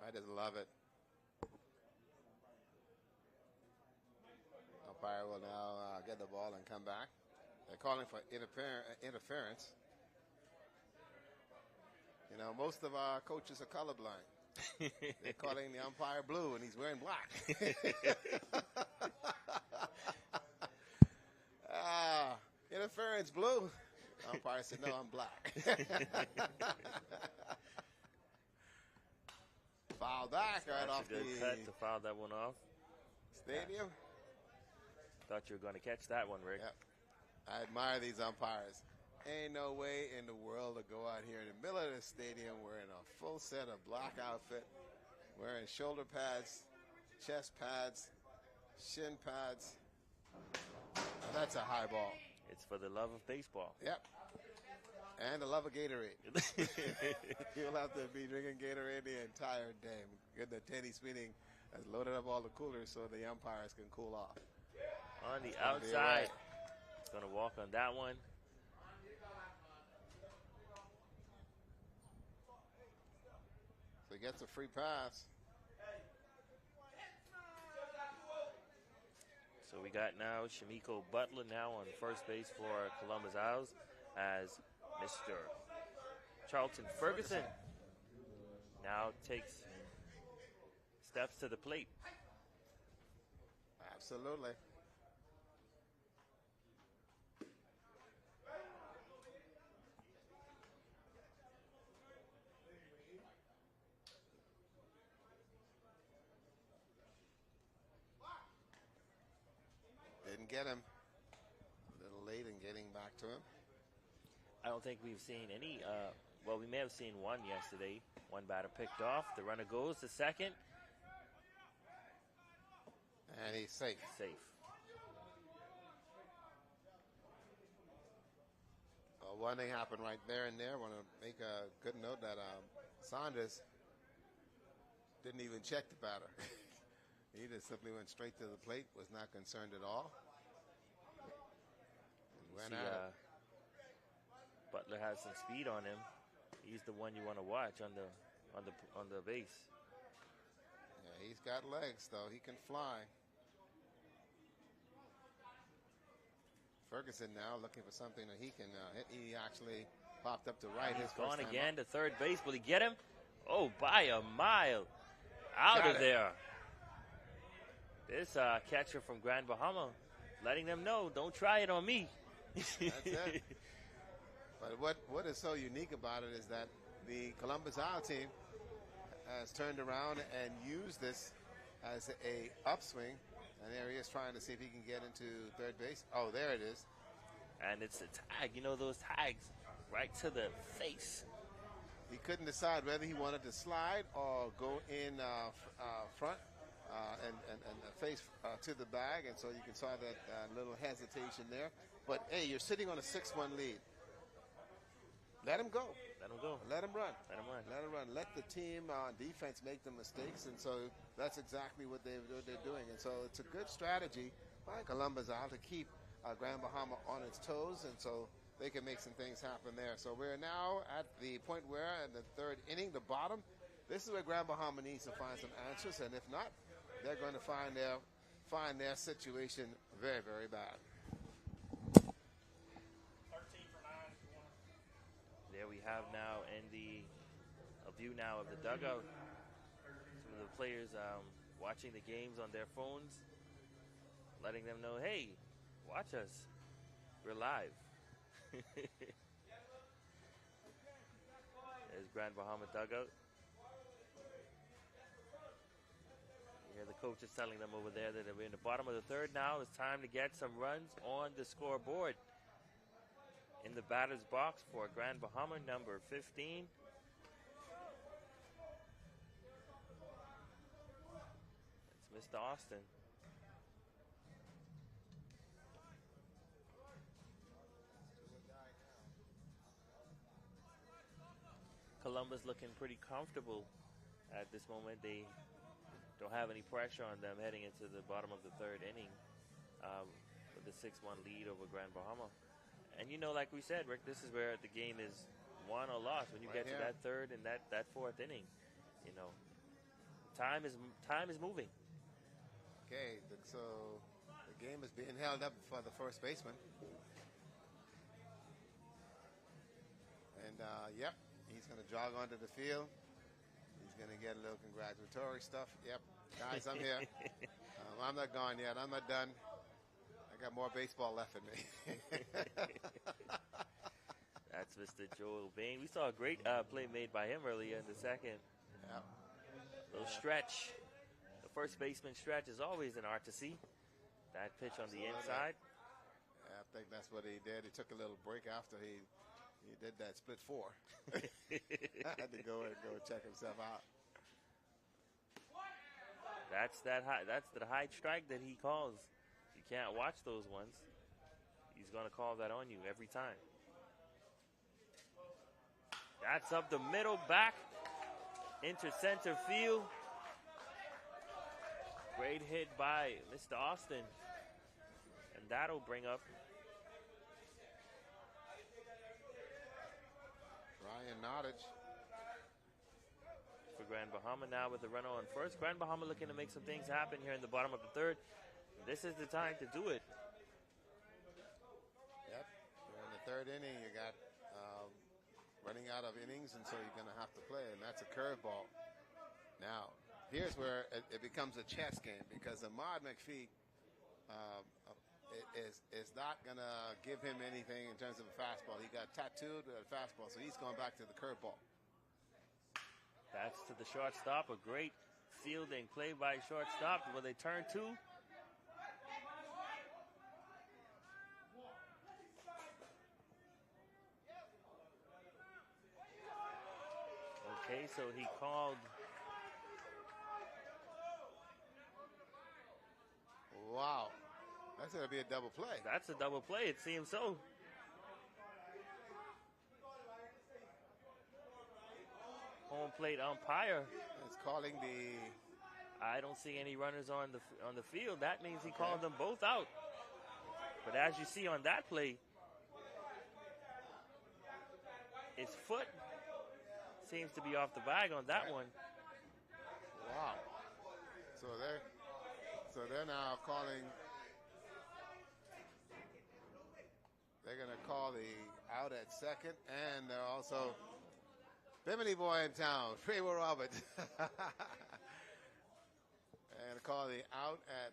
I just love it. Umpire will now get the ball and come back. They're calling for interference. You know, most of our coaches are colorblind. They're calling the umpire blue, and he's wearing black. Interference, blue. The umpire said, no, I'm black. Foul back right off the good cut to foul that one off. Stadium. Thought you were going to catch that one, Rick. Yep. I admire these umpires. Ain't no way in the world to go out here in the middle of the stadium wearing a full set of black outfit, wearing shoulder pads, chest pads, shin pads. That's a high ball. It's for the love of baseball. Yep. And the love of Gatorade. You'll have to be drinking Gatorade the entire day. Good that Teddy Speeding has loaded up all the coolers so the umpires can cool off. On the outside. It's going to walk on that one. So he gets a free pass. So we got now Shamiko Butler now on first base for Columbus Owls as Mr. Charlton Ferguson now takes steps to the plate. Absolutely. Didn't get him. A little late in getting back to him. I don't think we've seen any, well, we may have seen one yesterday. One batter picked off. The runner goes to second. And he's safe. Safe. One thing happened right there and there. I want to make a good note that Saunders didn't even check the batter. He just simply went straight to the plate, was not concerned at all. Went at it. Butler has some speed on him. He's the one you want to watch on the base. Yeah, he's got legs though. He can fly. Ferguson now looking for something that he can hit. He actually popped up to right. He's gone again to third base. Will he get him? Oh, by a mile. Out of there. This catcher from Grand Bahama letting them know, don't try it on me. That's it. But what is so unique about it is that the Columbus Owl team has turned around and used this as a upswing. And there he is trying to see if he can get into third base. Oh, there it is. And it's a tag. You know those tags right to the face. He couldn't decide whether he wanted to slide or go in front and face to the bag. And so you can saw that little hesitation there. But, hey, you're sitting on a 6-1 lead. Let him go. Let him go. Let him run. Let him run. Let him run. Let the team defense make the mistakes, and so that's exactly what they're doing. And so it's a good strategy by Columbus Owl to keep Grand Bahama on its toes, and so they can make some things happen there. So we're now at the point where in the third inning, the bottom, this is where Grand Bahama needs to find some answers, and if not, they're going to find their situation very, very bad. There we have now a view now of the dugout. Some of the players watching the games on their phones, letting them know, hey, watch us. We're live. There's Grand Bahama dugout. You hear the coaches telling them over there that we're in the bottom of the third now. It's time to get some runs on the scoreboard. In the batter's box for Grand Bahama, number 15. It's Mr. Austin. Columbus looking pretty comfortable at this moment. They don't have any pressure on them heading into the bottom of the third inning with the 6-1 lead over Grand Bahama. And, you know, like we said, Rick, this is where the game is won or lost when you get to that third and that fourth inning, you know. Time is moving. Okay, so the game is being held up for the first baseman. And, yep, he's going to jog onto the field. He's going to get a little congratulatory stuff. Yep, guys, I'm here. I'm not gone yet. I'm not done. I got more baseball left in me. That's Mr. Joel Bain. We saw a great play made by him earlier in the second. Yep. Little stretch. The first baseman stretch is always an art to see. That pitch on the inside. I think that's what he did. He took a little break after he did that split four. Had to go and check himself out. That's the high strike that he calls. You can't watch those ones. He's going to call that on you every time. That's up the middle, back into center field. Great hit by Mr. Austin. And that'll bring up Ryan Nottage for Grand Bahama now with the runner on first. Grand Bahama looking to make some things happen here in the bottom of the third. This is the time to do it. Yep. You're in the third inning. You got running out of innings, and so you're going to have to play, and that's a curveball. Now, here's where it becomes a chess game because Ahmad McPhee is not going to give him anything in terms of a fastball. He got tattooed with a fastball, so he's going back to the curveball. That's to the shortstop. A great fielding play by shortstop. Will they turn two? Okay, so he called. Wow. That's going to be a double play. That's a double play. It seems so. Home plate umpire. It's calling the. I don't see any runners on the field. That means he called them both out. But as you see on that play, his foot seems to be off the bag on that one. Wow. So they're now calling. They're going to call the out at second, and they're also Bimini boy in town, Freeman Roberts. And call the out at.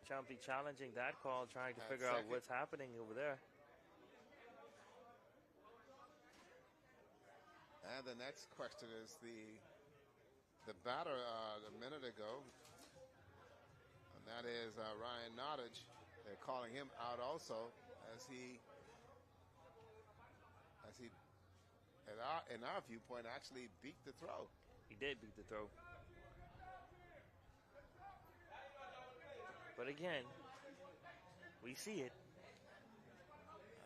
Chumpy challenging that call, trying to figure out what's happening over there. And the next question is the batter a minute ago, and that is Ryan Nottage. They're calling him out also as he in our viewpoint, actually beat the throw. He did beat the throw. But again, we see it.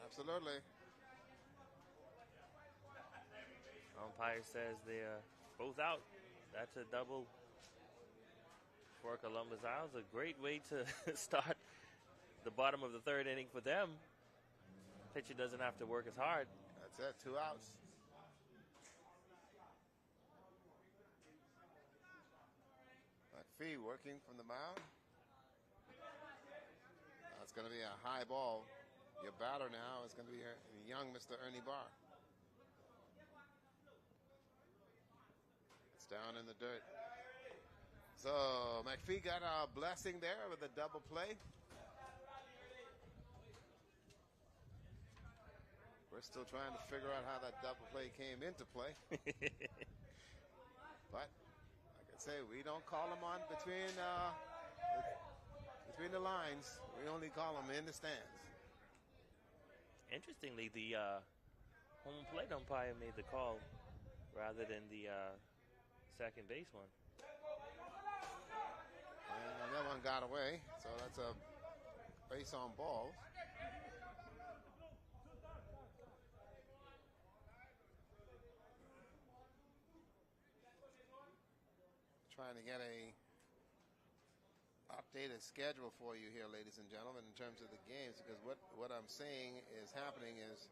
Absolutely. Umpire says they're both out. That's a double for Columbus Isles. A great way to start the bottom of the third inning for them. Pitcher doesn't have to work as hard. That's it, 2 outs. McPhee working from the mound. That's going to be a high ball. Your batter now is going to be young Mr. Ernie Barr. It's down in the dirt. So McPhee got a blessing there with a double play. We're still trying to figure out how that double play came into play. But like I say, we don't call them on between the lines. We only call them in the stands. Interestingly, the home plate umpire made the call rather than the second base one. And that one got away, so that's a base on balls. Trying to get a updated schedule for you here, ladies and gentlemen, in terms of the games, because what I'm saying is happening is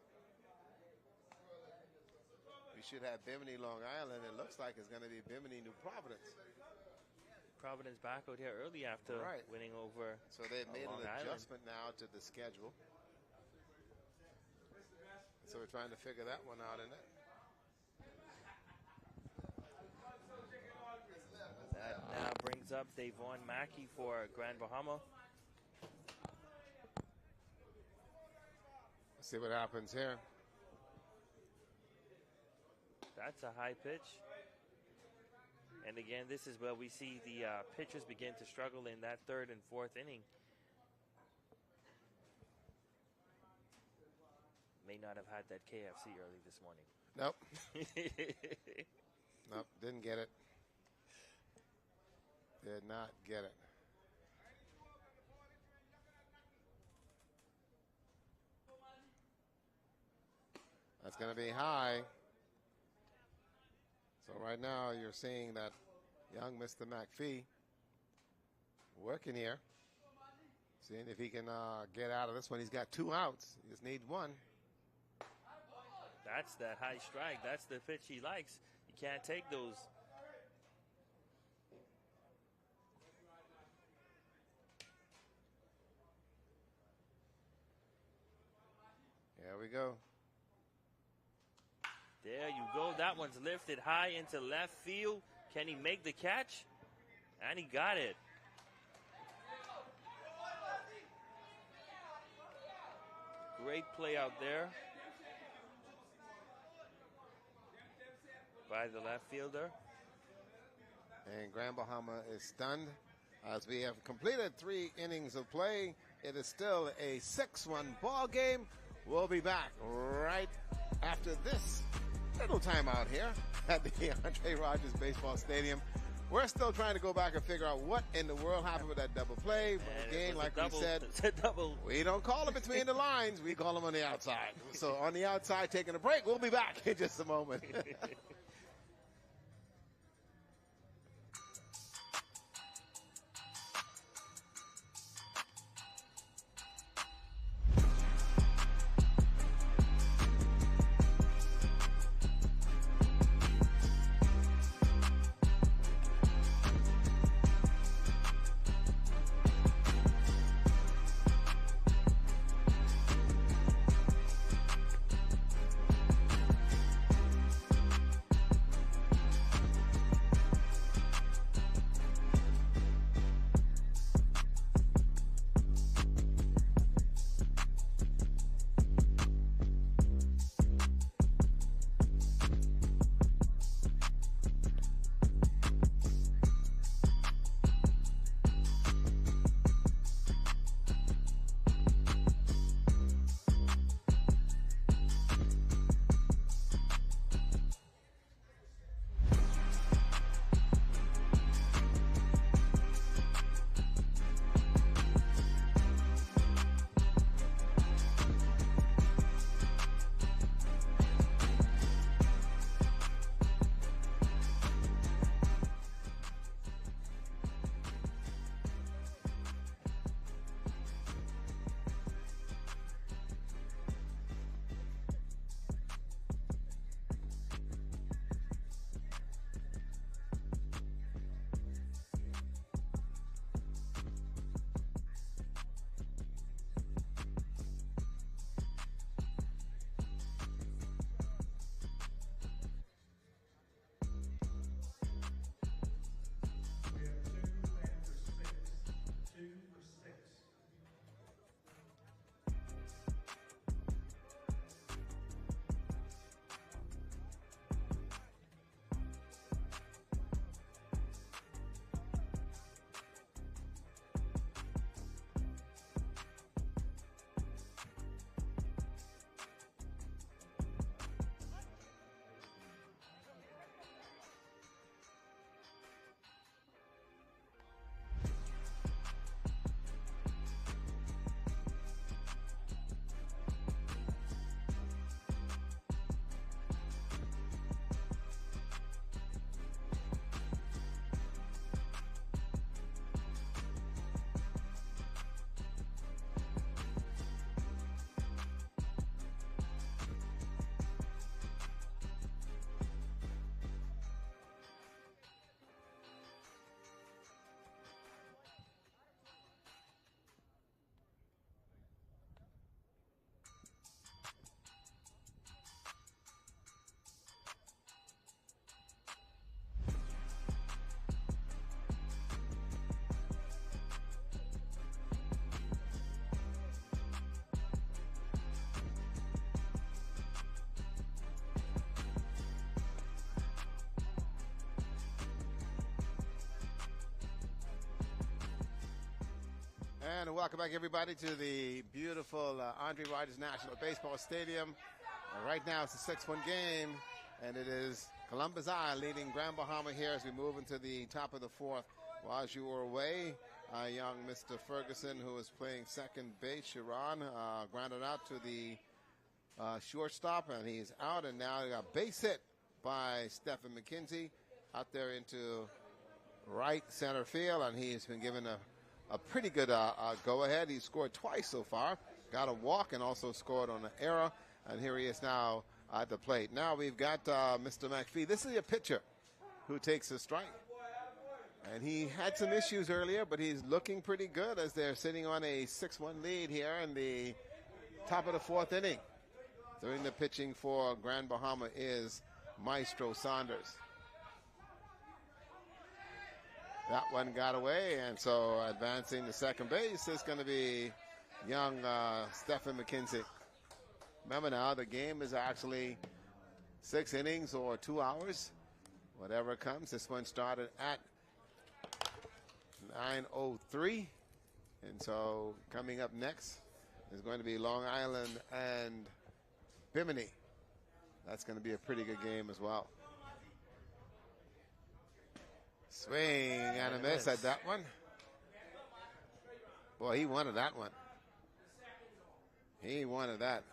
we should have Bimini Long Island. It looks like it's going to be Bimini New Providence. Providence back out here early after winning over So they've made Long an Island. adjustment now to the schedule. So we're trying to figure that one out, isn't it? That now brings up Davon Mackey for Grand Bahama. Let's see what happens here. That's a high pitch. And again, this is where we see the pitchers begin to struggle in that third and fourth inning. May not have had that KFC early this morning. Nope. Nope, didn't get it. Did not get it. That's going to be high. So right now you're seeing that young Mr. McPhee working here. Seeing if he can get out of this one. He's got 2 outs. He just needs 1. That's that high strike. That's the pitch he likes. You can't take those. There we go. There you go. That one's lifted high into left field. Can he make the catch? And he got it. Great play out there by the left fielder. And Grand Bahama is stunned as we have completed 3 innings of play. It is still a 6-1 ball game. We'll be back right after this little timeout here at the Andre Rogers Baseball Stadium. We're still trying to go back and figure out what in the world happened with that double play. But again, like we said, we don't call them between the lines. We call them on the outside. So on the outside, taking a break. We'll be back in just a moment. And welcome back, everybody, to the beautiful Andre Rogers National Baseball Stadium. Right now, it's a 6-1 game, and it is Columbus Eye leading Grand Bahama here as we move into the top of the fourth. While you were away, young Mr. Ferguson, who was playing second base, Sharon, grounded out to the shortstop, and he's out. And now he got base hit by Stephen McKenzie out there into right center field, and he's been given a pretty good go-ahead. He's scored twice so far, got a walk, and also scored on an error. And here he is now at the plate. Now we've got Mr. McPhee. This is a pitcher who takes a strike. And he had some issues earlier, but he's looking pretty good as they're sitting on a 6-1 lead here in the top of the fourth inning. Doing the pitching for Grand Bahama is Maestro Saunders. That one got away, and so advancing to second base is going to be young Stephen McKenzie. Remember now, the game is actually 6 innings or 2 hours, whatever comes. This one started at 9:03, and so coming up next is going to be Long Island and Bimini. That's going to be a pretty good game as well. Swing and a miss at that one. Boy, he wanted that one. He wanted that.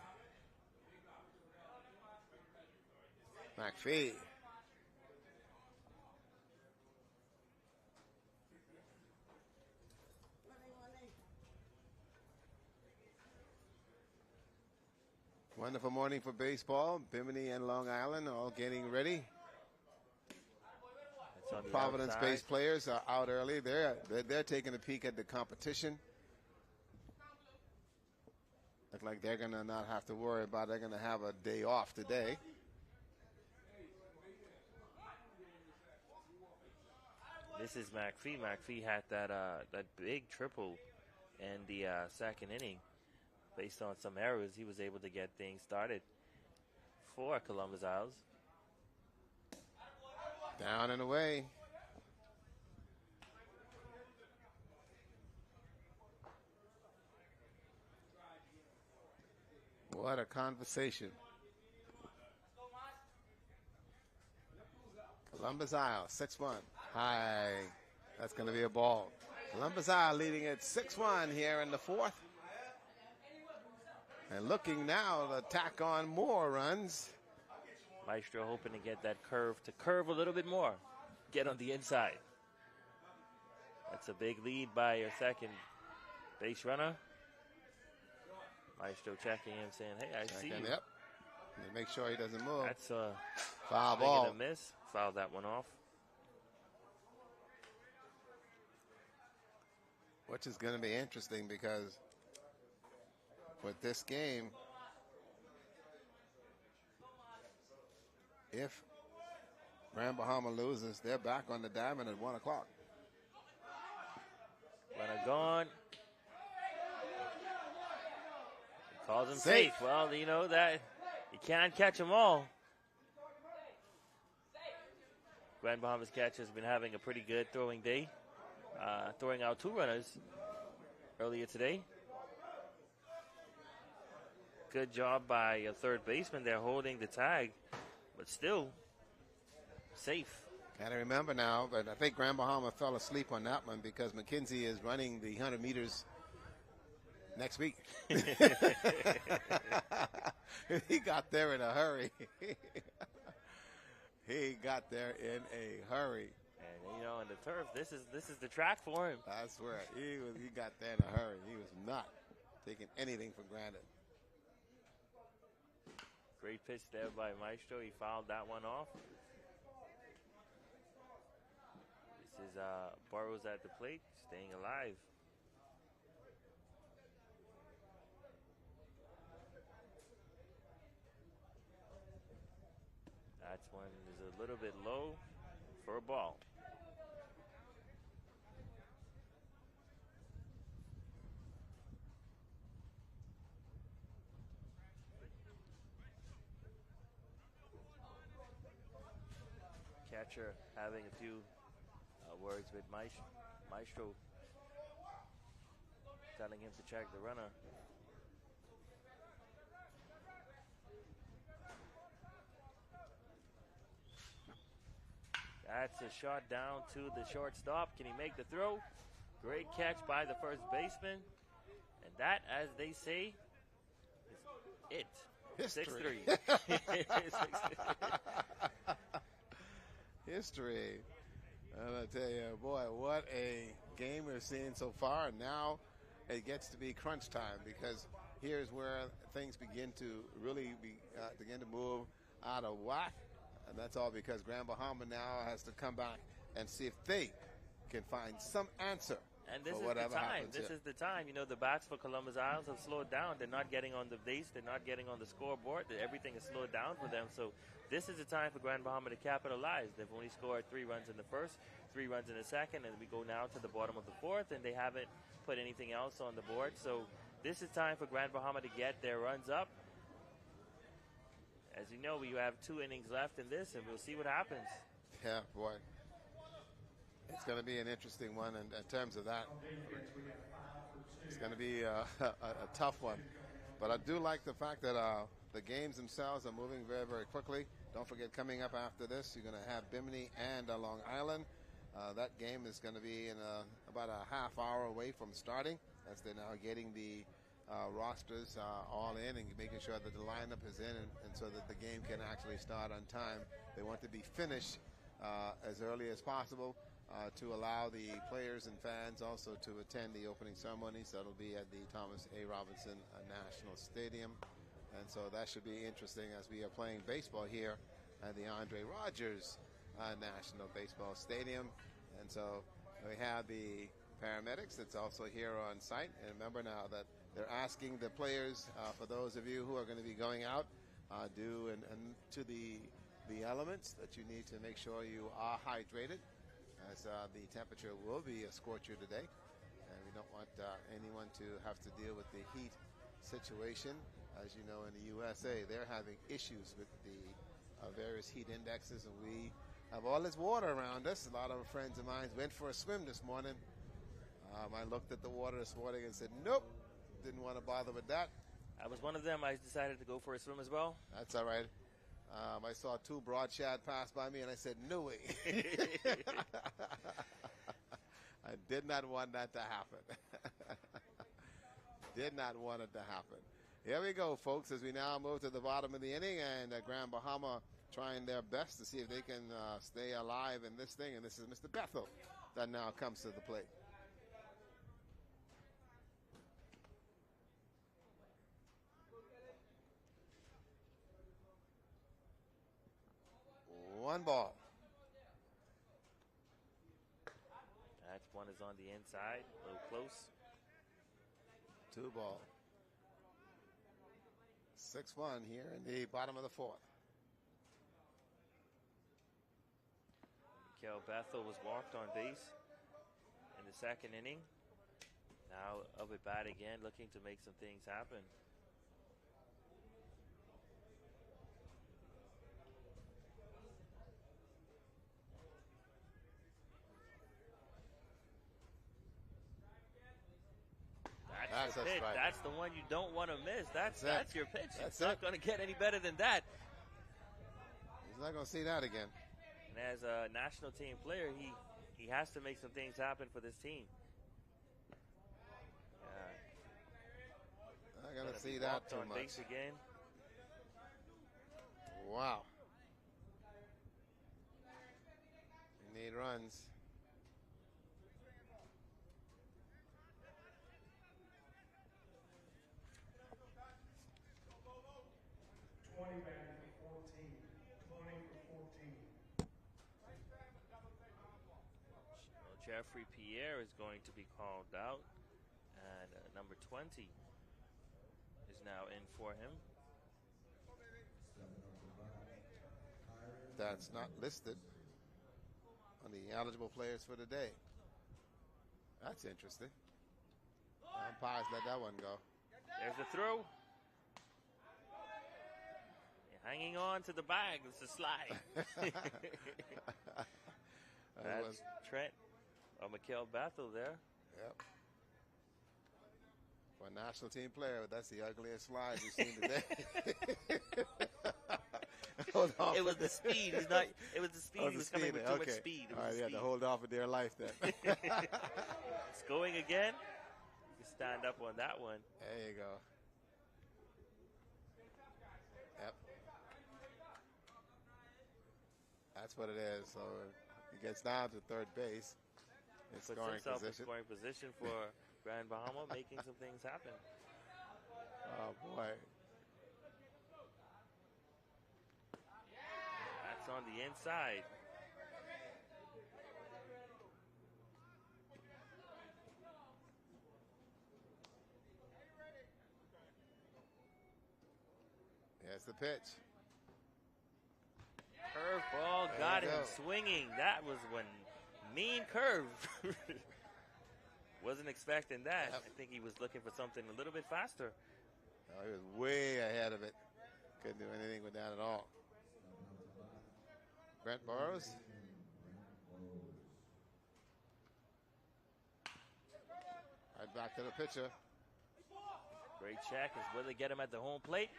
McPhee. Wonderful morning for baseball. Bimini and Long Island all getting ready. Providence-based players are out early. They're taking a peek at the competition. Look like they're going to not have to worry about it. They're going to have a day off today. This is McPhee. McPhee had that big triple in the second inning. Based on some errors, he was able to get things started for Columbus Isles. Down and away. What a conversation. Columbus Isles, 6-1. High. That's going to be a ball. Columbus Isles leading at 6-1 here in the fourth. And looking now to tack on more runs. Maestro hoping to get that curve to curve a little bit more. Get on the inside. That's a big lead by your second base runner. Maestro checking him, saying, hey, I see you. Yep. And make sure he doesn't move. That's a foul ball. A miss. Fouled that one off. Which is going to be interesting because with this game, if Grand Bahama loses, they're back on the diamond at 1 o'clock. Runner gone. Calls him safe. Well, you know that you can't catch them all. Grand Bahama's catcher has been having a pretty good throwing day, throwing out 2 runners earlier today. Good job by a third baseman there holding the tag, but still safe. Gotta remember now, but I think Grand Bahama fell asleep on that one because McKenzie is running the 100 meters next week. He got there in a hurry. He got there in a hurry. And you know, on the turf, this is the track for him. I swear, he got there in a hurry. He was not taking anything for granted. Great pitch there by Maestro. He fouled that one off. This is Burrows at the plate, staying alive. That one is a little bit low for a ball. Catcher having a few words with Maestro. telling him to check the runner. That's a shot down to the shortstop. Can he make the throw? Great catch by the first baseman. And that, as they say, is it. History. 6-3. History. And I tell you, boy, what a game we're seeing so far. And now it gets to be crunch time, because here's where things begin to really begin to move out of whack. And that's all because Grand Bahama now has to come back and see if they can find some answer. And this for is whatever the time. happens This here. is the time. You know, the bats for Columbus Isles have slowed down. They're not getting on the base. They're not getting on the scoreboard. Everything is slowed down for them. So this is the time for Grand Bahama to capitalize. They've only scored 3 runs in the first, 3 runs in the second, and we go now to the bottom of the fourth, and they haven't put anything else on the board. So this is time for Grand Bahama to get their runs up. As you know, we have 2 innings left in this, and we'll see what happens. Yeah, boy. It's going to be an interesting one in terms of that. It's going to be a tough one. But I do like the fact that the games themselves are moving very, very quickly. Don't forget, coming up after this, you're going to have Bimini and Long Island. That game is going to be in about a half hour away from starting, as they're now getting the rosters all in and making sure that the lineup is in, and so that the game can actually start on time. They want to be finished as early as possible to allow the players and fans also to attend the opening ceremony. So it'll be at the Thomas A. Robinson National Stadium. And so that should be interesting, as we are playing baseball here at the Andre Rogers National Baseball Stadium. And so we have the paramedics that's also here on site. And remember now that they're asking the players, for those of you who are going to be going out, due and to the elements, that you need to make sure you are hydrated, as the temperature will be a scorcher today. And we don't want anyone to have to deal with the heat situation. As you know, in the USA, they're having issues with the various heat indexes, and we have all this water around us. A lot of friends of mine went for a swim this morning. I looked at the water this morning and said, nope, didn't want to bother with that. I was one of them. I decided to go for a swim as well. That's all right. I saw 2 broad shad pass by me, and I said, no way. I did not want that to happen. Did not want it to happen. Here we go, folks, as we now move to the bottom of the inning, and Grand Bahama trying their best to see if they can stay alive in this thing. And this is Mr. Bethel that now comes to the plate. One ball. That one is on the inside, a little close. 2 ball. 6-1 here in the bottom of the fourth. Mikael Bethel was walked on base in the second inning. Now up at bat again, looking to make some things happen. That's the pitch. Right. That's the one you don't want to miss. That's your pitch. It's That's not going to get any better than that. He's not going to see that again. And as a national team player, he has to make some things happen for this team. I'm going to see that too much. Base again. Wow. You need runs. Jeffrey Pierre is going to be called out, and number 20 is now in for him. That's not listed on the eligible players for today. That's interesting. Umpires let that one go. There's the throw. Hanging on to the bag. It's a slide. That's Trent. Mikael Bethel there. Yep. For a national team player, that's the ugliest slide we've seen today. Hold on. It was the speed. He's not. It was the speed. Oh, he the was coming speed. with too Okay. much speed. It was All right, the he had speed. to hold on for dear life then. It's going again. You can stand up on that one. There you go. Yep. That's what it is. So he gets down to third base. It's Puts scoring himself position. in scoring position for Grand Bahama, making some things happen. Oh, boy. That's on the inside. Here's the pitch. Curveball There got you him go. swinging. That was one mean curve. Wasn't expecting that. Yep. I think he was looking for something a little bit faster. Oh, he was way ahead of it. Couldn't do anything with that at all. Brent Burrows. Right back to the pitcher. Great check is will they get him at the home plate.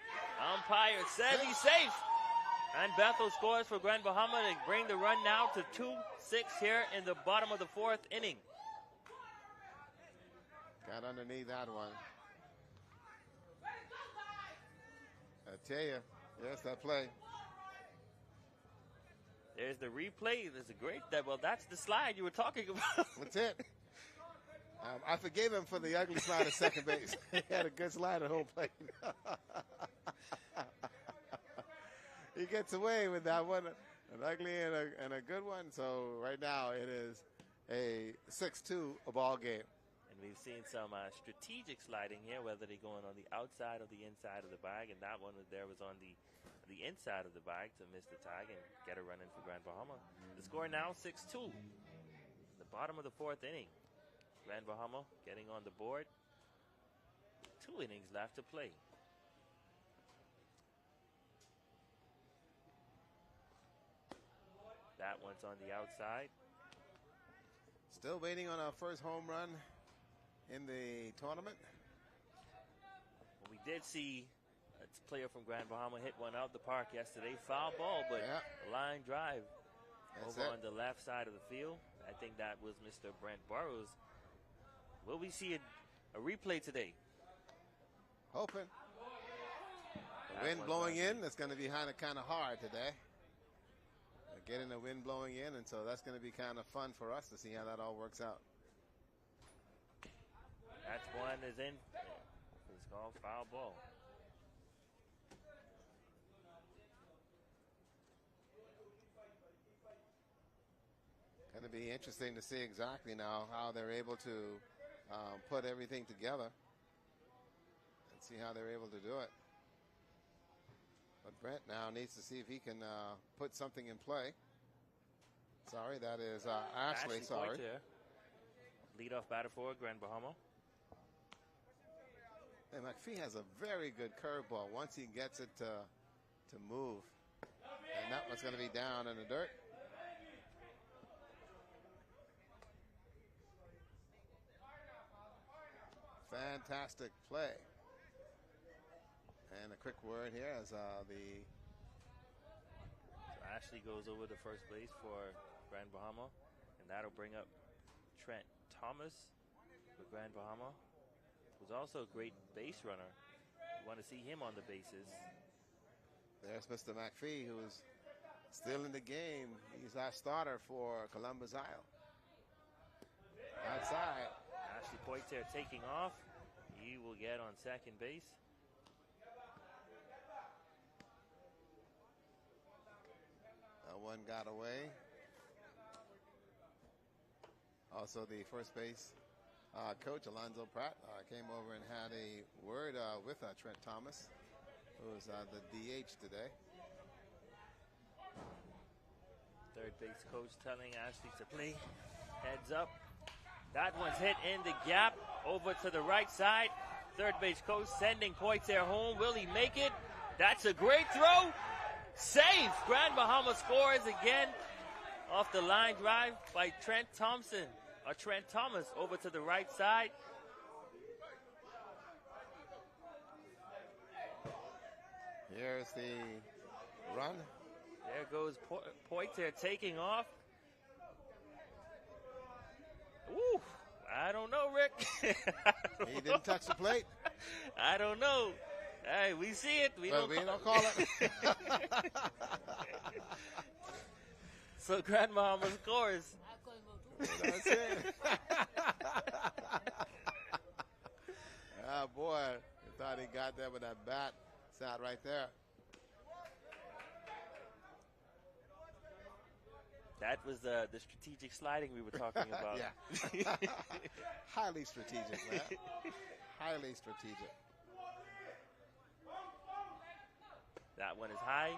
Umpire says he's safe. And Bethel scores for Grand Bahama to bring the run now to 2-6 here in the bottom of the fourth inning. Got underneath that one. I tell you, yes, that play. There's the replay. There's a great, well, that's the slide you were talking about. That's it. I forgave him for the ugly slide at second base. He had a good slide at home plate. He gets away with that one, an ugly and a good one. So right now it is a 6-2 a ball game. And we've seen some strategic sliding here, whether they're going on the outside or the inside of the bag. And that one there was on the inside of the bag to miss the tag and get a run in for Grand Bahama. The score now 6-2. The bottom of the fourth inning. Grand Bahama getting on the board. 2 innings left to play. That one's on the outside. Still waiting on our first home run in the tournament. We did see a player from Grand Bahama hit one out the park yesterday. Foul ball, but a line drive over on the left side of the field. I think that was Mr. Brent Burrows. Will we see a replay today? Hoping. The wind blowing in, it's going to be kind of hard today. Getting the wind blowing in, and so that's going to be kind of fun for us to see how that all works out. That's one is in. It's called foul ball. Going to be interesting to see exactly now how they're able to put everything together and see how they're able to do it. But Brent now needs to see if he can put something in play. Sorry, that is Ashley, sorry. Leadoff batter for Grand Bahama. And McPhee has a very good curveball once he gets it to move. And that one's going to be down in the dirt. Fantastic play. And a quick word here as Ashley goes over to first base for Grand Bahama, and that'll bring up Trent Thomas for Grand Bahama, who's also a great base runner. You want to see him on the bases. There's Mr. McPhee, who's still in the game. He's our starter for Columbus Isle. Outside. Ashley Poitier taking off. He will get on second base. One got away. Also, the first base coach, Alonzo Pratt, came over and had a word with Trent Thomas, who's the DH today. Third base coach telling Ashley to play. Heads up. That one's hit in the gap over to the right side. Third base coach sending Poitier home. Will he make it? That's a great throw. Safe. Grand Bahama scores again off the line drive by Trent Thomas over to the right side. Here's the run. There goes Poitier taking off. Ooh, I don't know, Rick. He didn't touch the plate. I don't know. Hey, we see it. We don't call it. So Grand Bahamas scores. That's it. Ah, boy. I thought he got there with that bat. Sat right there. That was the strategic sliding we were talking about. Yeah. Highly strategic, man. Highly strategic. That one is high.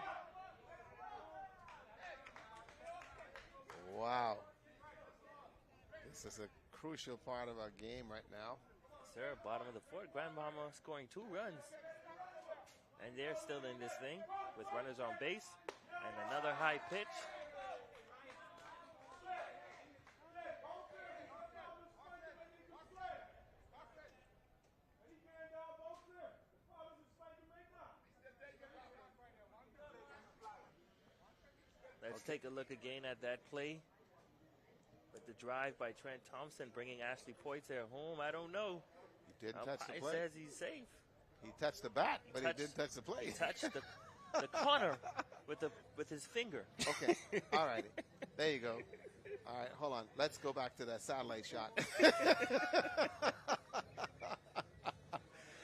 Wow. This is a crucial part of our game right now. Sir, bottom of the fourth. Grand Bahama scoring 2 runs. And they're still in this thing with runners on base. And another high pitch. Let's take a look again at that play. With the drive by Trent Thompson bringing Ashley Poitier home. I don't know. He didn't touch the Umpire plate. says he's safe. He touched the bat, but he didn't touch the plate. He touched the corner with his finger. Okay. All righty. There you go. All right, hold on. Let's go back to that satellite shot.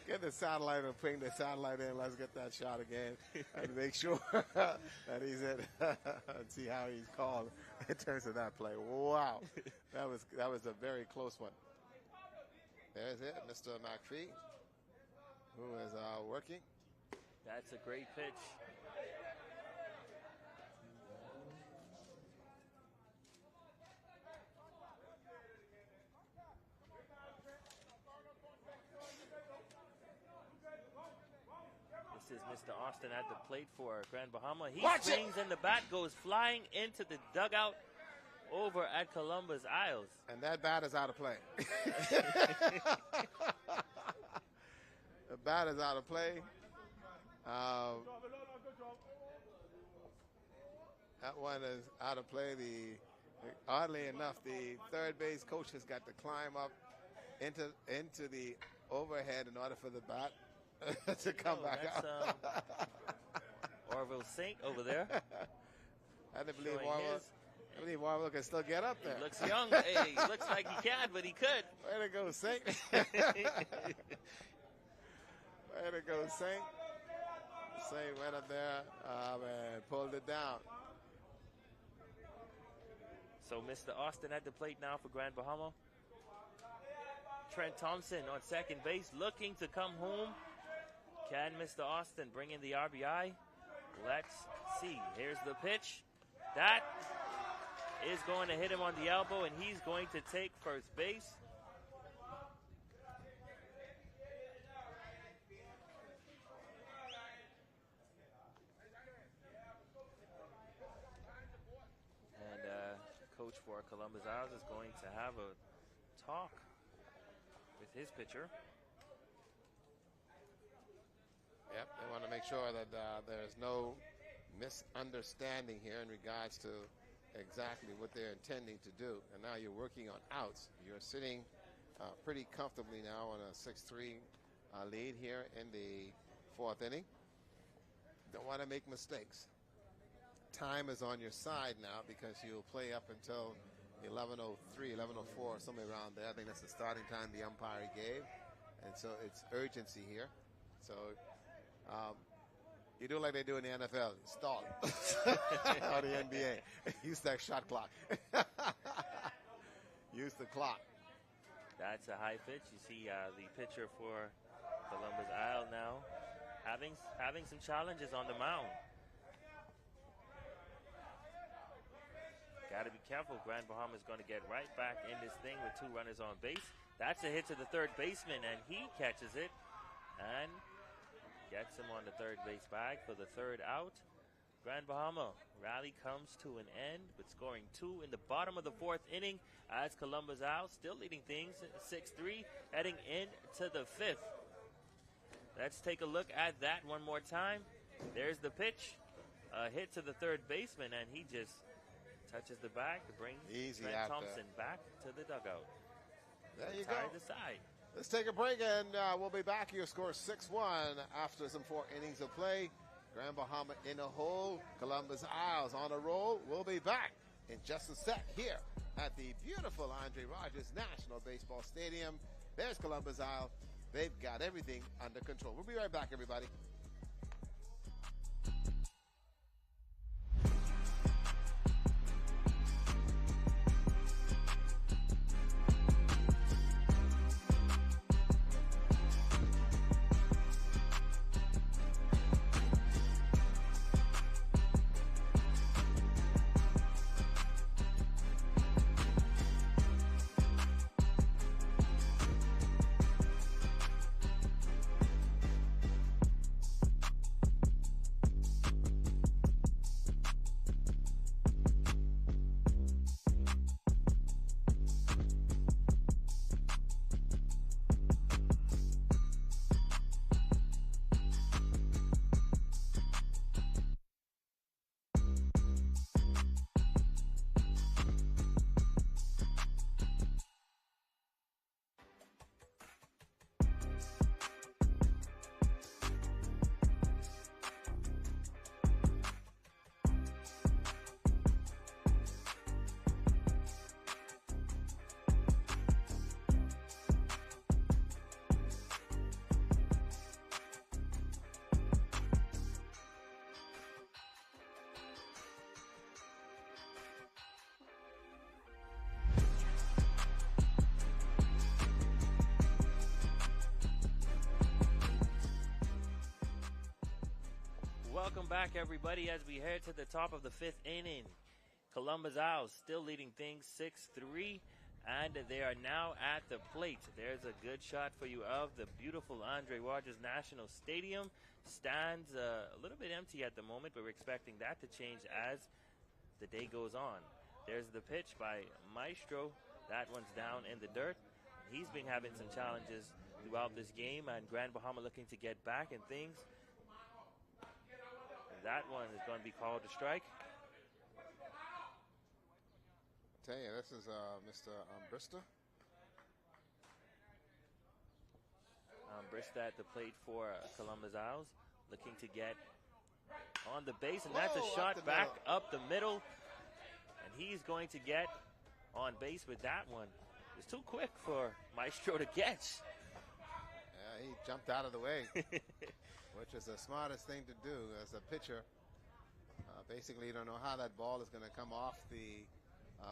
Get the satellite and bring the satellite in. Let's get that shot again and make sure that he's in and see how he's called in terms of that play. Wow. That was a very close one. There's it, Mr. McPhee, who is working. That's a great pitch. This is Mr. Austin at the plate for Grand Bahama. He swings and the bat goes flying into the dugout over at Columbus Isles. And that bat is out of play. The bat is out of play. That one is out of play. Oddly enough, the third base coach has got to climb up into the overhead in order for the bat to come back out. Orville Saint over there. I didn't believe Orville can still get up there. He looks young. Hey, he looks like he can, but he could. Way to go, Saint. Way to go, Saint. Saint went up there and pulled it down. So Mr. Austin at the plate now for Grand Bahama. Trent Thompson on second base looking to come home. Can Mr. Austin bring in the RBI? Let's see. Here's the pitch. That is going to hit him on the elbow, and he's going to take first base. And coach for Columbus Isles is going to have a talk with his pitcher. Yep, they want to make sure that there's no misunderstanding here in regards to exactly what they're intending to do. And now you're working on outs. You're sitting pretty comfortably now on a 6-3 lead here in the fourth inning. Don't want to make mistakes. Time is on your side now because you'll play up until 11:03, 11:04, somewhere around there. I think that's the starting time the umpire gave. And so it's urgency here. So you do like they do in the NFL, stall or the NBA. Use that shot clock. Use the clock. That's a high pitch. You see the pitcher for Columbus Isle now having some challenges on the mound. Got to be careful. Grand Bahama is going to get right back in this thing with 2 runners on base. That's a hit to the third baseman, and he catches it and gets him on the third base bag for the third out. Grand Bahama rally comes to an end with scoring 2 in the bottom of the fourth inning as Columbus Isles still leading things 6-3 heading into the fifth. Let's take a look at that one more time. There's the pitch. Hit to the third baseman, and he just touches the bag to bring Trent Thompson back to the dugout. There you go. The side. Let's take a break, and we'll be back. Your score 6-1 after some 4 innings of play. Grand Bahama in a hole. Columbus Isles on a roll. We'll be back in just a sec here at the beautiful Andre Rogers National Baseball Stadium. There's Columbus Isle. They've got everything under control. We'll be right back, everybody. Welcome back, everybody, as we head to the top of the 5th inning. Columbus Isles still leading things 6-3, and they are now at the plate. There's a good shot for you of the beautiful Andre Rogers National Stadium. Stands a little bit empty at the moment, but we're expecting that to change as the day goes on. There's the pitch by Maestro. That one's down in the dirt. He's been having some challenges throughout this game, and Grand Bahama looking to get back in things. That one is going to be called a strike. I tell you, this is Mr. Brista. Brista at the plate for Columbus Isles, looking to get on the base, and that's a shot back up the middle. And he's going to get on base with that one. It's too quick for Maestro to catch. Yeah, he jumped out of the way. Which is the smartest thing to do as a pitcher. Basically, you don't know how that ball is going to come off the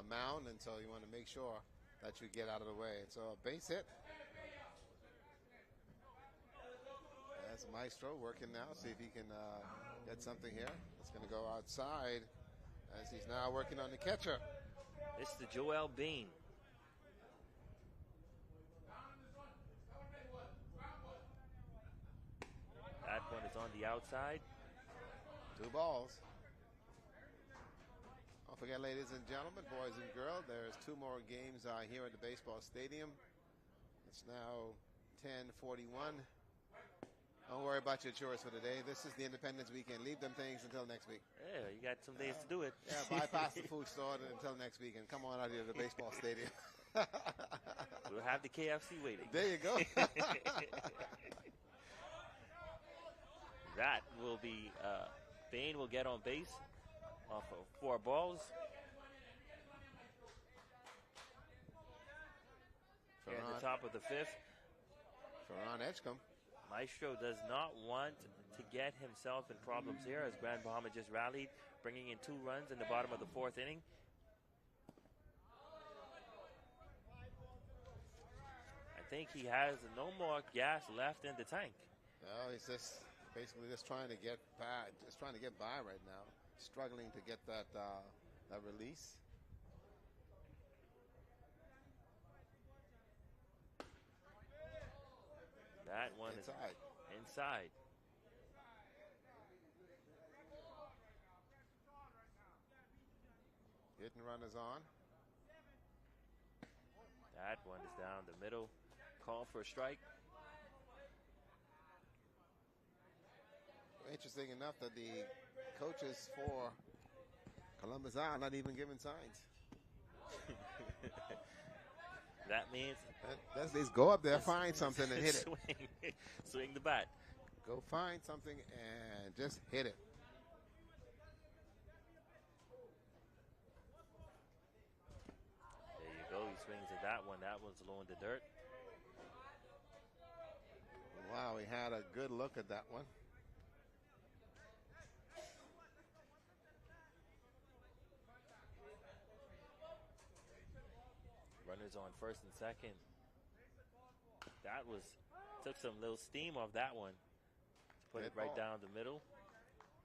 mound, and so you want to make sure that you get out of the way. And so a base hit. That's Maestro working now. See if he can get something here. It's going to go outside as he's now working on the catcher. It's the Joel Bean. That one is on the outside. 2 balls. Don't forget, ladies and gentlemen, boys and girls, there's 2 more games here at the baseball stadium. It's now 10:41. Don't worry about your chores for today. This is the Independence Weekend. Leave them things until next week. Yeah, you got some days to do it. Yeah, bypass the food store until next week and come on out here to the baseball stadium. We'll have the KFC waiting. There you go. That will be, Bain will get on base off of 4 balls. Here at the top of the 5th. Ferran Edgecombe. Maestro does not want to get himself in problems here as Grand Bahama just rallied, bringing in 2 runs in the bottom of the 4th inning. I think he has no more gas left in the tank. Well, he's just basically just trying to get by right now, struggling to get that release. That one inside. Is inside. Hitting runners on. That one is down the middle. Call for a strike. Interesting enough that the coaches for Columbus are not even giving signs. That means Let's at least go up there, find something, and hit it. Swing the bat. Go find something and just hit it. There you go. He swings at that one. That one's low in the dirt. Wow, he had a good look at that one. Runners on first and second. That took some little steam off that one. Put Dead it right ball. down the middle.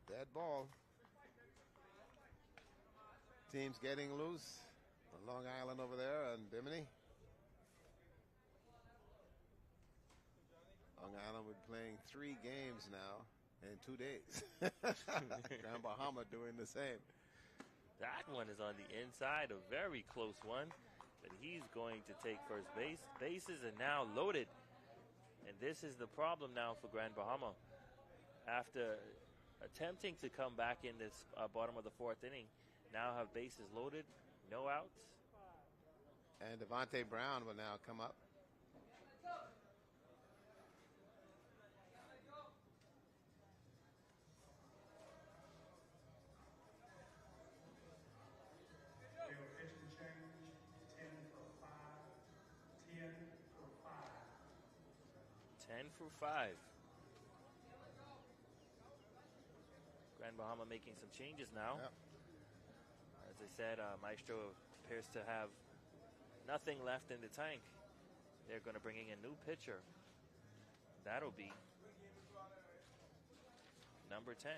Dead ball. Team's getting loose on Long Island over there and Bimini. Long Island will be playing 3 games now in 2 days. Grand Bahama doing the same. That one is on the inside, a very close one. But he's going to take first base. Bases are now loaded. And this is the problem now for Grand Bahama. After attempting to come back in this bottom of the 4th inning, now have bases loaded, no outs. And Devontae Brown will now come up. For 5. Grand Bahama making some changes now. Yep. As I said, Maestro appears to have nothing left in the tank. They're going to bring in a new pitcher. That'll be number 10.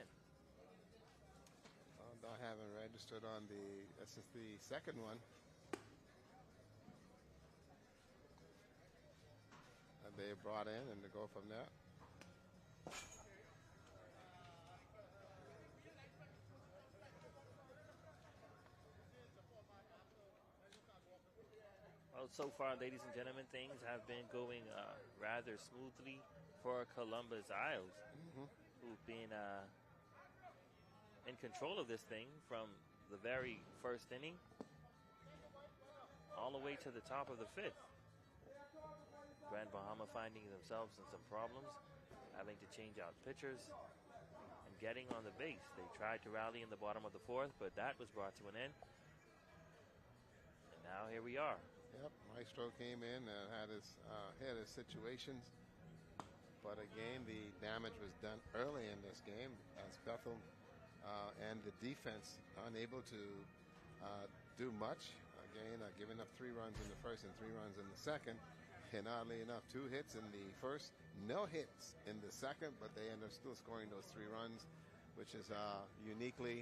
I haven't registered on this is the second one. They brought in and to go from there. Well, so far, ladies and gentlemen, things have been going rather smoothly for Columbus Isles, who've been in control of this thing from the very first inning all the way to the top of the 5th. Grand Bahama finding themselves in some problems, having to change out pitchers and getting on the base. They tried to rally in the bottom of the 4th, but that was brought to an end. And now here we are. Yep, Maestro came in and had his situations. But again, the damage was done early in this game as Bethel and the defense unable to do much. Again, giving up 3 runs in the first and 3 runs in the second. And oddly enough, 2 hits in the first, no hits in the second, but they end up still scoring those 3 runs, which is uniquely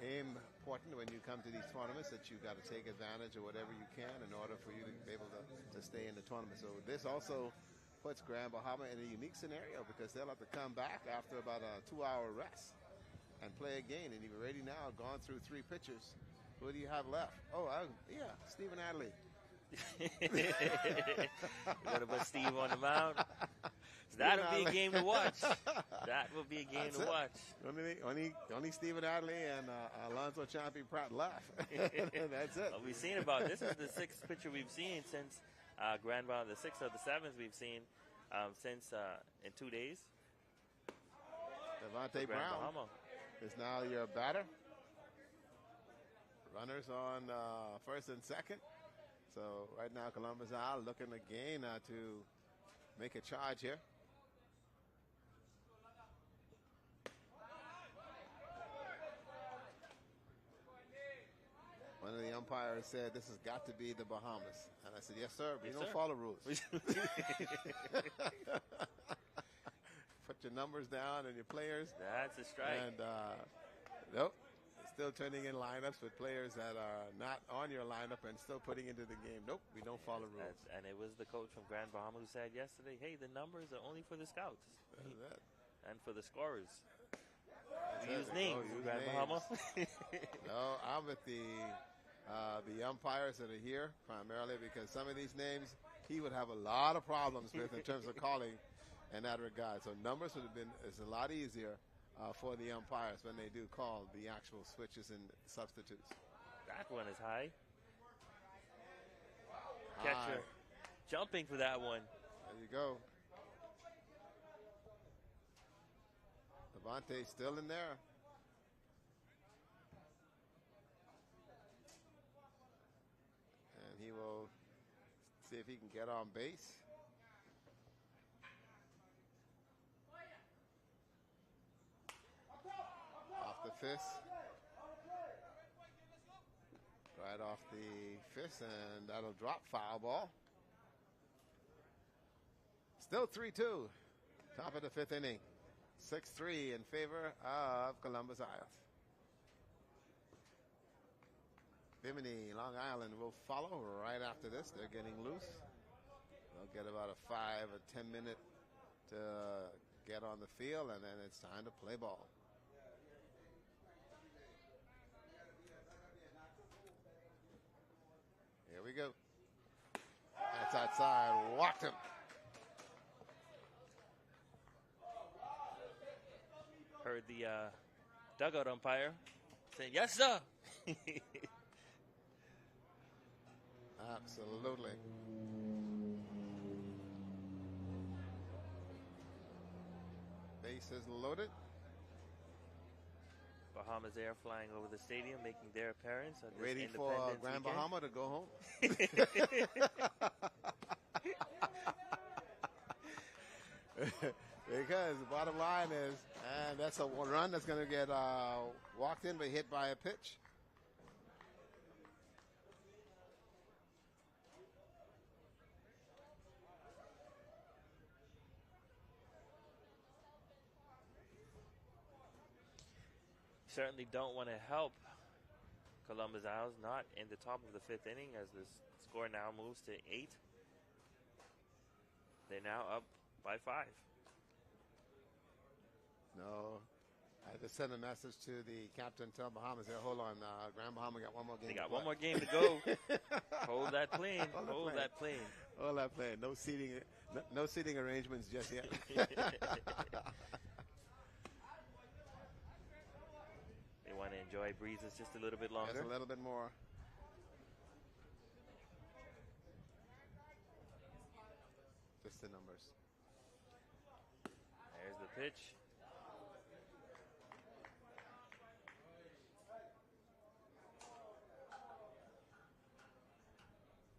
important when you come to these tournaments, that you got to take advantage of whatever you can in order for you to be able to stay in the tournament. So this also puts Grand Bahama in a unique scenario because they'll have to come back after about a 2-hour rest and play again. And you've already now gone through 3 pitchers. Who do you have left? Oh, yeah, Stephen Adley. We're going to put Steve on the mound. That'll be a game to watch. That will be a game to watch. Only Stephen Adley and Alonzo Champi-Pratt left. That's it. Well, we've seen about this is the 6th pitcher we've seen since Grand Bahama, the 6th or the 7th we've seen since in 2 days. Devontae Brown Bahama is now your batter. Runners on first and second. So right now, Columbus Isle looking again to make a charge here. One of the umpires said, "This has got to be the Bahamas." And I said, "Yes, sir. We don't follow rules." Put your numbers down and your players. That's a strike. And nope. Still turning in lineups with players that are not on your lineup and still putting into the game. Nope, we don't follow rules. And it was the coach from Grand Bahama who said yesterday, hey, the numbers are only for the scouts. And for the scorers. Use names, Grand Bahama. No, I'm with the umpires that are here primarily because some of these names he would have a lot of problems with in terms of calling. in that regard. So numbers would have been is a lot easier for the umpires when they do call the actual switches and substitutes. That one is high. Catcher jumping for that one. There you go. Devontae still in there. And he will see if he can get on base. Off the fist. Right off the fist, and that'll drop. Foul ball. Still 3-2. Top of the fifth inning. 6-3 in favor of Columbus Isles. Bimini, Long Island will follow right after this. They're getting loose. They'll get about a 5 or 10 minute to get on the field, and then it's time to play ball. Here we go. That's outside. Walked him. Heard the dugout umpire saying, "Yes, sir." Absolutely. Bases loaded. Bahamas Air flying over the stadium, making their appearance at this Waiting for Independence Grand weekend. Bahama to go home. Because the bottom line is, and that's a run that's going to get walked in but hit by a pitch. Certainly don't want to help Columbus Isles, not in the top of the fifth inning as the score now moves to 8. They're now up by 5. No. I had to send a message to the captain, tell Bahamas there, hold on, Grand Bahama got one more game. They got to play. one more game to go. Hold that plane. Hold that plane. Hold that plane. No seating arrangements just yet. They want to enjoy breezes just a little bit longer. Just a little bit more. Just the numbers. There's the pitch.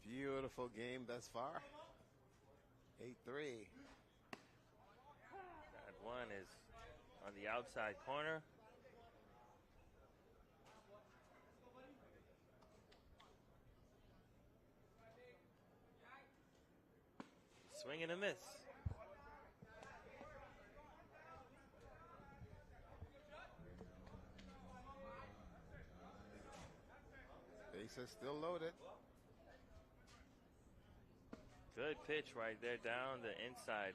Beautiful game thus far. 8-3. That one is on the outside corner. Swing and a miss. Bases still loaded. Good pitch right there down the inside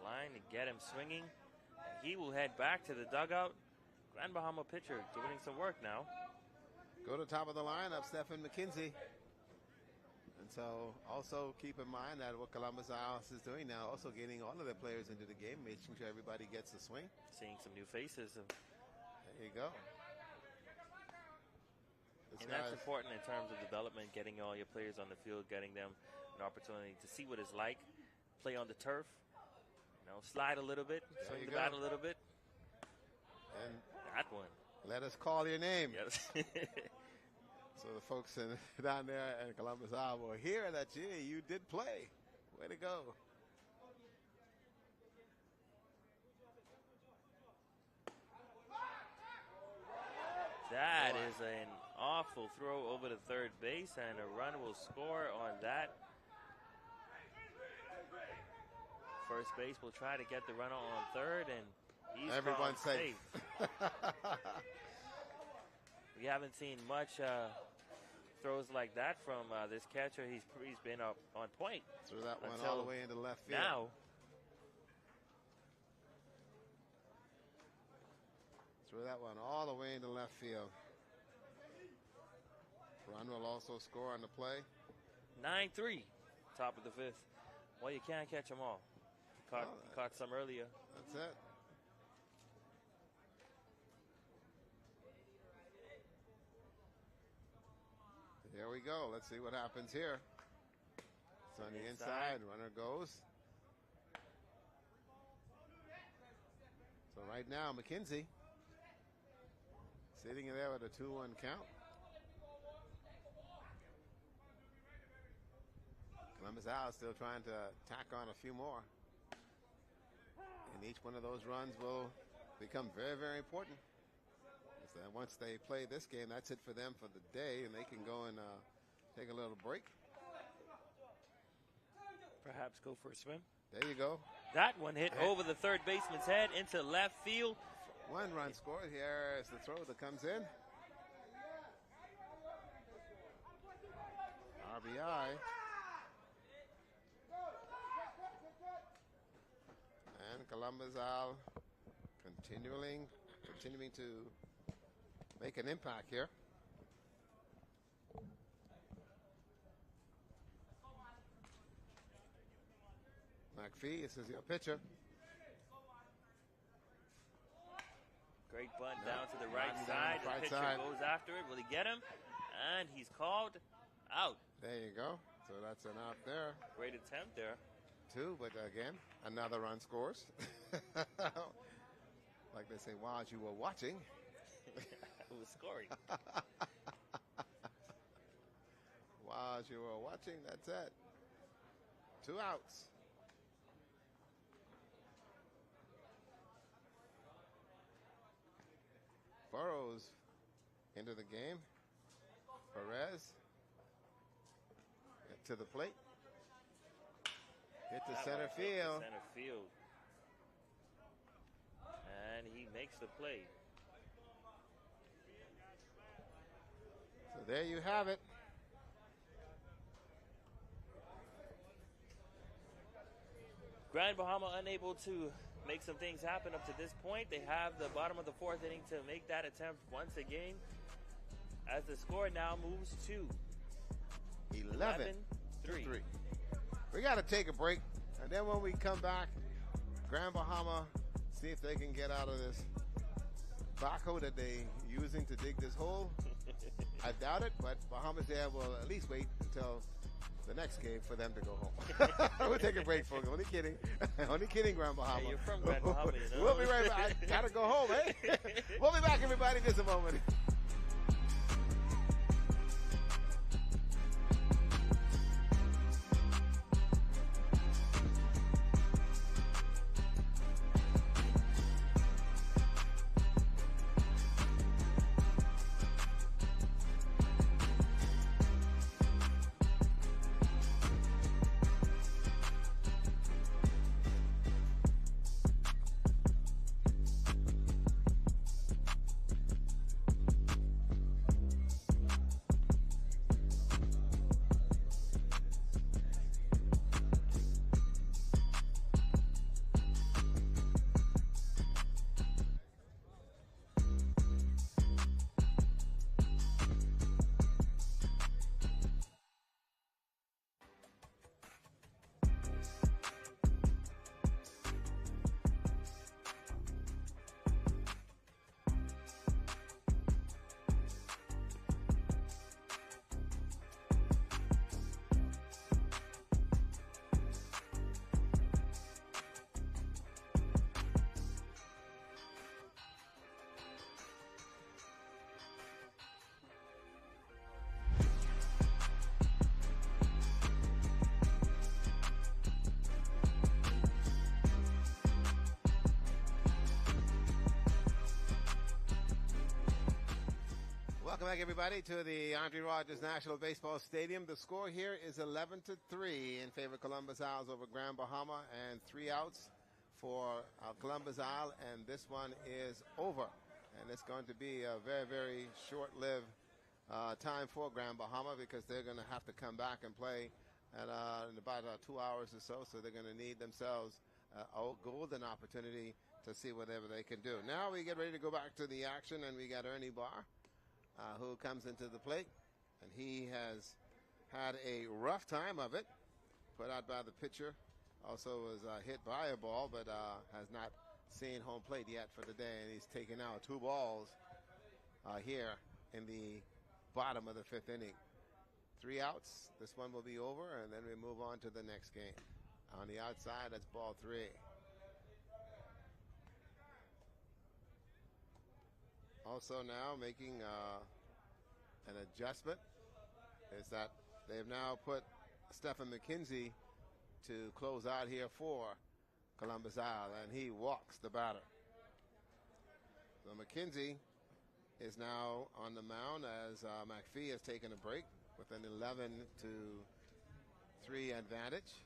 line to get him swinging. He will head back to the dugout. Grand Bahama pitcher doing some work now. Go to top of the lineup, Stephen McKenzie. And so also keep in mind that what Columbus Isles is doing now, also getting all of their players into the game, making sure everybody gets a swing. Seeing some new faces. There you go. And that's important in terms of development, getting all your players on the field, getting them an opportunity to see what it's like, play on the turf, slide a little bit, swing the bat a little bit. And that one. Let us call your name. Yes. So the folks down there in Columbus Isle will hear that, gee, you did play. Way to go. That is an awful throw over to third base, and a run will score on that. First base will try to get the runner on third, and he's everyone's safe. We haven't seen much throws like that from this catcher. He's been up on point. Threw that one all the way into left field. Now, threw that one all the way into left field. Run will also score on the play. 9-3, top of the fifth. Well, you can't catch them all. He caught some earlier. That's it. Here we go. Let's see what happens here. It's on the inside. Runner goes. So right now, McKenzie sitting there with a 2-1 count. Columbus Al still trying to tack on a few more. And each one of those runs will become very, very important. Once they play this game, that's it for them for the day, and they can go and take a little break. Perhaps go for a swim. There you go. That one hit over the third baseman's head into left field. 1 run scored. Here is the throw that comes in. RBI. And Columbus Al continuing to make an impact here. McPhee, this is your pitcher. Great bunt down to the right side. The pitcher goes after it. Will he get him? And he's called out. There you go. So that's an out there. Great attempt there. 2, but again, another run scores. Like they say, while you were watching. Who was scoring? While you were watching, that's it. 2 outs. Burrows into the game. Perez to the plate. Hit to center field. Center field. And he makes the play. So there you have it. Grand Bahama unable to make some things happen up to this point. They have the bottom of the 4th inning to make that attempt once again. As the score now moves to 11-3. We got to take a break, and then when we come back, Grand Bahama, see if they can get out of this backhoe that they're using to dig this hole. I doubt it, but Bahamas there will at least wait until the next game for them to go home. We'll take a break, folks. Only kidding. Only kidding, Grand Bahama. Hey, you're from Grand Bahama, you know? We'll be right back. I gotta go home, eh? We'll be back, everybody, in just a moment. Welcome back, everybody, to the Andre Rogers National Baseball Stadium. The score here is 11-3 in favor of Columbus Isles over Grand Bahama, and 3 outs for Columbus Isle, and this one is over. And it's going to be a very, very short-lived time for Grand Bahama, because they're going to have to come back and play in about 2 hours or so. So they're going to need themselves a golden opportunity to see whatever they can do. Now we get ready to go back to the action, and we got Ernie Barr, who comes into the plate, and he has had a rough time of it, put out by the pitcher also was hit by a ball, but has not seen home plate yet for the day, and he's taken out 2 balls here in the bottom of the 5th inning. 3 outs. This one will be over, and then we move on to the next game. On the outside, that's ball 3. Also now making an adjustment is that they've now put Stephen McKenzie to close out here for Columbus Isle, and he walks the batter. So McKenzie is now on the mound as McPhee has taken a break with an 11-3 advantage.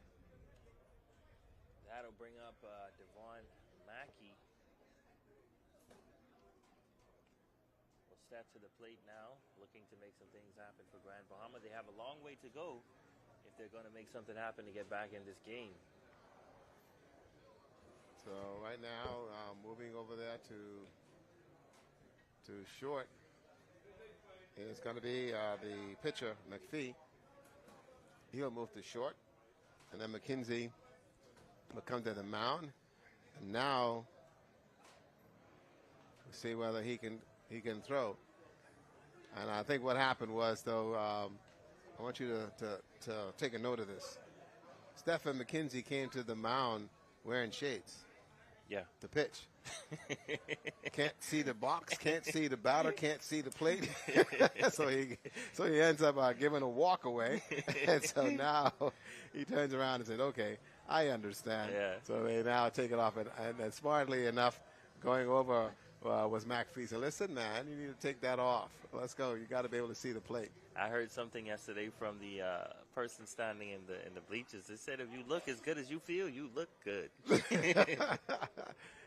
That'll bring up Devon Mackey. Will step to the plate now, looking to make some things happen for Grand Bahama. They have a long way to go if they're going to make something happen to get back in this game. So right now, moving over there to short is going to be the pitcher, McPhee. He'll move to short, and then McKenzie will come to the mound. And now we'll see whether he can throw. And I think what happened was, though, I want you to take a note of this. Stephen McKenzie came to the mound wearing shades. Yeah. The pitch. Can't see the box, can't see the batter, can't see the plate. so he ends up giving a walk away. And so now he turns around and said, okay, I understand. Yeah. So they now take it off. And smartly enough, going over was McPhee. So listen, man, you need to take that off. Let's go. You got to be able to see the plate. I heard something yesterday from the person standing in the bleachers. They said, if you look as good as you feel, you look good.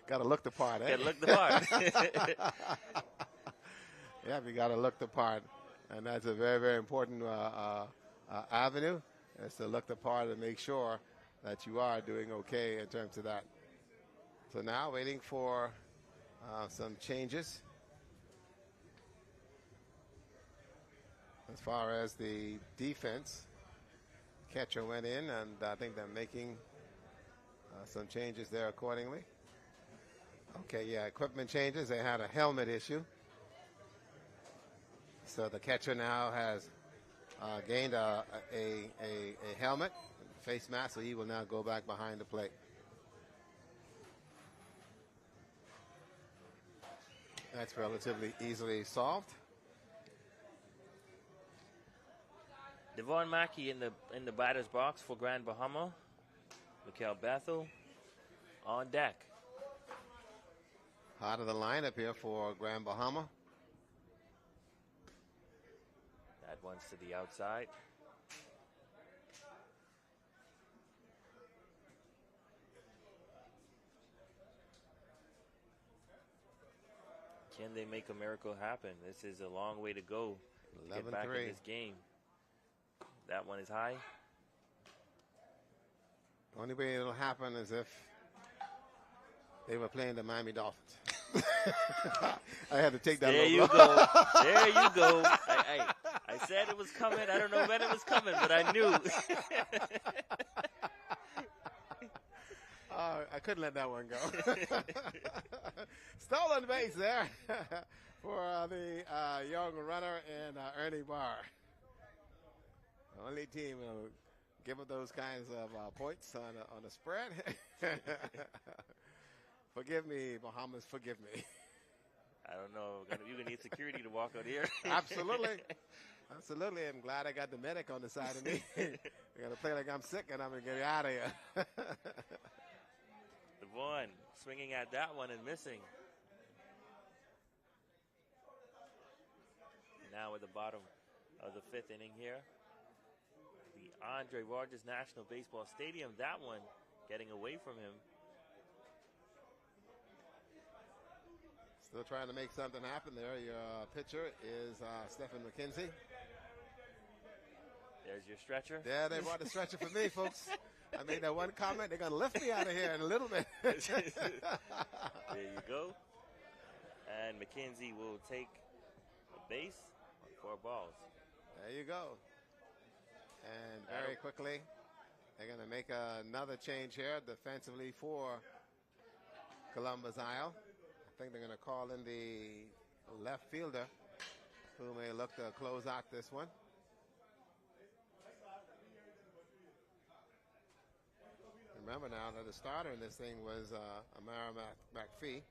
Got to look the part, eh? Got to look the part. Yeah, we got to look the part. And that's a very, very important avenue, is to look the part and make sure that you are doing okay in terms of that. So now waiting for some changes. As far as the defense, catcher went in, and I think they're making some changes there accordingly. Okay, yeah, equipment changes. They had a helmet issue. So the catcher now has gained a helmet, face mask, so he will now go back behind the plate. That's relatively easily solved. Devon Mackey in the batter's box for Grand Bahama. Mikhail Bethel on deck. Out of the lineup here for Grand Bahama. That one's to the outside. Can they make a miracle happen? This is a long way to go to get back in this game. That one is high. The only way it'll happen is if they were playing the Miami Dolphins. I had to take that. There you go. There you go. I said it was coming. I don't know when it was coming, but I knew. I couldn't let that one go. Stolen base there for the young runner and Ernie Barr. The only team will give up those kinds of points on a spread. Forgive me, Bahamas, forgive me. I don't know. You're going to need security to walk out here. Absolutely. Absolutely. I'm glad I got the medic on the side of me. I'm going to play like I'm sick, and I'm going to get out of here. Devon swinging at that one and missing. Now at the bottom of the 5th inning here. The Andre Rogers National Baseball Stadium. That one getting away from him. Still trying to make something happen there. Your pitcher is Stephen McKenzie. There's your stretcher. Yeah, they brought the stretcher for me, folks. I made that one comment. They're going to lift me out of here in a little bit. There you go. And McKenzie will take the base on 4 balls. There you go. And very quickly, They're going to make another change here defensively for Columbus Isle. I think they're going to call in the left fielder, who may look to close out this one. Remember now that the starter in this thing was Amara McPhee,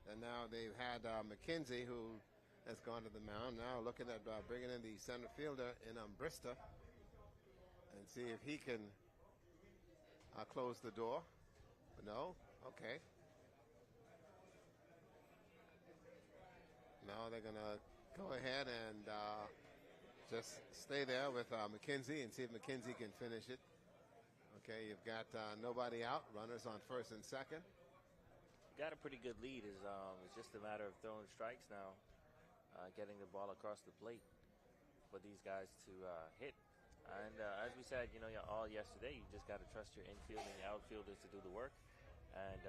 and now they've had McKenzie, who has gone to the mound. Now looking at bringing in the center fielder in Brista, and see if he can close the door. No? Okay. Now they're going to go ahead and just stay there with McKenzie and see if McKenzie can finish it. Okay, you've got nobody out, runners on first and second. Got a pretty good lead. It's just a matter of throwing strikes now, getting the ball across the plate for these guys to hit. And as we said, all yesterday, you just got to trust your infield and your outfielders to do the work, and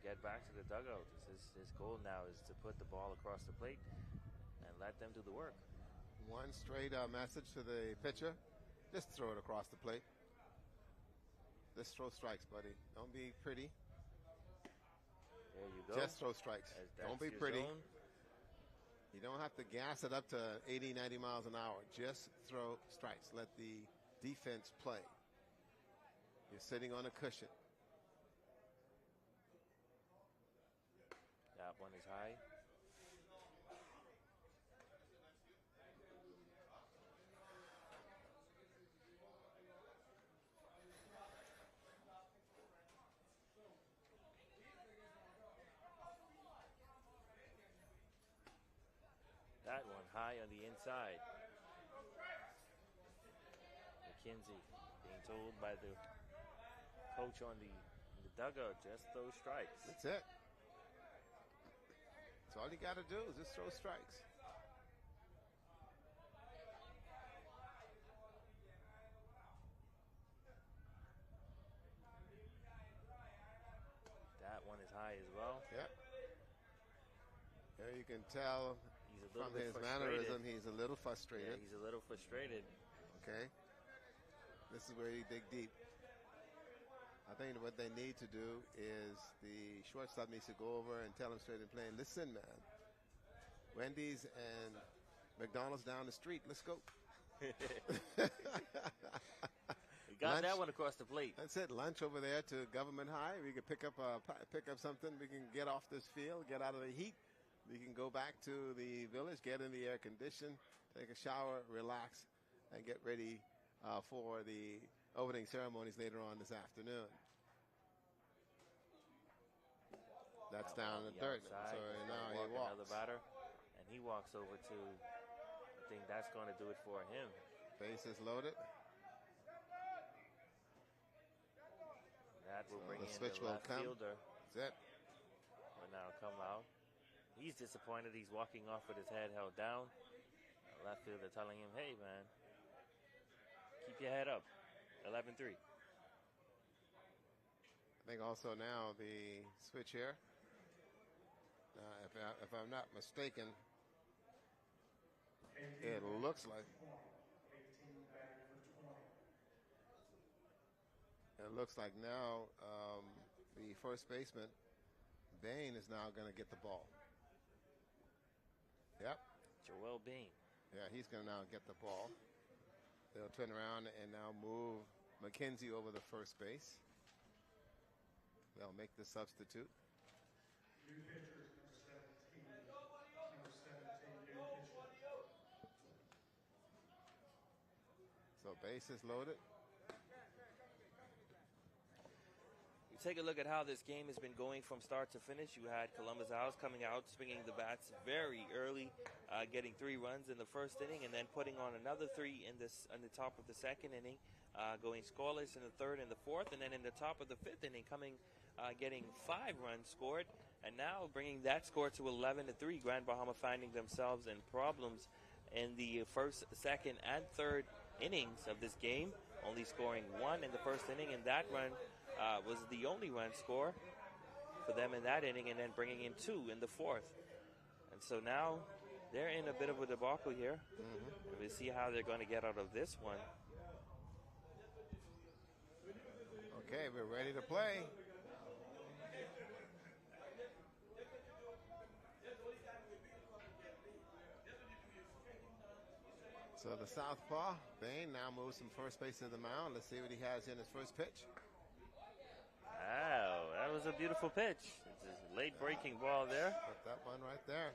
get back to the dugout. His goal now is to put the ball across the plate and let them do the work. One straight message to the pitcher: just throw it across the plate. Just throw strikes, buddy. Don't be pretty. There you go. Just throw strikes. Don't be pretty. Zone. You don't have to gas it up to 80, 90 miles an hour. Just throw strikes. Let the defense play. You're sitting on a cushion. That one is high. That one high on the inside. McKenzie being told by the coach on the dugout, just those strikes. That's it. That's all you got to do is just throw strikes. That one is high as well. Yep. There you can tell from his mannerism, he's a little frustrated. Yeah, he's a little frustrated. Okay. This is where you dig deep. I think what they need to do is the shortstop needs to go over and tell him straight and plain, listen, man, Wendy's and McDonald's down the street. Let's go. We got Lunch. that one across the plate. That's it. Lunch over there to Government High. We can pick up something. We can get off this field, get out of the heat. We can go back to the village, get in the air condition, take a shower, relax, and get ready for the opening ceremonies later on this afternoon. That's down the third. So now he walks. Another batter, and he walks over to. I think that's going to do it for him. Bases loaded. That will bring the in switch the will left come. fielder. That's it. Will now come out. He's disappointed. He's walking off with his head held down. Left fielder telling him, hey, man, keep your head up. 11-3. I think also now the switch here. If I'm not mistaken, it looks like now the first baseman, Bain, is now going to get the ball. Yep. Joel Bain. Yeah, he's going to now get the ball. They'll turn around and now move McKenzie over to first base. They'll make the substitute. New pitcher is number 17, new pitcher. So bases loaded. You take a look at how this game has been going from start to finish. You had Columbus House coming out, swinging the bats very early, getting 3 runs in the first inning, and then putting on another 3 in the top of the second inning, going scoreless in the third and the fourth, and then in the top of the fifth inning, getting 5 runs scored, and now bringing that score to 11-3. Grand Bahama finding themselves in problems in the first, second, and third innings of this game, only scoring 1 in the first inning, and that run was the only run score for them in that inning, and then bringing in 2 in the fourth. And so now they're in a bit of a debacle here. And we'll see how they're going to get out of this one. Okay, we're ready to play. So the southpaw, Bain, now moves from first base to the mound. Let's see what he has in his first pitch. Wow, that was a beautiful pitch. It's a late breaking ball there. Put that one right there.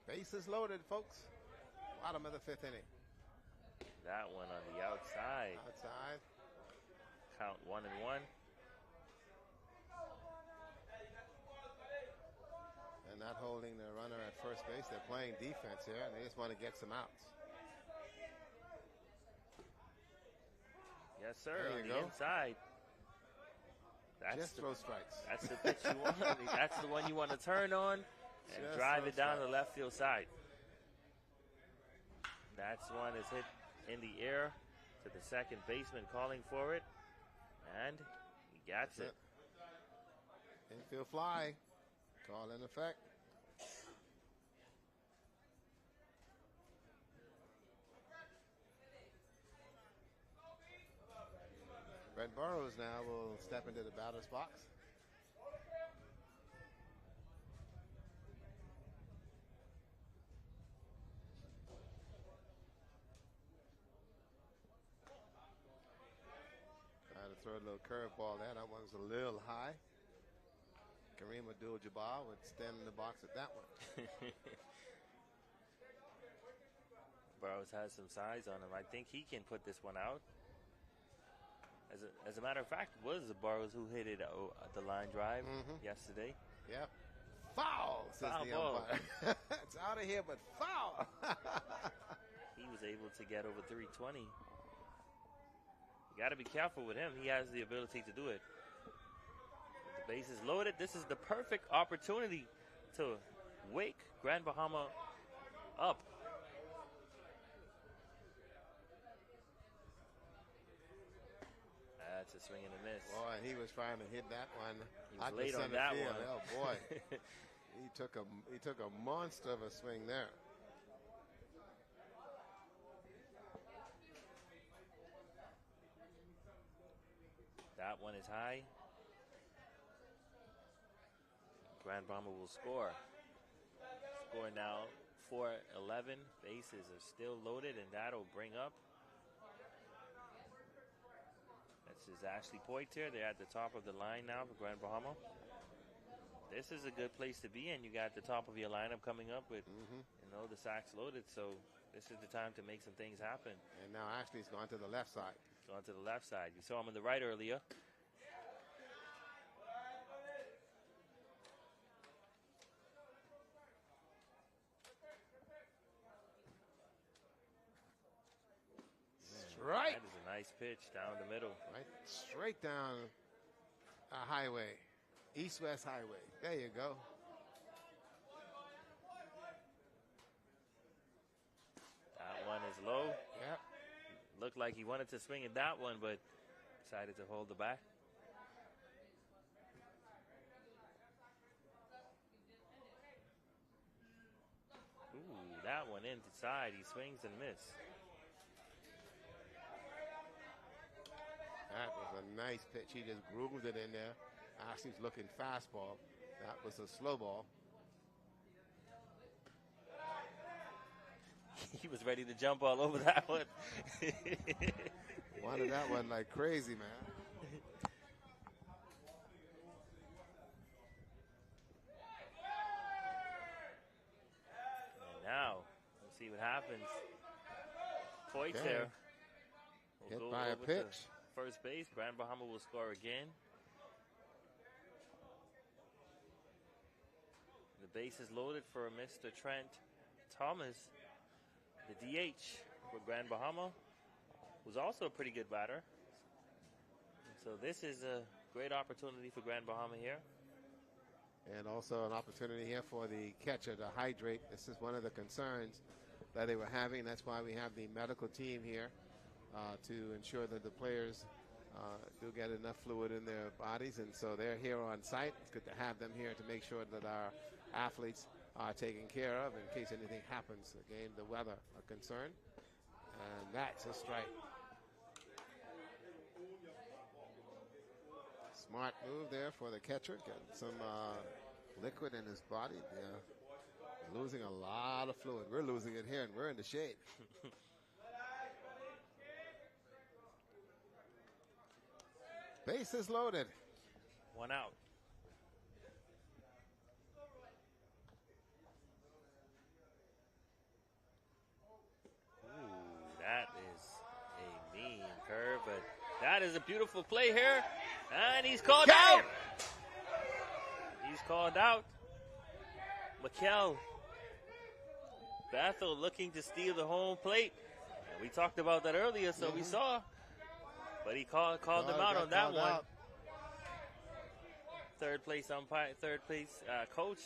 Bases loaded, folks. Bottom of the fifth inning. That one on the outside. Outside. Count 1-1. And not holding the runner at first base. They're playing defense here, and they just want to get some outs. Yes, sir. There On you the go. inside. Just throw strikes. That's the pitch you want. That's the one you want to turn on and Just drive throw it down strikes. the left field side. That's one is hit in the air to the second baseman calling for it. And he gets it. Infield fly. Call in effect. Brent Burrows now will step into the batter's box. Trying to throw a little curveball there. That one's a little high. Kareem Abdul-Jabbar would stand in the box at that one. Burrows has some size on him. I think he can put this one out. As a matter of fact, it was Burrows who hit it the line drive yesterday. Yep. Foul, says Foul the ball. umpire. It's out of here, but foul. He was able to get over 320. You got to be careful with him. He has the ability to do it. With the bases loaded, this is the perfect opportunity to wake Grand Bahama up. That's a swing and a miss. Boy, he was trying to hit that one. He was out to late on center that field. one. Oh boy, he took a monster of a swing there. That one is high. Grand Bahama will score. Score now 4-11. Bases are still loaded, and that'll bring up. This is Ashley Poitier. They're at the top of the line now for Grand Bahama. This is a good place to be in. You got the top of your lineup coming up with, the sacks loaded. So this is the time to make some things happen. And now Ashley's gone to the left side. Gone to the left side. You saw him on the right earlier. Right. That is a nice pitch down the middle. Right, straight down a highway, east-west highway. There you go. That one is low. Yep. Looked like he wanted to swing at that one, but decided to hold the bat. Ooh, that one inside. He swings and misses. That was a nice pitch. He just groomed it in there. Ashley's looking fastball. That was a slow ball. He was ready to jump all over that one. Wanted that one like crazy, man. And now, let's see what happens. Poit's Okay. there. Hit We'll go by a over to pitch. first base. Grand Bahama will score again. The base is loaded for Mr. Trent Thomas. The DH for Grand Bahama was also a pretty good batter. So this is a great opportunity for Grand Bahama here. And also an opportunity here for the catcher to hydrate. This is one of the concerns that they were having. That's why we have the medical team here to ensure that the players do get enough fluid in their bodies. And so they're here on site. It's good to have them here to make sure that our athletes are taken care of in case anything happens. Again, the weather a concern. And that's a strike. Smart move there for the catcher. Getting some liquid in his body. Yeah. Losing a lot of fluid. We're losing it here, and we're in the shade. Bases loaded. 1 out. Ooh, that is a mean curve, but that is a beautiful play here. And he's called out. He's called out. Mikel Bethel looking to steal the home plate. And we talked about that earlier, so we saw. But he called him out on that one. Third place umpire, coach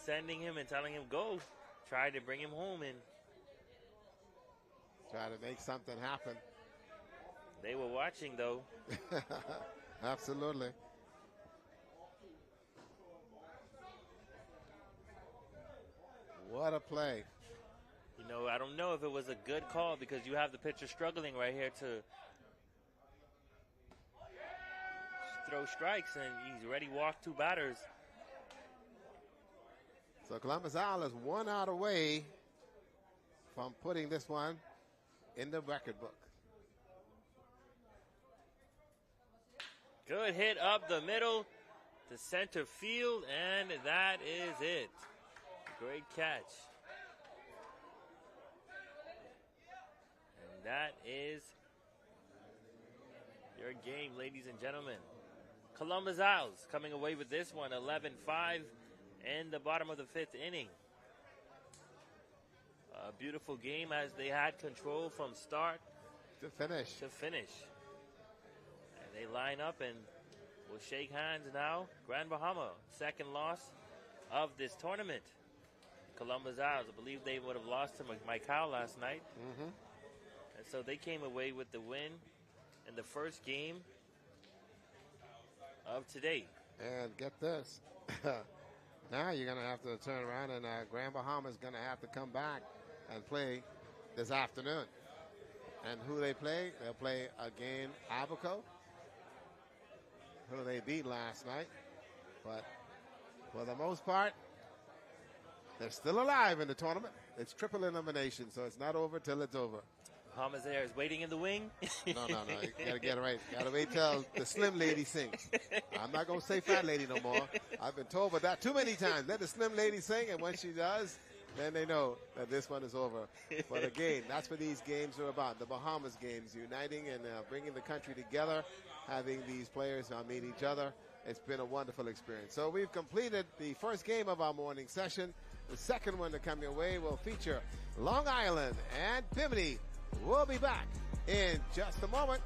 sending him and telling him go. Tried to bring him home and try to make something happen. They were watching though. Absolutely. What a play. You know, I don't know if it was a good call because you have the pitcher struggling right here to throw strikes, and he's already walked 2 batters. So Columbus Owl is 1 out away from putting this one in the record book. Good hit up the middle to center field, and that is it. Great catch. And that is your game, ladies and gentlemen. Columbus Owls coming away with this one, 11-5 in the bottom of the 5th inning. A beautiful game as they had control from start to finish. And they line up and will shake hands now. Grand Bahama, second loss of this tournament. Columbus Owls, I believe they would have lost to Macau last night. And so they came away with the win in the first game of today. And get this. Now you're going to have to turn around, and Grand Bahama is going to have to come back and play this afternoon. And who they play? They'll play again Abaco, who they beat last night. But for the most part, they're still alive in the tournament. It's triple elimination, so it's not over till it's over. Bahamas there is waiting in the wing. No. You got to get it right. Got to wait till the slim lady sings. I'm not going to say fat lady no more. I've been told but that too many times. Let the slim lady sing, and when she does, then they know that this one is over. But again, that's what these games are about. The Bahamas games, uniting and bringing the country together, having these players meet each other. It's been a wonderful experience. So we've completed the first game of our morning session. The second one to come your way will feature Long Island and Bimini. We'll be back in just a moment.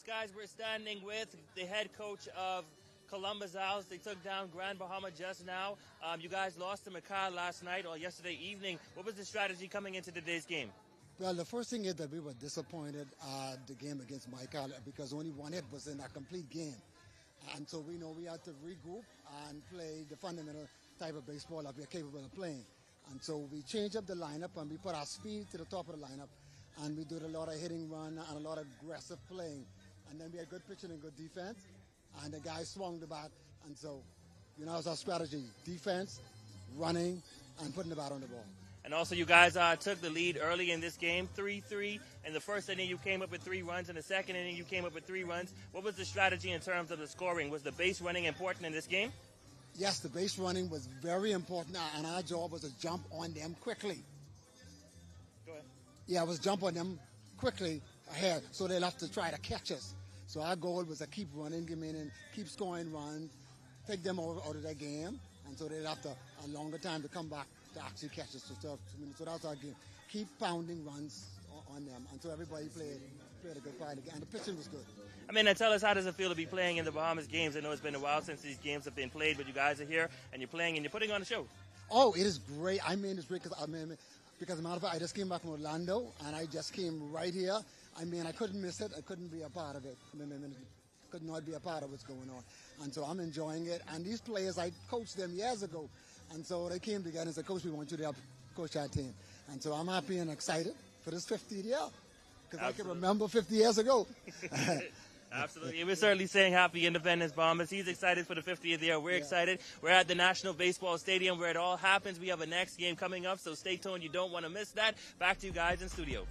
guys, we're standing with the head coach of Columbus Owls. They took down Grand Bahama just now. You guys lost to Macau last night or yesterday evening. What was the strategy coming into today's game? Well, the first thing is that we were disappointed the game against Macau because only one hit was in a complete game. And so we know we had to regroup and play the fundamental type of baseball that we are capable of playing. And so we changed up the lineup and we put our speed to the top of the lineup. And we did a lot of hitting run and a lot of aggressive playing. And then we had good pitching and good defense. And the guys swung the bat. And so, that was our strategy. Defense, running, and putting the bat on the ball. And also you guys took the lead early in this game, 3-3. In the first inning, you came up with 3 runs. In the second inning, you came up with 3 runs. What was the strategy in terms of the scoring? Was the base running important in this game? Yes, the base running was very important, and our job was to jump on them quickly. Go ahead. Yeah, it was jump on them quickly ahead, so they'll have to try to catch us. So our goal was to keep running, keep scoring runs, take them out of that game, and so they'll have a longer time to come back to actually catch us. So that's our game. Keep pounding runs on them, and so everybody played a good fight again, and the pitching was good. And tell us, how does it feel to be playing in the Bahamas games? I know it's been a while since these games have been played, but you guys are here, and you're playing, and you're putting on a show. Oh, it is great. It's great because, because as a matter of fact, I just came back from Orlando, and I just came right here. I couldn't miss it. I couldn't be a part of it. Could not be a part of what's going on. And so I'm enjoying it. And these players, I coached them years ago. And so they came together and said, Coach, we want you to help coach our team. And so I'm happy and excited for this 50th year. Because I can remember 50 years ago. Absolutely. We're certainly saying happy Independence, Bahamas. He's excited for the 50th year. We're excited. We're at the National Baseball Stadium where it all happens. We have a next game coming up, so stay tuned. You don't want to miss that. Back to you guys in studio.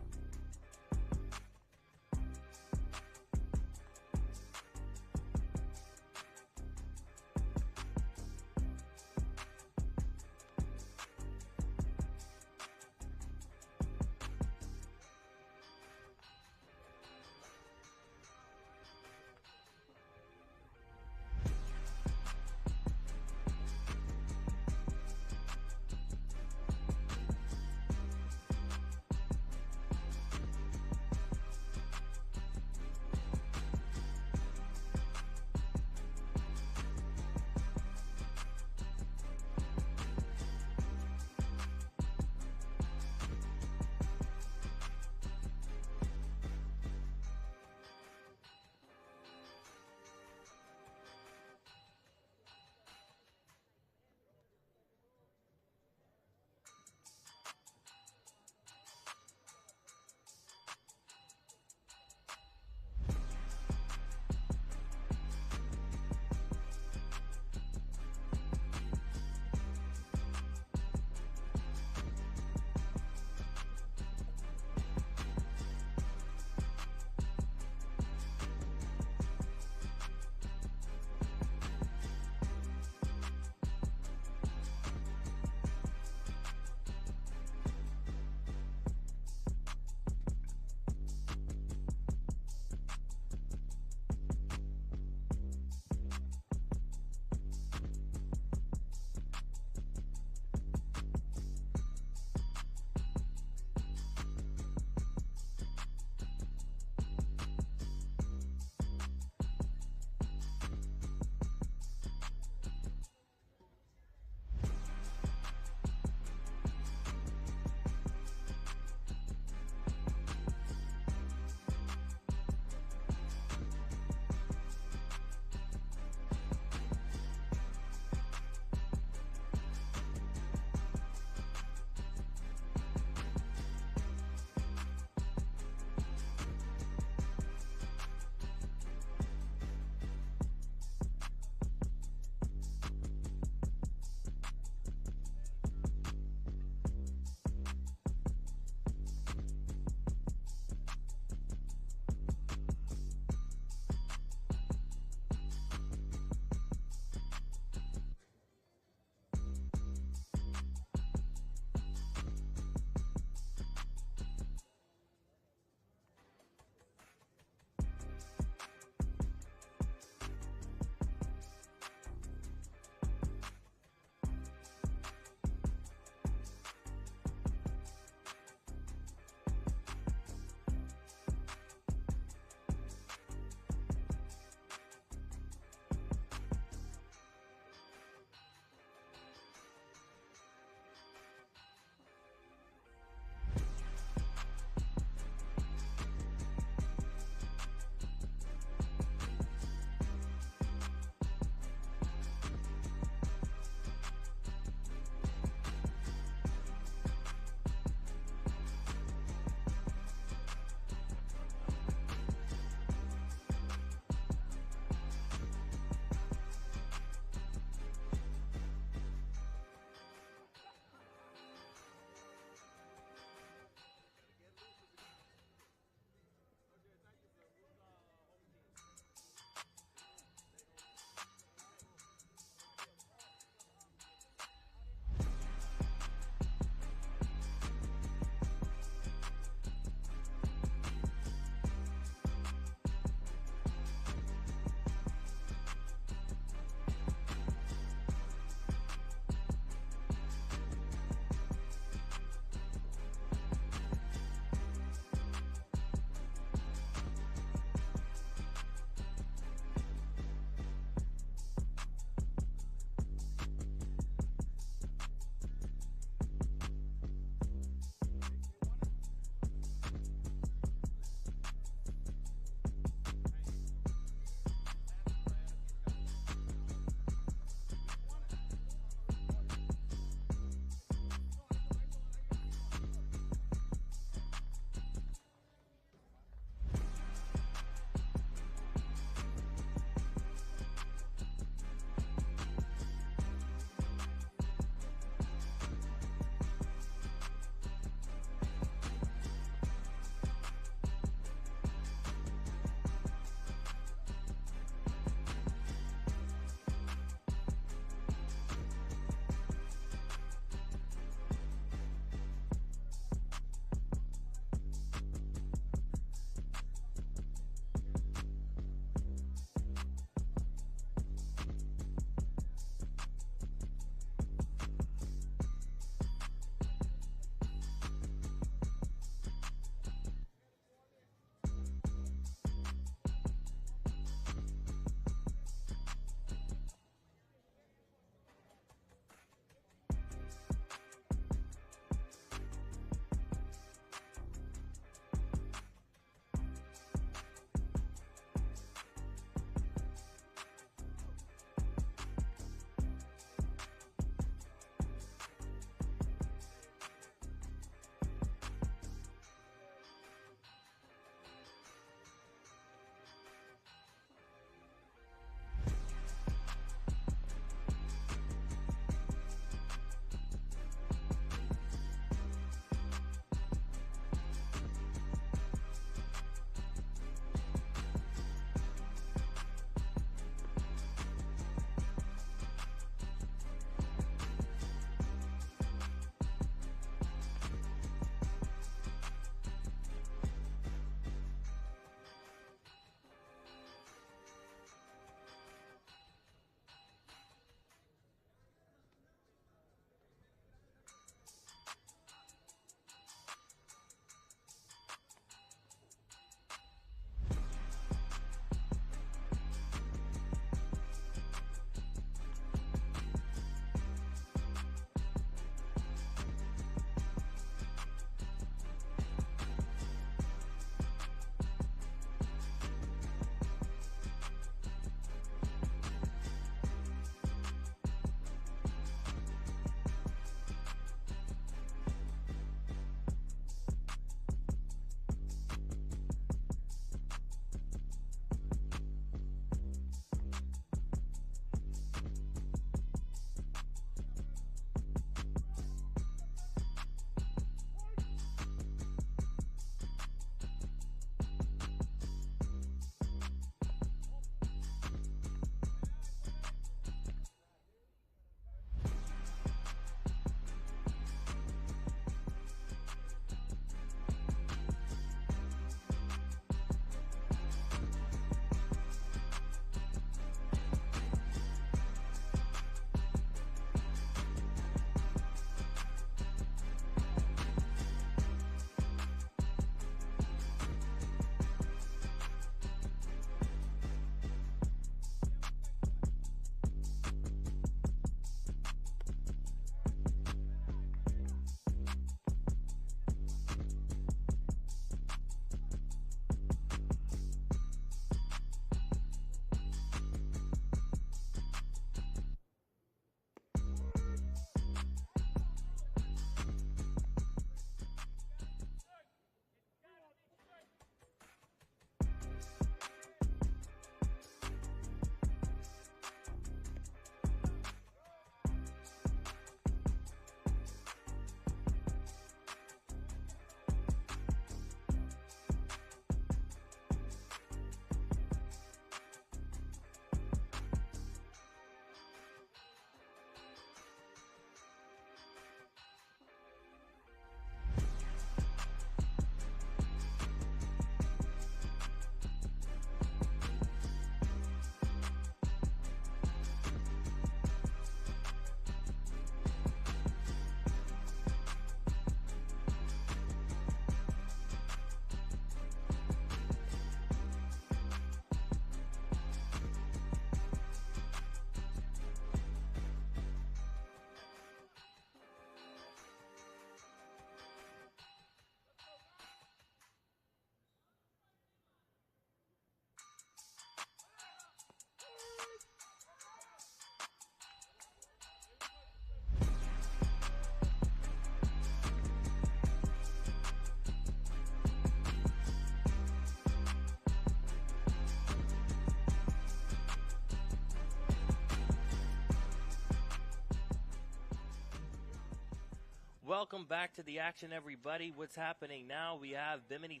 welcome back to the action, everybody. What's happening now? We have Bimini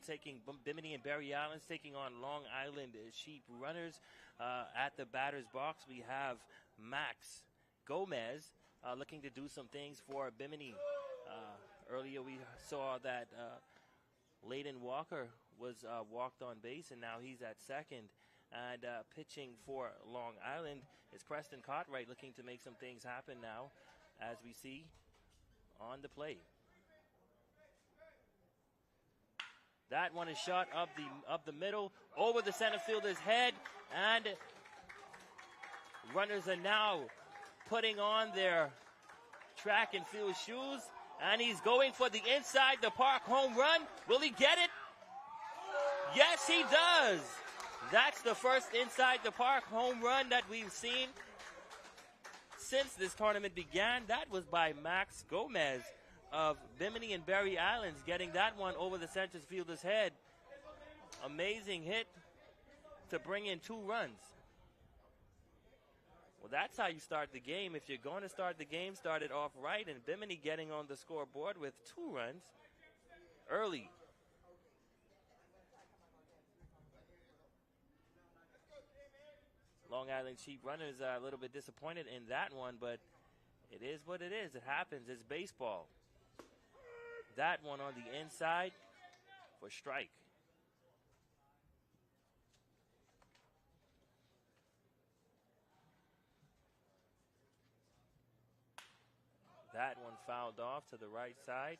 and Barry Islands taking on Long Island Sheep Runners at the batter's box. We have Max Gomez looking to do some things for Bimini. Earlier we saw that Layden Walker was walked on base, and now he's at second. And pitching for Long Island is Preston Cartwright, looking to make some things happen now, as we see on the plate. That one is shot up the middle, over the center fielder's head, and runners are now putting on their track and field shoes, and he's going for the inside the park home run. Will he get it? Yes, he does. That's the first inside the park home run that we've seen since this tournament began. That was by Max Gomez of Bimini and Barry Islands, getting that one over the center fielder's head. Amazing hit to bring in 2 runs. Well, that's how you start the game. If you're going to start the game, start it off right, and Bimini getting on the scoreboard with 2 runs early. Long Island Sheep Runners are a little bit disappointed in that one, but it is what it is. It happens. It's baseball. That one on the inside for strike. That one fouled off to the right side.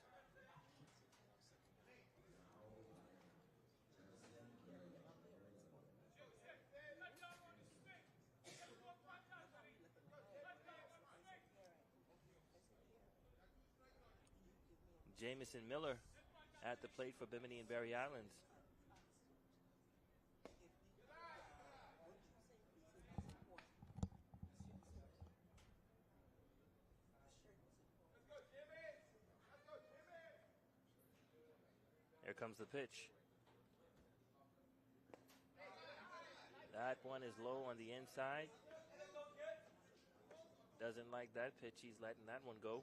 Jamison Miller at the plate for Bimini and Barry Islands. Here comes the pitch. That one is low on the inside. Doesn't like that pitch. He's letting that one go.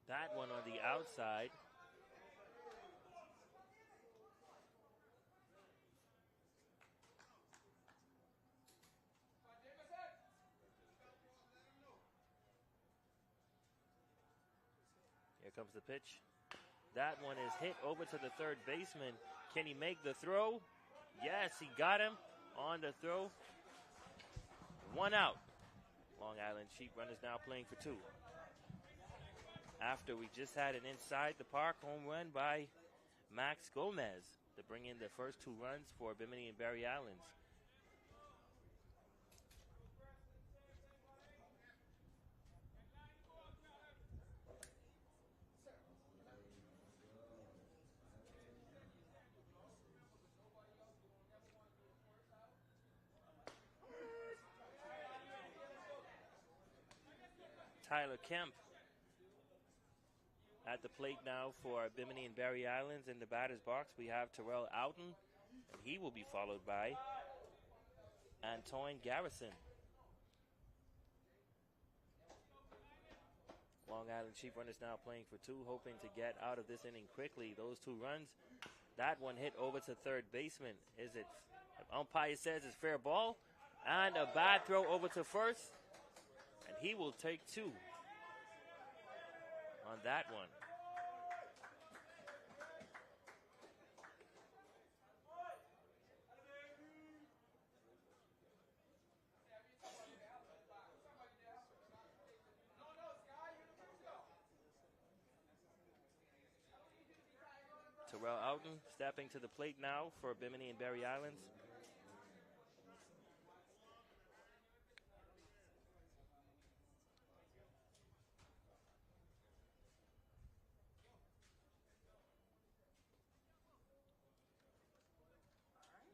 That one on the outside. Here comes the pitch. That one is hit over to the third baseman. Can he make the throw? Yes, he got him on the throw. 1 out. Long Island Sheep Runners now playing for 2. After we just had an inside the park home run by Max Gomez to bring in the first 2 runs for Bimini and Barry Islands. Tyler Kemp at the plate now for Bimini and Barry Islands. In the batter's box, we have Terrell Outen, and he will be followed by Antoine Garrison. Long Island Sheep Runners now playing for 2, hoping to get out of this inning quickly. Those 2 runs, that one hit over to third baseman. Is it? Umpire says it's fair ball, and a bad throw over to first, and he will take 2 on that one. Terrell Outen stepping to the plate now for Bimini and Barry Islands.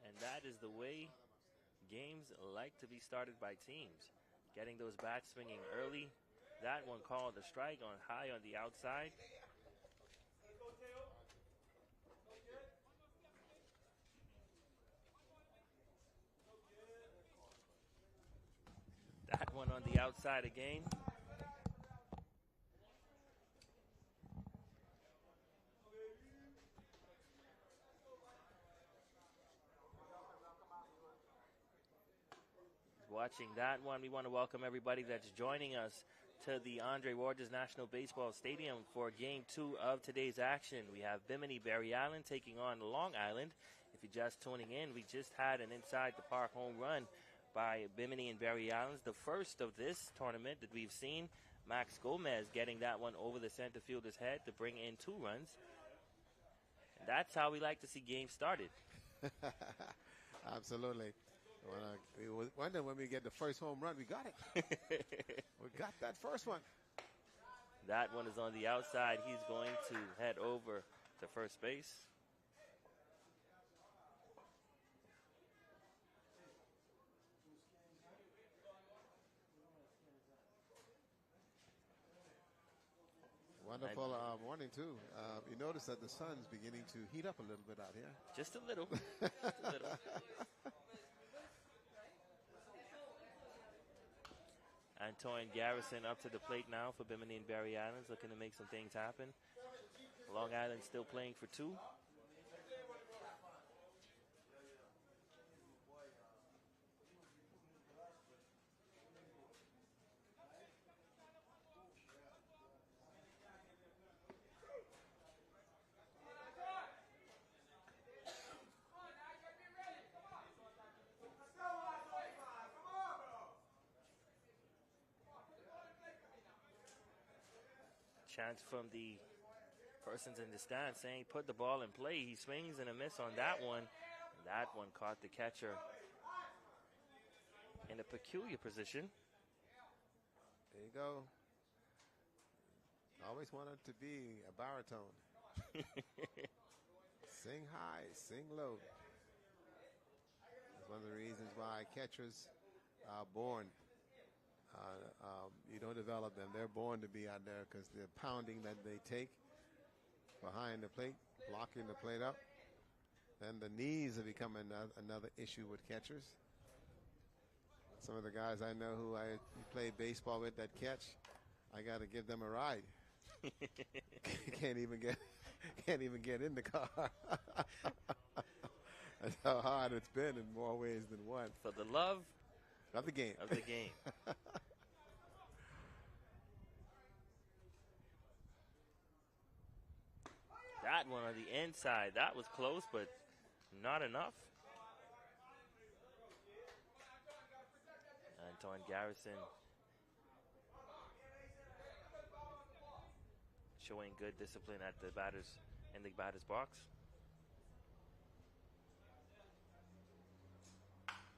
And that is the way games like to be started by teams. Getting those bats swinging early. That one called a strike on high on the outside. outside again. Watching that one, we want to welcome everybody that's joining us to the Andre Rogers National Baseball Stadium for Game 2 of today's action. We have Bimini Berry Island taking on Long Island. If you're just tuning in, we just had an inside the park home run by Bimini and Berry Islands, the first of this tournament that we've seen. Max Gomez getting that one over the center fielder's head to bring in 2 runs. And that's how we like to see games started. Absolutely. We wonder when we get the first home run. We got it. We got that first one. That one is on the outside. He's going to head over to first base. Wonderful morning, too. You notice that the sun's beginning to heat up a little bit out here. Just a little. Just a little. Antoine Garrison up to the plate now for Bimini and Berry Islands, looking to make some things happen. Long Island still playing for 2. Chance from the persons in the stand saying put the ball in play. He swings and a miss on that one. That one caught the catcher in a peculiar position. There you go. Always wanted to be a baritone. Sing high, sing low. That's one of the reasons why catchers are born. You don't develop them. They're born to be out there because the pounding that they take behind the plate, blocking the plate up. Then the knees have become another issue with catchers. Some of the guys I know who I play baseball with that catch, I got to give them a ride. Can't even get in the car. That's how hard it's been in more ways than one. For the love of the game. That one on the inside, that was close, but not enough. Antoine Garrison showing good discipline at the in the batter's box.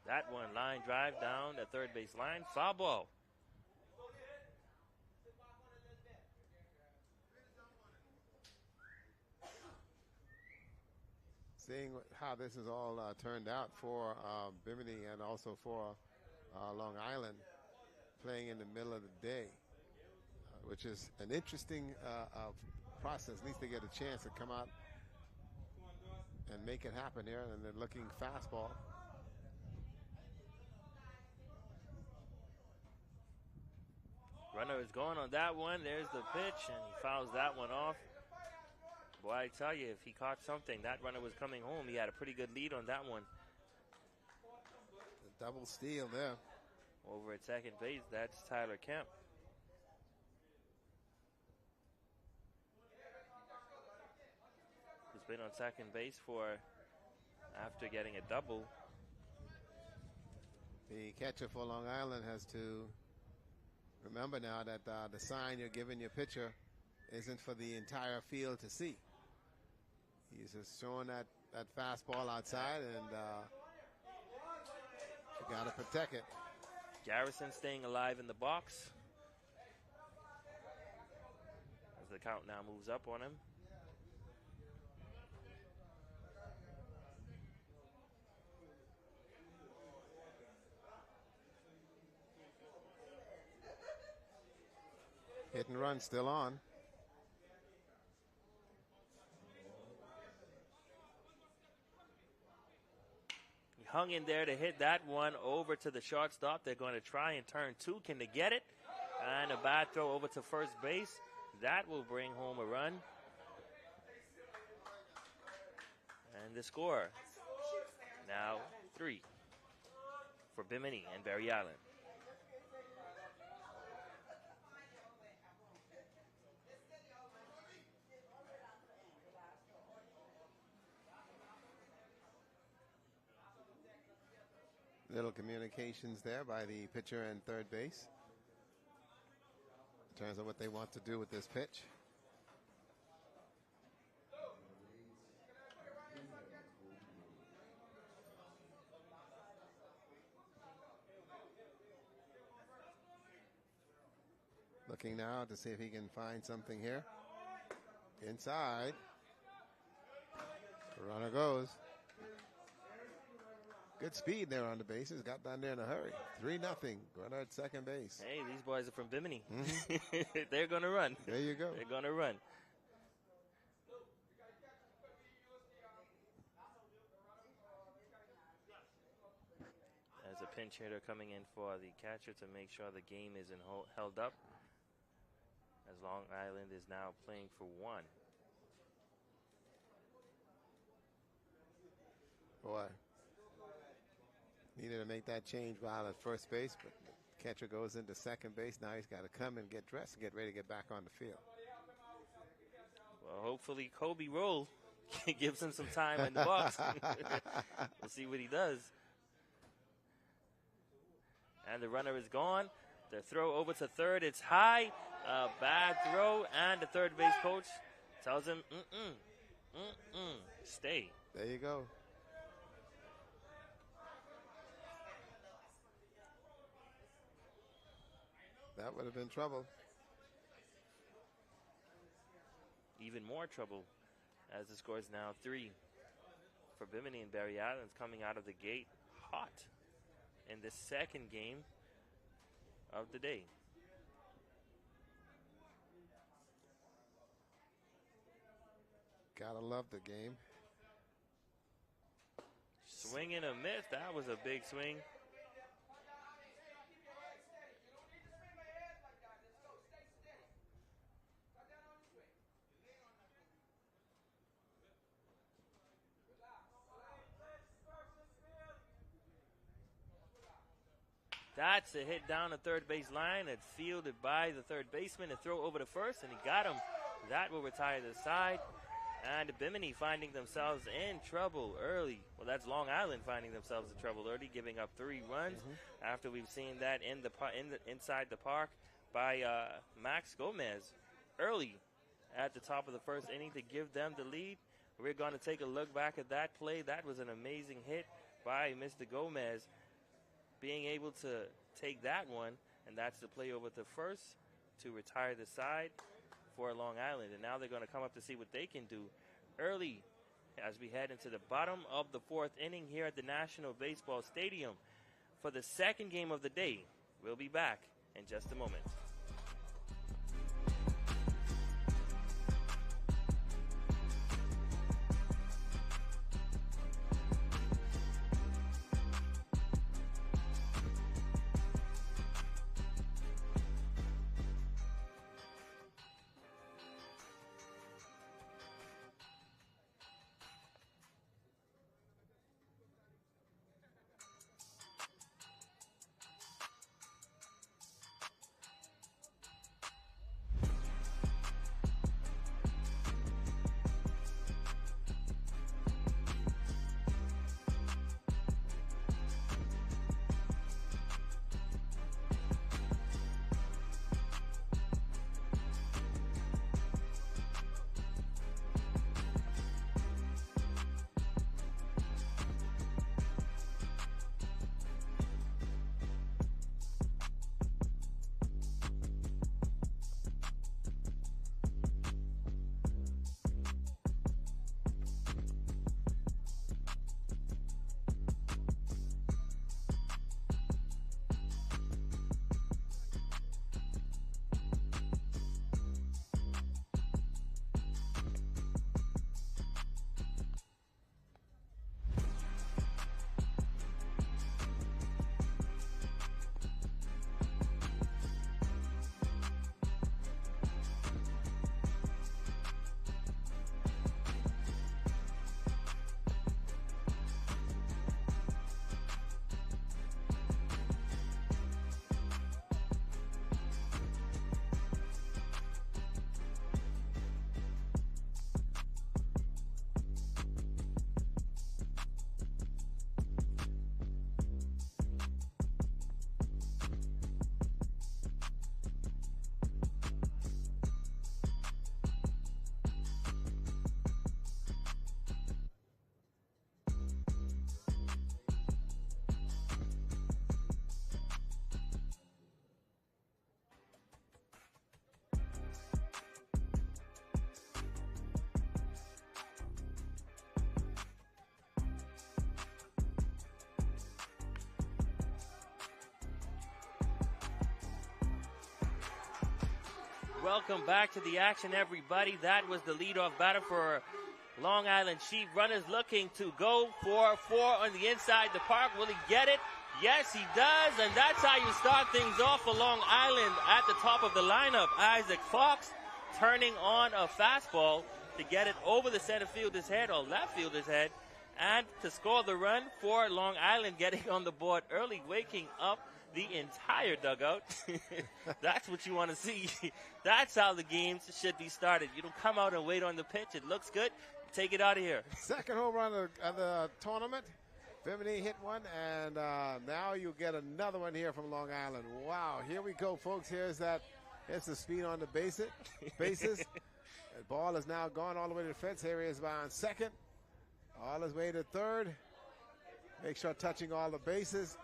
That one, line drive down the third base line, foul ball. Seeing how this is all turned out for Bimini and also for Long Island, playing in the middle of the day, which is an interesting process. At least they get a chance to come out and make it happen here, and they're looking fastball. Runner is going on that one. There's the pitch, and he fouls that one off. Boy, I tell you, if he caught something, that runner was coming home. He had a pretty good lead on that one. A double steal there. Over at second base, that's Tyler Kemp. He's been on second base after getting a double. The catcher for Long Island has to remember now that the sign you're giving your pitcher isn't for the entire field to see. He's just showing that fastball outside, and you got to protect it. Garrison staying alive in the box as the count now moves up on him. Hit and run still on. He hung in there to hit that one over to the shortstop. They're going to try and turn two. Can they get it? And a bad throw over to first base. That will bring home a run. And the score now 3 for Bimini and Barry Island. Little communications there by the pitcher and third base in terms of what they want to do with this pitch. Looking now to see if he can find something here. Inside. The runner goes. Good speed there on the bases. Got down there in a hurry. 3-0. Runner at second base. Hey, these boys are from Bimini. They're going to run. There you go. They're going to run. As a pinch hitter coming in for the catcher to make sure the game isn't held up. As Long Island is now playing for 1. Boy. Needed to make that change while at first base, but the catcher goes into second base. Now he's got to come and get dressed and get ready to get back on the field. Well, hopefully Kobe Roll gives him some time in the box. We'll see what he does. And the runner is gone. The throw over to third. It's high. Bad throw. And the third base coach tells him, stay. There you go. That would have been trouble. Even more trouble as the score is now 3 for Bimini and Barry Islands coming out of the gate hot in the second game of the day. Gotta love the game. Swing and a miss. That was a big swing. That's a hit down the third base line. It's fielded by the third baseman. A throw over to first, and he got him. That will retire the side. And Bimini finding themselves in trouble early. Well, that's Long Island finding themselves in trouble early, giving up 3 runs after we've seen that inside the park by Max Gomez early at the top of the first inning to give them the lead. We're going to take a look back at that play. That was an amazing hit by Mr. Gomez, being able to take that one, and that's the play over to first to retire the side for Long Island. And now they're going to come up to see what they can do early as we head into the bottom of the 4th inning here at the National Baseball Stadium for the second game of the day. We'll be back in just a moment. Welcome back to the action, everybody. That was the leadoff batter for Long Island Sheep. Runners looking to go for 4 on the inside the park. Will he get it? Yes, he does, and that's how you start things off for Long Island at the top of the lineup. Isaac Fox turning on a fastball to get it over the center fielder's head or left fielder's head, and to score the run for Long Island, getting on the board early, waking up the entire dugout. That's what you want to see. That's how the games should be started. You don't come out and wait on the pitch. It looks good. Take it out of here. Second home run of the tournament. Bimini hit one, and now you get another one here from Long Island. Wow, here we go, folks. Here's the speed on the bases. The ball is now gone all the way to the fence. Here he is on second. All his way to third. Make sure touching all the bases.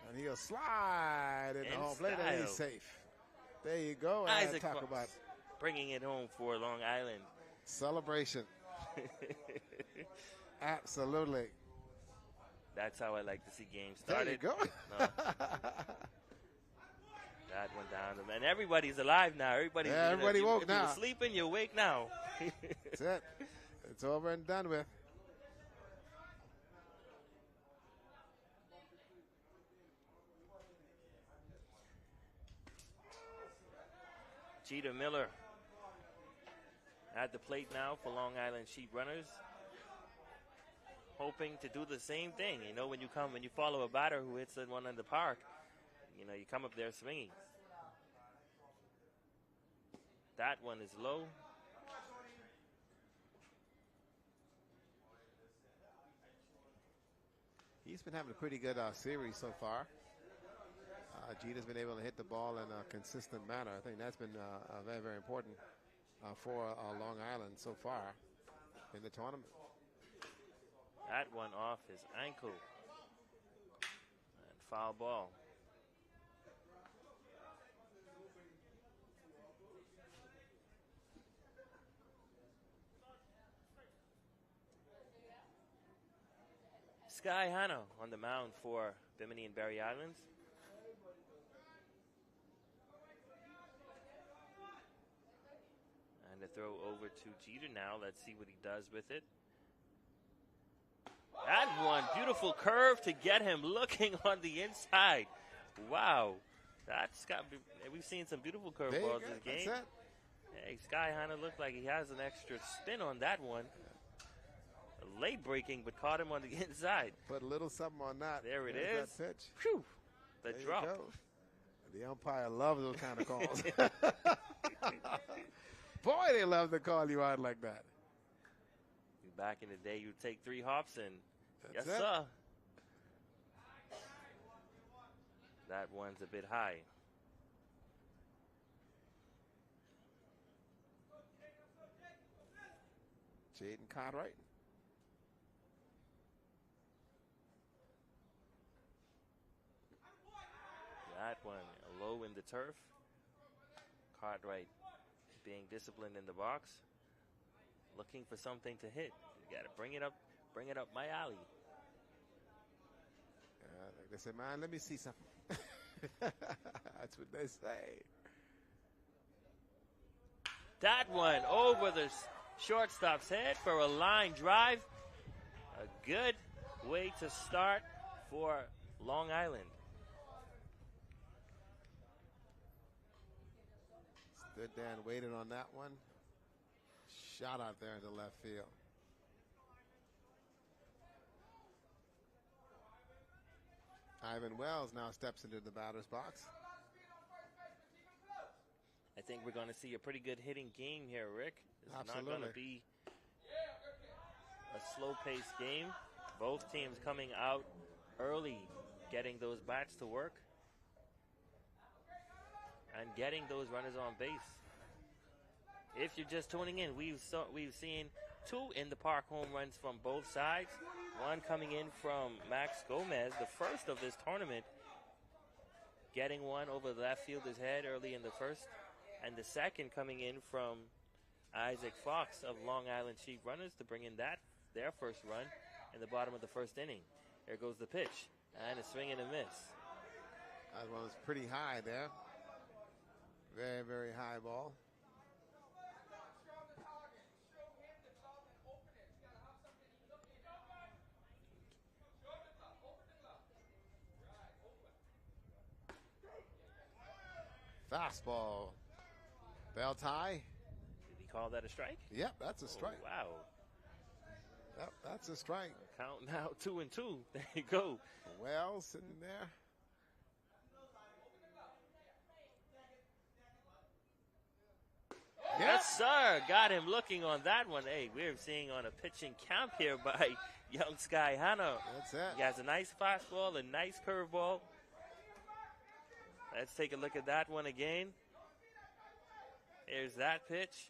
And he'll slide in the home plate, and he's safe. There you go. And Isaac talk Fox about bringing it home for Long Island. Celebration. Absolutely. That's how I like to see games started. There you go. No. That went down. And everybody's alive now. Everybody woke now. If you're sleeping, you're awake now. That's it. It's over and done with. Jeter Miller at the plate now for Long Island Sheep runners, hoping to do the same thing. You know, when you follow a batter who hits one in the park, you know, you come up there swinging. That one is low. He's been having a pretty good series so far. Jeter's been able to hit the ball in a consistent manner. I think that's been very, very important for Long Island so far in the tournament. That one off his ankle. And foul ball. Sky Hano on the mound for Bimini and Berry Islands. And the throw over to Jeter now. Let's see what he does with it. That one, beautiful curve to get him looking on the inside. Wow. We've seen some beautiful curveballs this game. That's it. Hey, Sky Hano looked like he has an extra spin on that one. Late breaking, but caught him on the inside. Put a little something on that. There it There's is. That pitch. Whew. The There drop. you go. The umpire loves those kind of calls. Boy, they love to call you out like that. Back in the day, you'd take 3 hops and That's yes, it. sir. That one's a bit high. Jaden Cartwright. That one low in the turf. Cartwright being disciplined in the box. Looking for something to hit. You got to bring it up my alley. Like they say, man, let me see something. That's what they say. That one over the shortstop's head for a line drive. A good way to start for Long Island. Stood there and waited on that one. Shot out there into left field. Ivan Wells now steps into the batter's box. I think we're going to see a pretty good hitting game here, Rick. It's Absolutely. not going to be a slow-paced game. Both teams coming out early, getting those bats to work, and getting those runners on base. If you're just tuning in, we've seen 2 in the park home runs from both sides. One coming in from Max Gomez, the first of this tournament, getting one over the left fielder's head early in the first. And the second coming in from Isaac Fox of Long Island Sheep runners to bring in their first run in the bottom of the first inning. Here goes the pitch, and a swing and a miss. That one was pretty high there. Very, very high ball. Fastball. Bell tie. Did he call that a strike? Yep, that's a strike. Oh, wow. Yep, that's a strike. Count now 2-2. There you go. Well, sitting there. Yep. Yes, sir. Got him looking on that one. Hey, we're seeing on a pitching camp here by young Sky Hana. That's it. He has a nice fastball, a nice curveball. Let's take a look at that one again. Here's that pitch.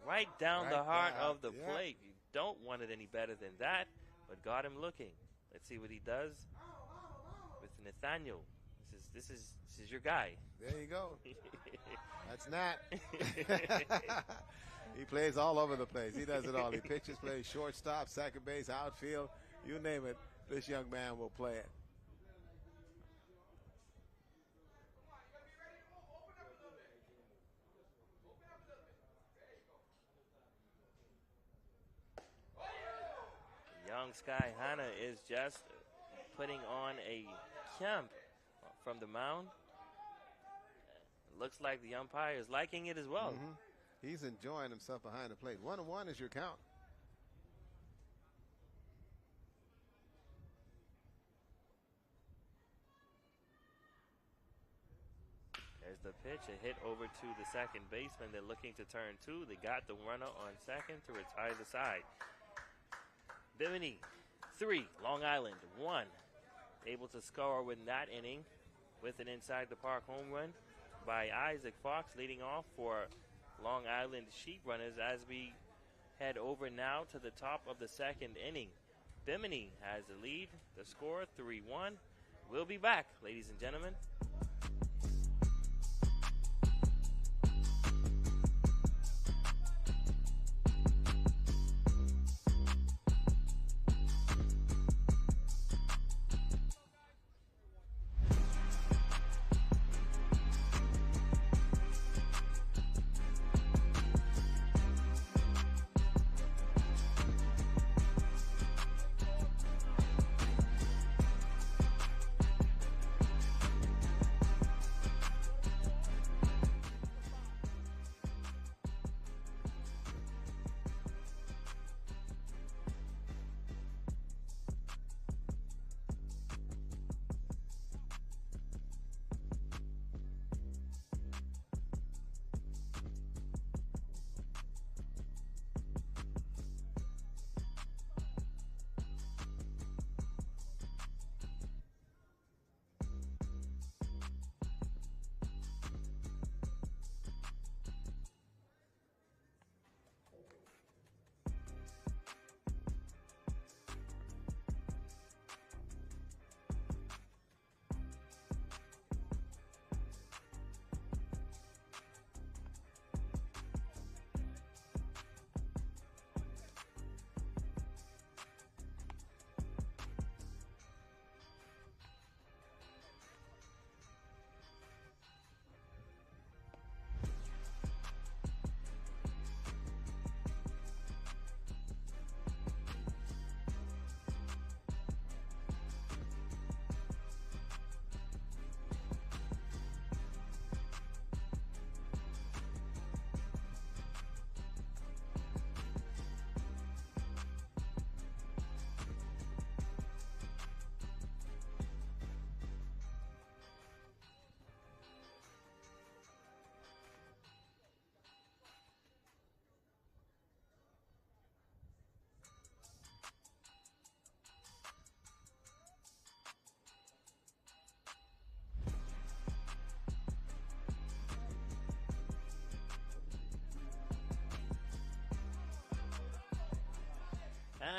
Right down the heart of the plate. You don't want it any better than that, but got him looking. Let's see what he does with Nathaniel. This is your guy. There you go. That's Nat. He plays all over the place. He does it all. He pitches, plays shortstop, second base, outfield, you name it. This young man will play it. Young Sky Hana is just putting on a camp from the mound. Looks like the umpire is liking it as well. Mm-hmm. He's enjoying himself behind the plate. 1-1 is your count. There's the pitch, a hit over to the second baseman. They're looking to turn two. They got the runner on second to retire the side. Bimini, 3, Long Island, 1. Able to score with that inning with an inside the park home run by Isaac Fox, leading off for Long Island Sheep Runners as we head over now to the top of the second inning. Bimini has the lead, the score 3-1. We'll be back, ladies and gentlemen.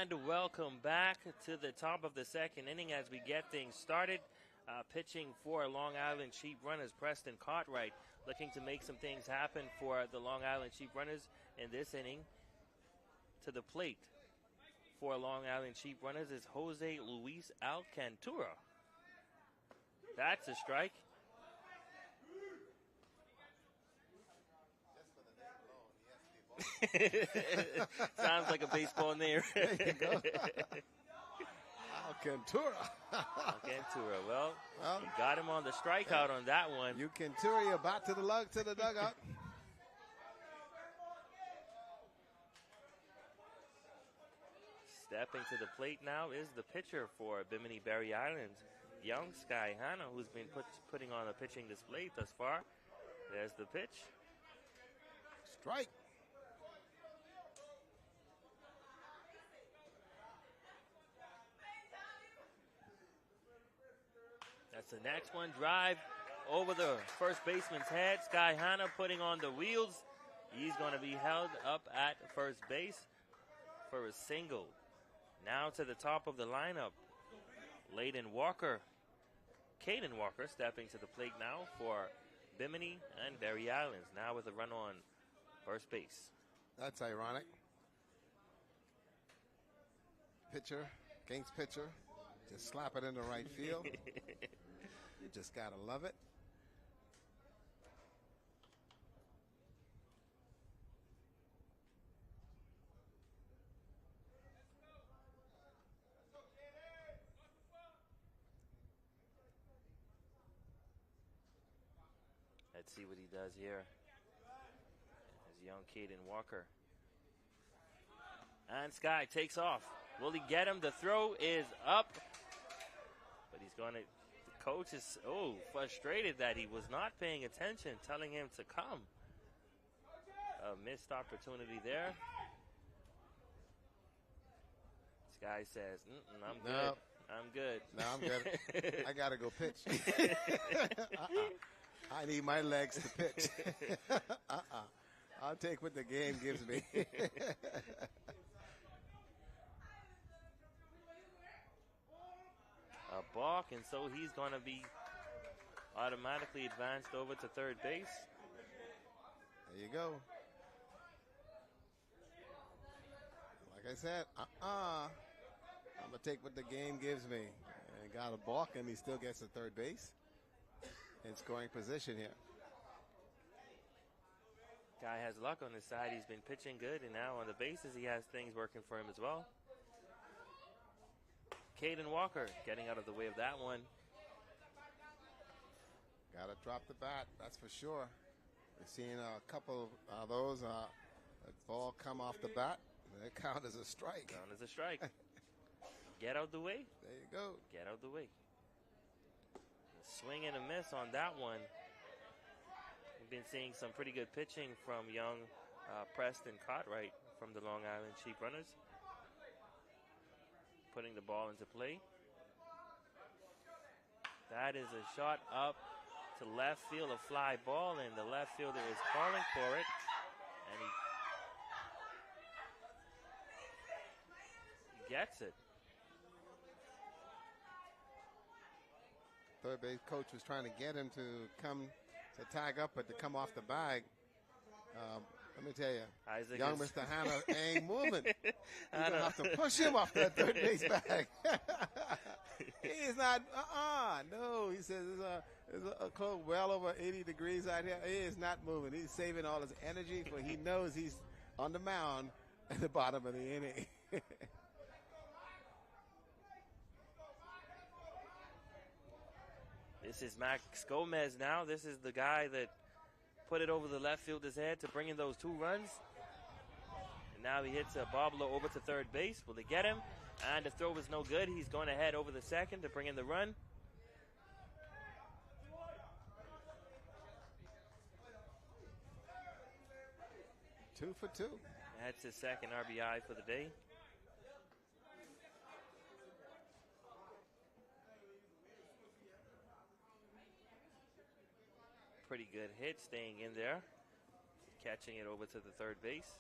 And welcome back to the top of the second inning as we get things started. Pitching for Long Island Sheep Runners, Preston Cartwright, looking to make some things happen for the Long Island Sheep Runners in this inning. To the plate for Long Island Sheep Runners is Jose Luis Alcantura. That's a strike. Sounds like a baseball name. There you go. Alcantara. Alcantara. Well, you got him on the strikeout on that one. You Alcantara, you're back to the dugout. Stepping to the plate now is the pitcher for Bimini Berry Islands, young Sky Hanna, who's been putting on a pitching display thus far. There's the pitch. Strike. That's the next one. Drive over the first baseman's head. Sky Hanna putting on the wheels. He's going to be held up at first base for a single. Now to the top of the lineup, Caden Walker stepping to the plate now for Bimini and Berry Islands. Now with a run on first base. That's ironic. Pitcher, Kings pitcher, just slap it in the right field. You just gotta love it. Let's see what he does here. As young Caden Walker. And Sky takes off. Will he get him? The throw is up. But he's going to... The coach is frustrated that he was not paying attention, telling him to come. A missed opportunity there. Sky says, I'm good. No. I'm good. No, I'm good. I got to go pitch. I need my legs to pitch. I'll take what the game gives me. A balk, and so he's going to be automatically advanced over to third base. There you go. Like I said, I'm going to take what the game gives me. And got a balk, and he still gets to third base in scoring position here. Guy has luck on his side. He's been pitching good, and now on the bases, he has things working for him as well. Caden Walker getting out of the way of that one. Got to drop the bat, that's for sure. We've seen a couple of those. The ball come off the bat. They count as a strike. Count as a strike. Get out the way. There you go. Get out the way. Swing and a miss on that one. We've been seeing some pretty good pitching from young Preston Cartwright from the Long Island Sheep Runners. Putting the ball into play. That is a shot up to left field, a fly ball, and the left fielder is calling for it. And he gets it. Third base coach was trying to get him to come to tag up, but to come off the bag. Let me tell you, Isaac young Mr. Hanna ain't moving. You're going to have to push him off that third base bag. He's not, no. He says there's a clock well over 80 degrees out here. He is not moving. He's saving all his energy, but he knows he's on the mound at the bottom of the inning. This is Max Gomez now. This is the guy that put it over the left fielder's head to bring in those 2 runs. And now he hits a bobbler over to third base. Will they get him? And the throw is no good. He's going to head over the second to bring in the run. Two for two. That's his second RBI for the day. Pretty good hit, staying in there, catching it over to the third base,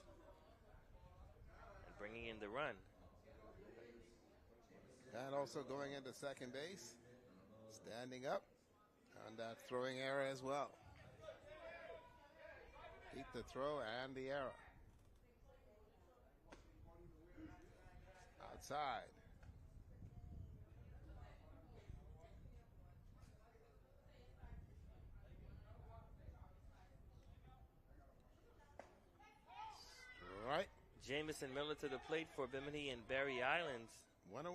and bringing in the run. And also going into second base, standing up on that throwing error as well. Beat the throw and the error. Outside. Madison Miller to the plate for Bimini and Barry Islands. 1-1.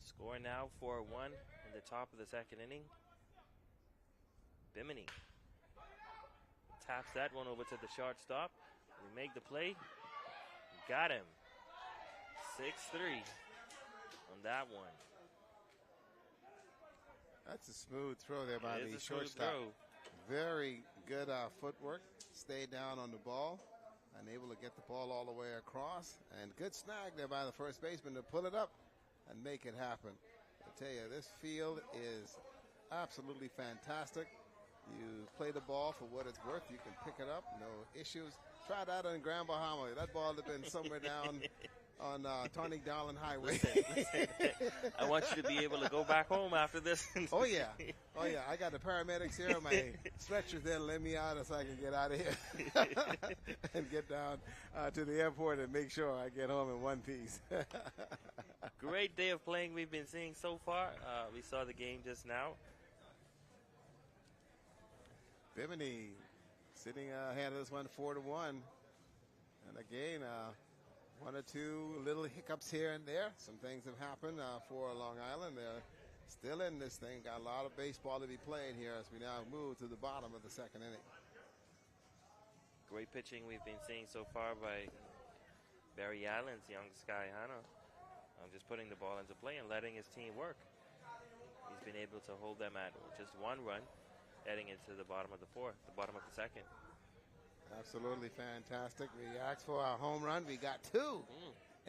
Score now 4-1 in the top of the second inning. Bimini taps that one over to the shortstop. We make the play. Got him. 6-3 on that one. That's a smooth throw there by It is the a smooth shortstop. throw. Very good footwork. Stayed down on the ball and able to get the ball all the way across. And good snag there by the first baseman to pull it up and make it happen. I tell you, this field is absolutely fantastic. You play the ball for what it's worth. You can pick it up, no issues. Try that in Grand Bahama. That ball would have been somewhere down on Tony Dowling Highway. Listen, I want you to be able to go back home after this. Oh, yeah. Oh, yeah. I got the paramedics here. My stretcher's there to let me out so I can get out of here and get down to the airport and make sure I get home in one piece. Great day of playing we've been seeing so far. We saw the game just now. Bimini sitting ahead of this one 4-1. And again, one or two little hiccups here and there. Some things have happened for Long Island. They're still in this thing. Got a lot of baseball to be played here as we now move to the bottom of the second inning. Great pitching we've been seeing so far by Barry Allen's young Sky Hana. Just putting the ball into play and letting his team work. He's been able to hold them at just one run, heading into the bottom of the fourth, the bottom of the second. Absolutely fantastic. We asked for a home run. We got two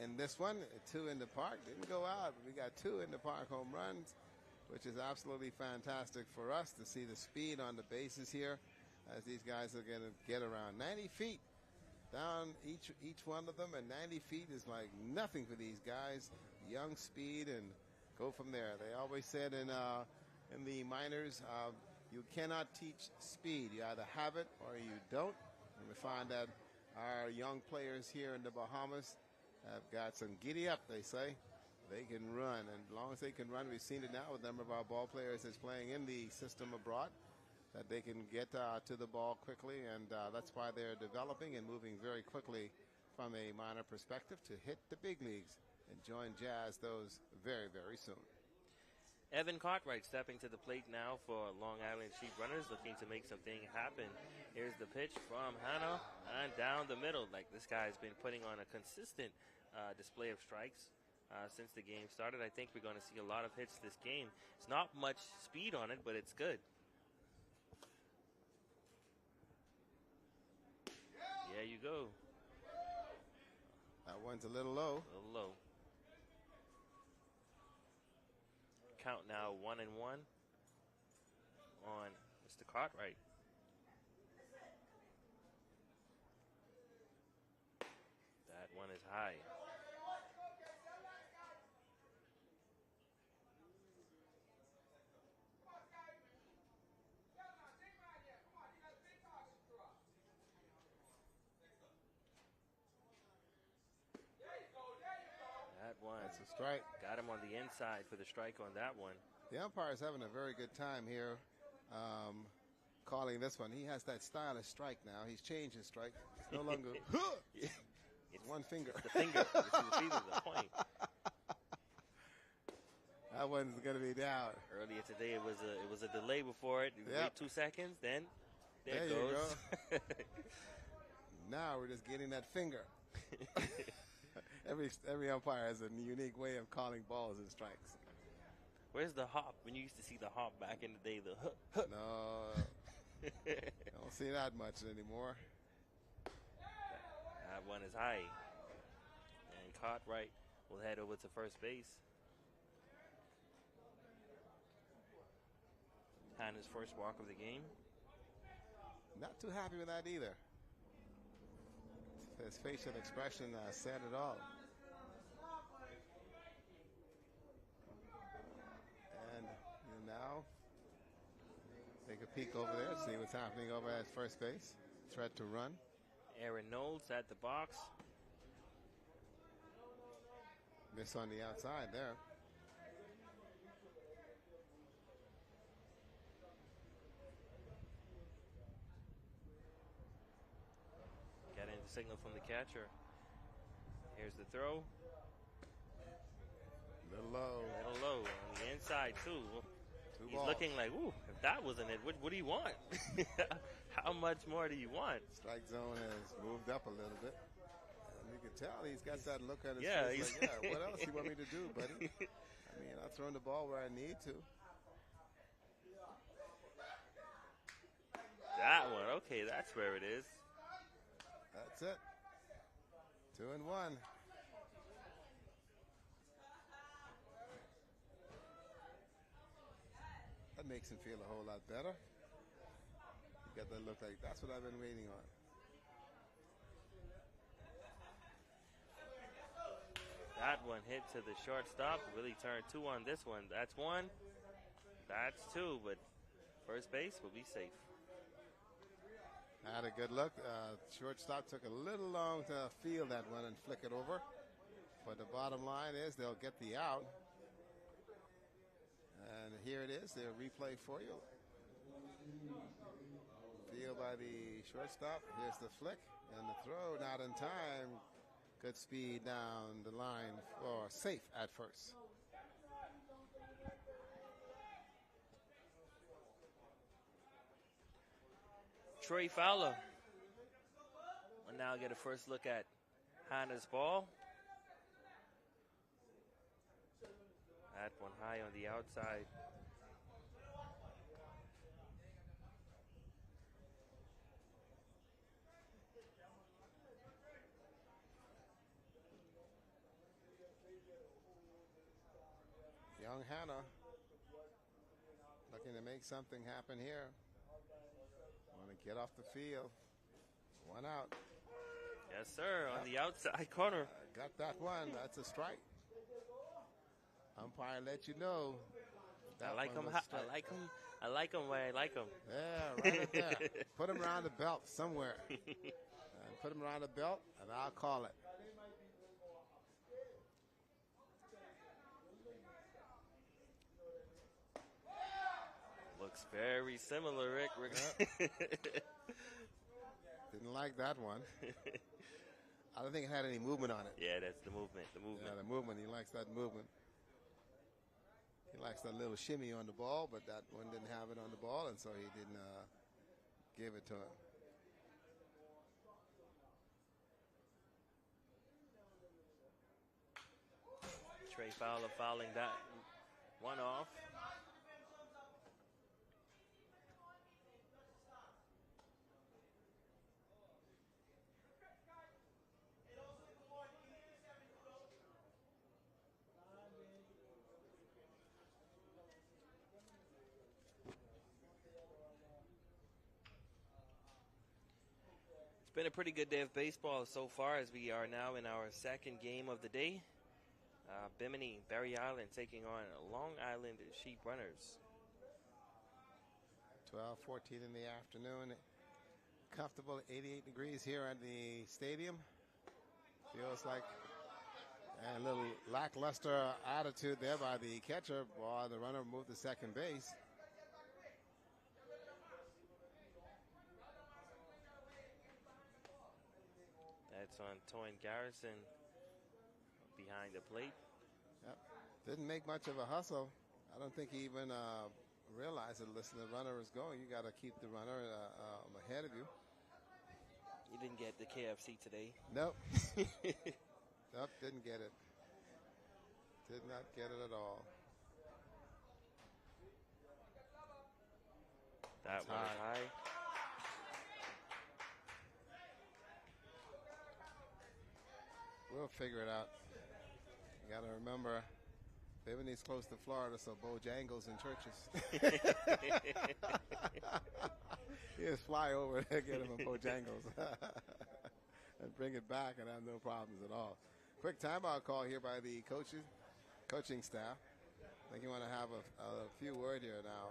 in this one. Two in the park. Didn't go out. But we got two in the park home runs, which is absolutely fantastic for us to see the speed on the bases here as these guys are going to get around 90 feet down each one of them, and 90 feet is like nothing for these guys. Young speed, and go from there. They always said in the minors, you cannot teach speed. You either have it or you don't. And we find that our young players here in the Bahamas have got some giddy up, they say. They can run, and as long as they can run, we've seen it now with a number of our ball players that's playing in the system abroad, that they can get to the ball quickly, and that's why they're developing and moving very quickly from a minor perspective to hit the big leagues and join Jazz those very, very soon. Evan Cartwright stepping to the plate now for Long Island Sheep Runners, looking to make something happen. Here's the pitch from Hana and down the middle. Like, this guy's been putting on a consistent display of strikes since the game started. I think we're going to see a lot of hits this game. It's not much speed on it, but it's good. There you go. That one's a little low. A little low. Count now 1-1 on Mr. Cartwright. That one is high. That one. That's a strike. Got him on the inside for the strike on that one. The umpire is having a very good time here calling this one. He has that stylish strike now. He's changed his strike. It's no longer it's one finger. The finger. It's either the point. That one's going to be down. Earlier today, it was a delay before it. Yep. Wait 2 seconds, then there it you goes. go. Now we're just getting that finger. Every umpire has a unique way of calling balls and strikes. Where's the hop? When you used to see the hop back in the day, the No, I don't see that much anymore. That one is high. And Cartwright will head over to first base. Hannah's first walk of the game. Not too happy with that either. His facial expression said it all. And peek over there, see what's happening over at first base. Threat to run. Aaron Knowles at the box. Miss on the outside there. Getting the signal from the catcher. Here's the throw. Little low. Little low on the inside too. Two He's balls. looking like, ooh, if that wasn't it, what do you want? How much more do you want? Strike zone has moved up a little bit. And you can tell he's got that look on his Yeah, face. Like, yeah, what else you want me to do, buddy? I mean, I've thrown the ball where I need to. That one, okay, that's where it is. That's it. 2-1. That makes him feel a whole lot better. You got that look like, that's what I've been waiting on. That one hit to the shortstop. Really turned 2 on this one. That's 1. That's 2, but first base will be safe. Had a good look. Shortstop took a little long to field that one and flick it over. But the bottom line is they'll get the out. And here it is. They'll replay for you. Field by the shortstop. Here's the flick and the throw. Not in time. Good speed down the line for safe at first. Trey Fowler will now get a first look at Hannah's ball. That one high on the outside. Young Hannah looking to make something happen here. Want to get off the field. 1 out. Yes, sir, on the outside corner. Got that one. That's a strike. Umpire let you know. I like him. I like him where I like him. Yeah, right up there. Put him around the belt somewhere. Put him around the belt, and I'll call it. Looks very similar, Rick. Didn't like that one. I don't think it had any movement on it. Yeah, that's the movement. The movement. Yeah, the movement. He likes that movement. He likes that little shimmy on the ball, but that one didn't have it on the ball, and so he didn't give it to him. Trey Fowler fouling that one off. Been a pretty good day of baseball so far as we are now in our second game of the day. Bimini, Berry Island taking on Long Island Sheep Runners. 12:14 in the afternoon. Comfortable 88 degrees here at the stadium. Feels like a little lackluster attitude there by the catcher while the runner moved to second base. That's on Toyin Garrison behind the plate. Yep. Didn't make much of a hustle. I don't think he even realized that, listen, the runner is going. You got to keep the runner ahead of you. You didn't get the KFC today. Nope. Nope, didn't get it. Did not get it at all. That was high. We'll figure it out. You got to remember, Bimini's close to Florida, so Bojangles and churches. You just fly over there, get him a Bojangles, and bring it back and have no problems at all. Quick timeout call here by the coaching staff. I think you want to have a few words here now.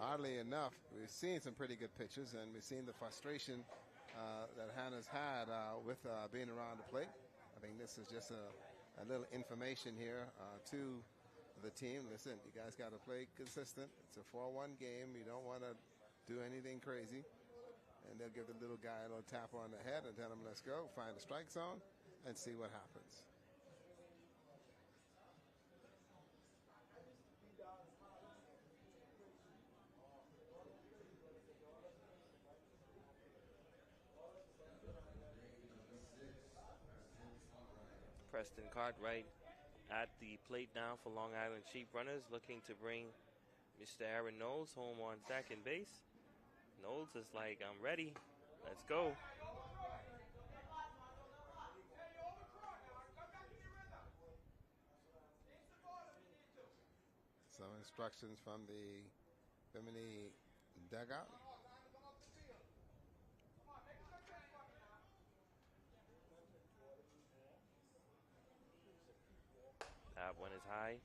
oddly enough, we've seen some pretty good pitches, and we've seen the frustration that Hannah's had with being around the plate. I think this is just a little information here to the team. Listen, you guys got to play consistent. It's a 4-1 game. You don't want to do anything crazy. And they'll give the little guy a little tap on the head and tell him, let's go, find the strike zone, and see what happens. Preston Cartwright at the plate now for Long Island Sheep Runners, looking to bring Mr. Aaron Knowles home on second base. Knowles is like, I'm ready. Let's go. Some instructions from the Bimini dugout. That one is high.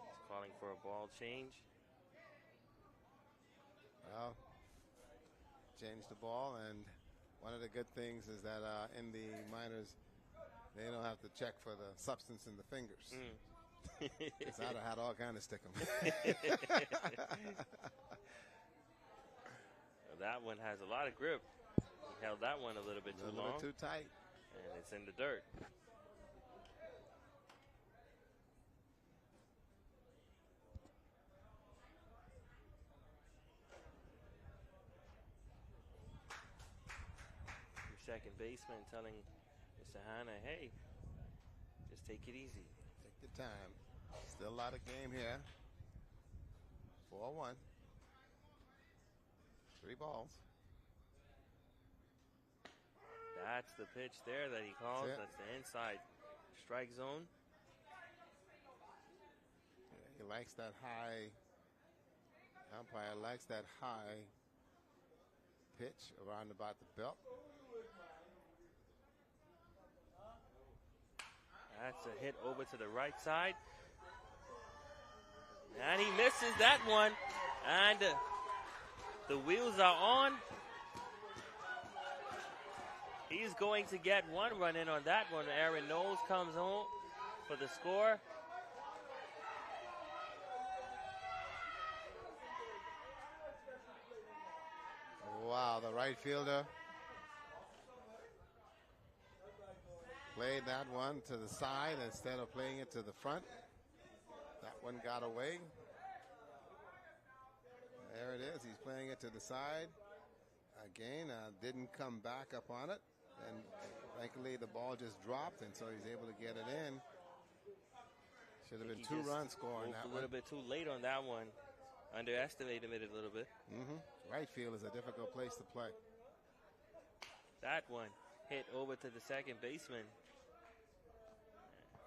He's calling for a ball change. Well, change the ball, and one of the good things is that in the minors, they don't have to check for the substance in the fingers. Because I'd have had all kind of stick 'em. That one has a lot of grip. He held that one a little bit too long. Too tight. And it's in the dirt. Second baseman telling Mr. Hanna, hey, just take it easy. Take your time. Still a lot of game here. 4-1. 3 balls. That's the pitch there that he calls. That's the inside strike zone. He likes that high. Umpire likes that high pitch around about the belt. That's a hit over to the right side. And he misses that one. And the wheels are on. He's going to get one run in on that one. Aaron Knowles comes home for the score. Wow, the right fielder played that one to the side instead of playing it to the front. That one got away. There it is. He's playing it to the side. Again, didn't come back up on it. And thankfully, the ball just dropped, and so he's able to get it in. Should have been 2 runs scoring that one. A little bit too late on that one. Underestimated it a little bit. Right field is a difficult place to play. That one hit over to the second baseman.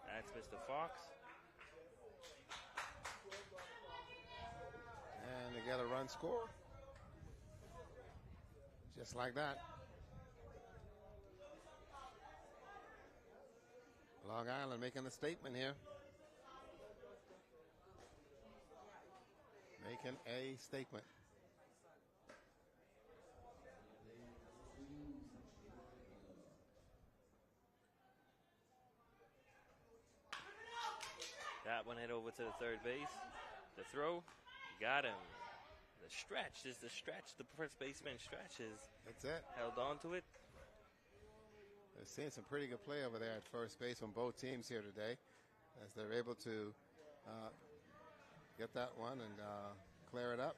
That's Mr. Fox. And they get a run score. Just like that. Long Island making a statement here. Making a statement. That one hit over to the third base. The throw, got him. The stretch is the stretch. The first baseman stretches. That's it. Held on to it. They're seeing some pretty good play over there at first base on both teams here today, as they're able to get that one and clear it up.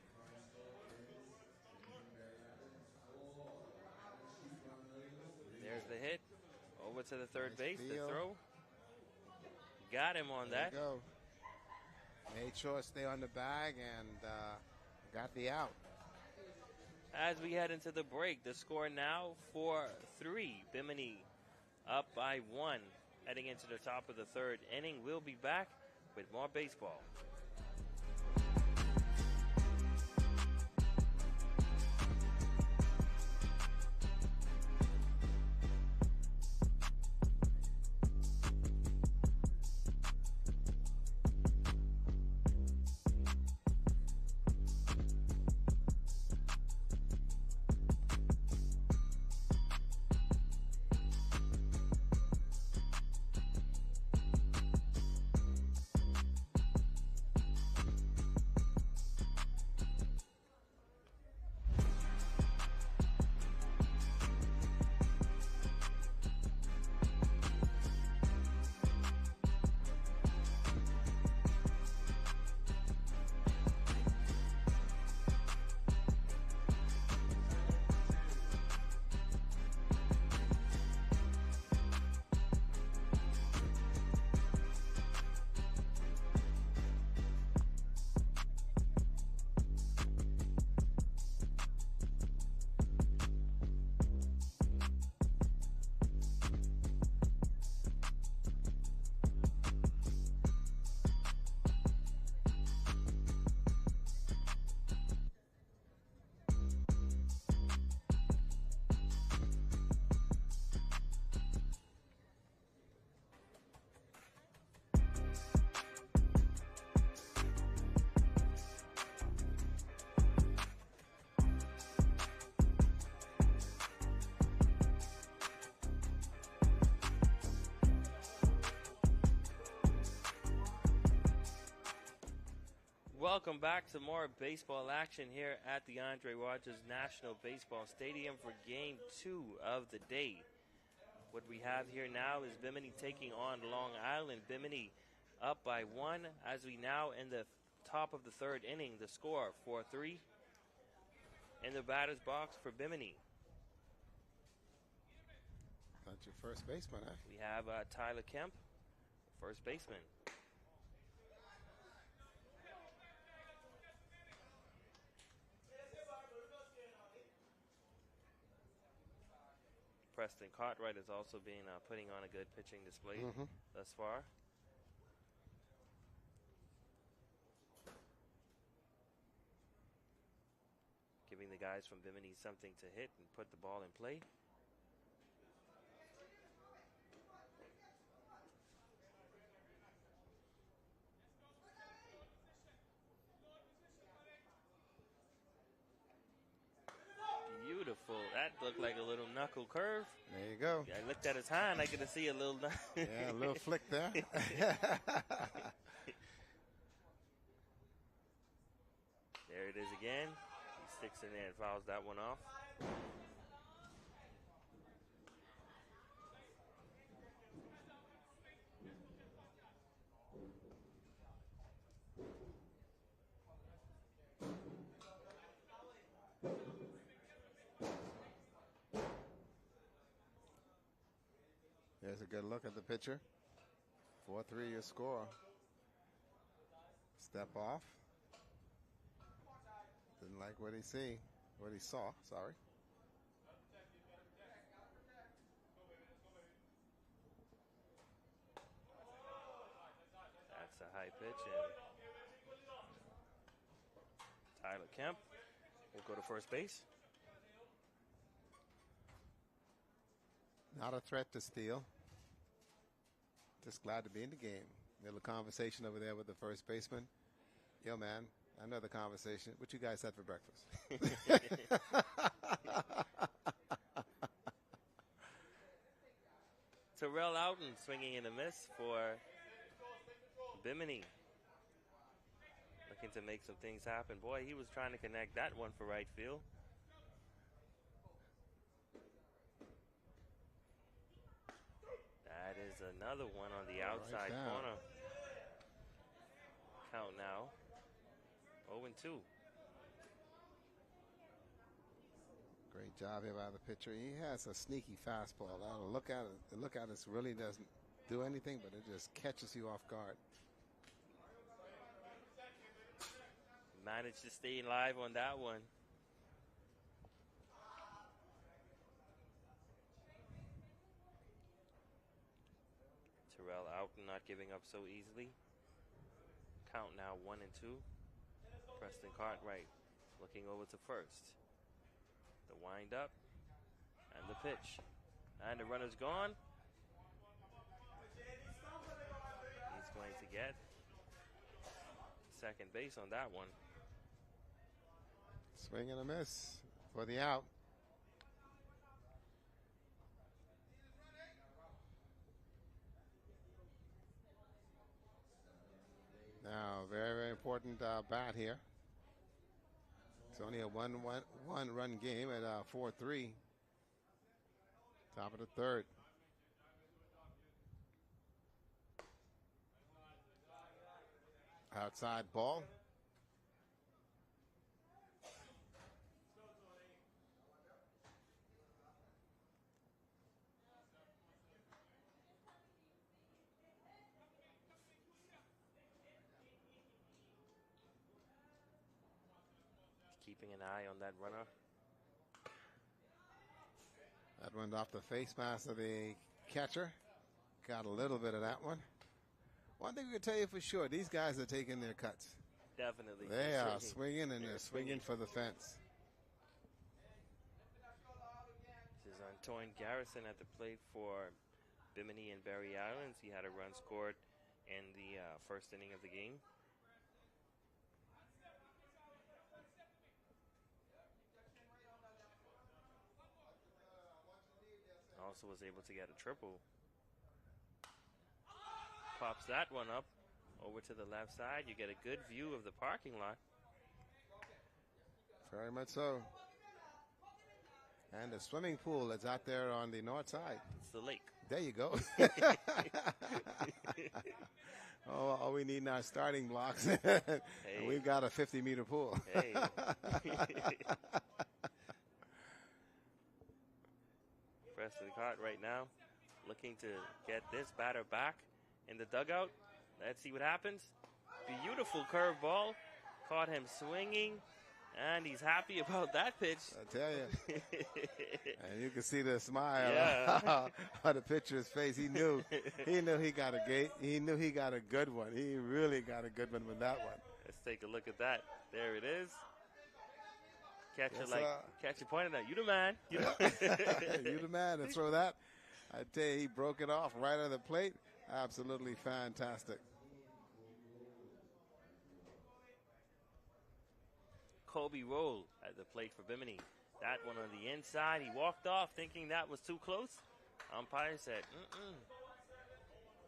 There's the hit. Over to the third base. Field. The throw. Got him on that. There you go. Made sure to stay on the bag and got the out. As we head into the break, the score now 4-3. Bimini up by 1. Heading into the top of the third inning. We'll be back with more baseball. Welcome back to more baseball action here at the Andre Rogers National Baseball Stadium for Game 2 of the day. What we have here now is Bimini taking on Long Island. Bimini up by 1 as we now in the top of the third inning. The score 4-3 in the batter's box for Bimini. That's your first baseman, eh? We have Tyler Kemp, first baseman. Preston Cartwright has also been putting on a good pitching display thus far. Giving the guys from Bimini something to hit and put the ball in play. Beautiful. That looked like a little knuckle curve. There you go. I looked at his hand. I could see a little. Yeah, a little flick there. There it is again. He sticks in there and fouls that one off. There's a good look at the pitcher. 4-3 your score. Step off. Didn't like what he saw, sorry. That's a high pitch, and Tyler Kemp will go to first base. Not a threat to steal. Just glad to be in the game. Little conversation over there with the first baseman. Yo, man, another conversation. What you guys had for breakfast? Terrell Outen swinging and a miss for Bimini. Looking to make some things happen. Boy, he was trying to connect that one for right field. That is another one on the outside corner. Count now 0-2. Great job here by the pitcher. He has a sneaky fastball. Look at it. The look at it really doesn't do anything, but it just catches you off guard. Managed to stay live on that one. Terrell Outen not giving up so easily. Count now 1-2. Preston Cartwright looking over to first. The wind up and the pitch. And the runner's gone. He's going to get second base on that one. Swing and a miss for the out. Now, very, very important bat here. It's only a one-run game at 4-3. Top of the third. Outside ball. Keeping an eye on that runner. That went off the face mask of the catcher. Got a little bit of that one. One thing we can tell you for sure, these guys are taking their cuts. Definitely. They are swinging, and they're swinging for the fence. This is Antoine Garrison at the plate for Bimini and Berry Islands. He had a run scored in the first inning of the game. Also was able to get a triple. Pops that one up over to the left side. You get a good view of the parking lot. Very much so. And the swimming pool is out there on the north side. It's the lake. There you go. All we need now is starting blocks. Hey. And we've got a 50-meter pool. Hey. Preston Cott right now looking to get this batter back in the dugout. Let's see what happens. Beautiful curveball. Caught him swinging. And he's happy about that pitch. I tell you. And you can see the smile on the pitcher's face. He knew he got a good one. He really got a good one with that one. Let's take a look at that. There it is. Catcher pointed out, you the man. You the man to throw that. I tell you, he broke it off right on the plate. Absolutely fantastic. Kobe Roll at the plate for Bimini. That one on the inside. He walked off thinking that was too close. Umpire said,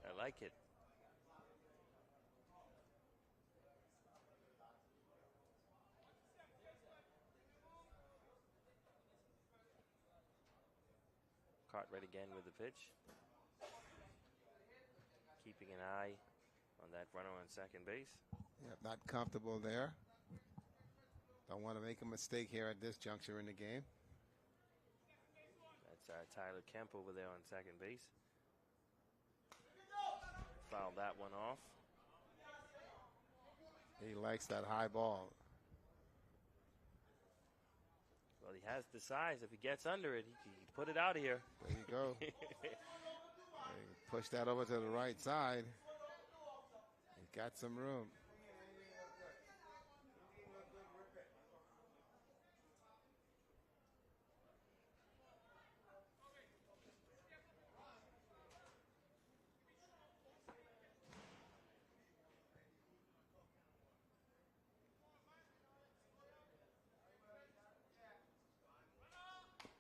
I like it. Cartwright again with the pitch. Keeping an eye on that runner on second base. Yep, not comfortable there. Don't want to make a mistake here at this juncture in the game. That's Tyler Kemp over there on second base. Fouled that one off. He likes that high ball. Well, he has the size. If he gets under it, he can put it out of here. There you go. Push that over to the right side. He's got some room.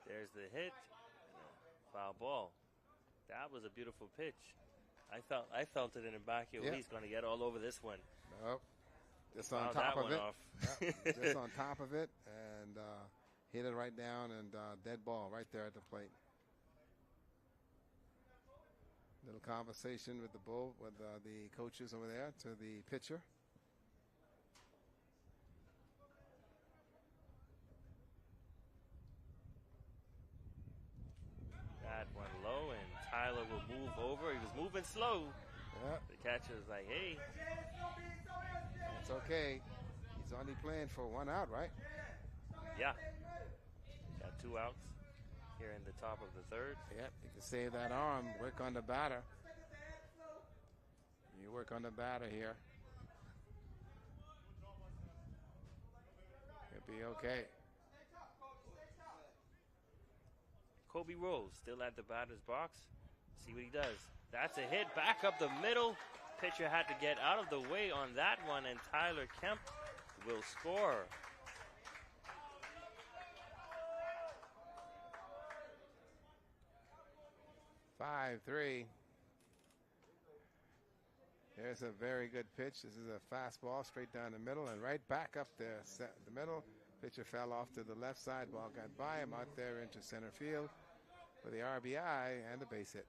There's the hit. Foul ball. That was a beautiful pitch. I felt it in the back here. Yeah. He's going to get all over this one. Nope. Just on Fouled top that of one it. off. Just on top of it and hit it right down and dead ball right there at the plate. Little conversation with the coaches over there to the pitcher. That went low, and Tyler will move over. He was moving slow. Yeah. The catcher was like, hey. It's okay. He's only playing for one out, right? Yeah. Got 2 outs here in the top of the third. Yep, you can save that arm, work on the batter. You work on the batter here. It'll be okay. Kobe Rose still at the batter's box. See what he does. That's a hit back up the middle. Pitcher had to get out of the way on that one, and Tyler Kemp will score. Five, 3. Here's a very good pitch. This is a fastball straight down the middle and right back up there. The middle. Pitcher fell off to the left side. Ball got by him out there into center field for the RBI and the base hit.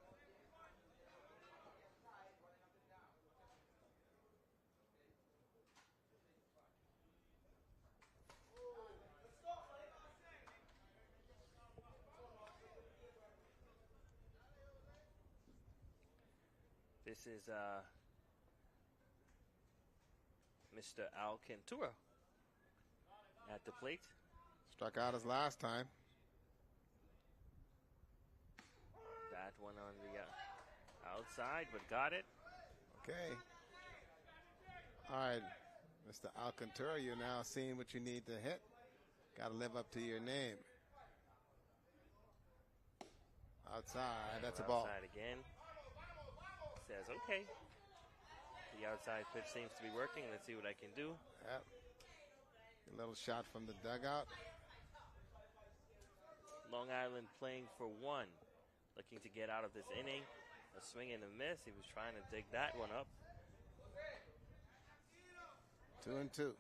This is Mr. Alcantara at the plate. Struck out his last time. That one on the outside, but got it. Okay. All right, Mr. Alcantara, you're now seeing what you need to hit. Got to live up to your name. Outside, that's a ball. Outside again. Says, okay. The outside pitch seems to be working. Let's see what I can do. Yep. A little shot from the dugout. Long Island playing for 1. Looking to get out of this inning. A swing and a miss. He was trying to dig that one up. 2-2.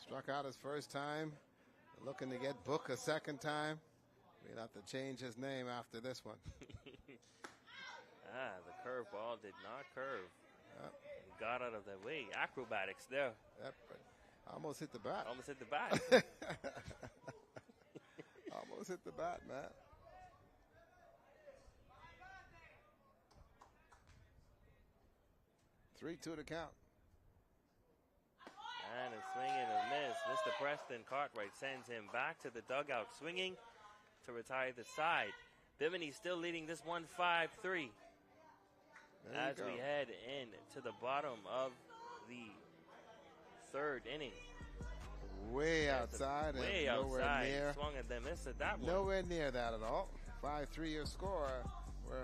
Struck out his first time. Looking to get Book a second time. We'll have to change his name after this one. The curveball did not curve. Yep. Got out of the way. Acrobatics there. Yep, but almost hit the bat. Almost hit the bat. Almost hit the bat, man. Three-two to count. And a swing and a miss. Mr. Preston Cartwright sends him back to the dugout, swinging to retire the side. Bimini still leading this one 5-3. As we head in to the bottom of the third inning. Way outside. Way and nowhere outside. Near. Swung at them, missed at that one. Nowhere near that at all. 5-3 your score. We're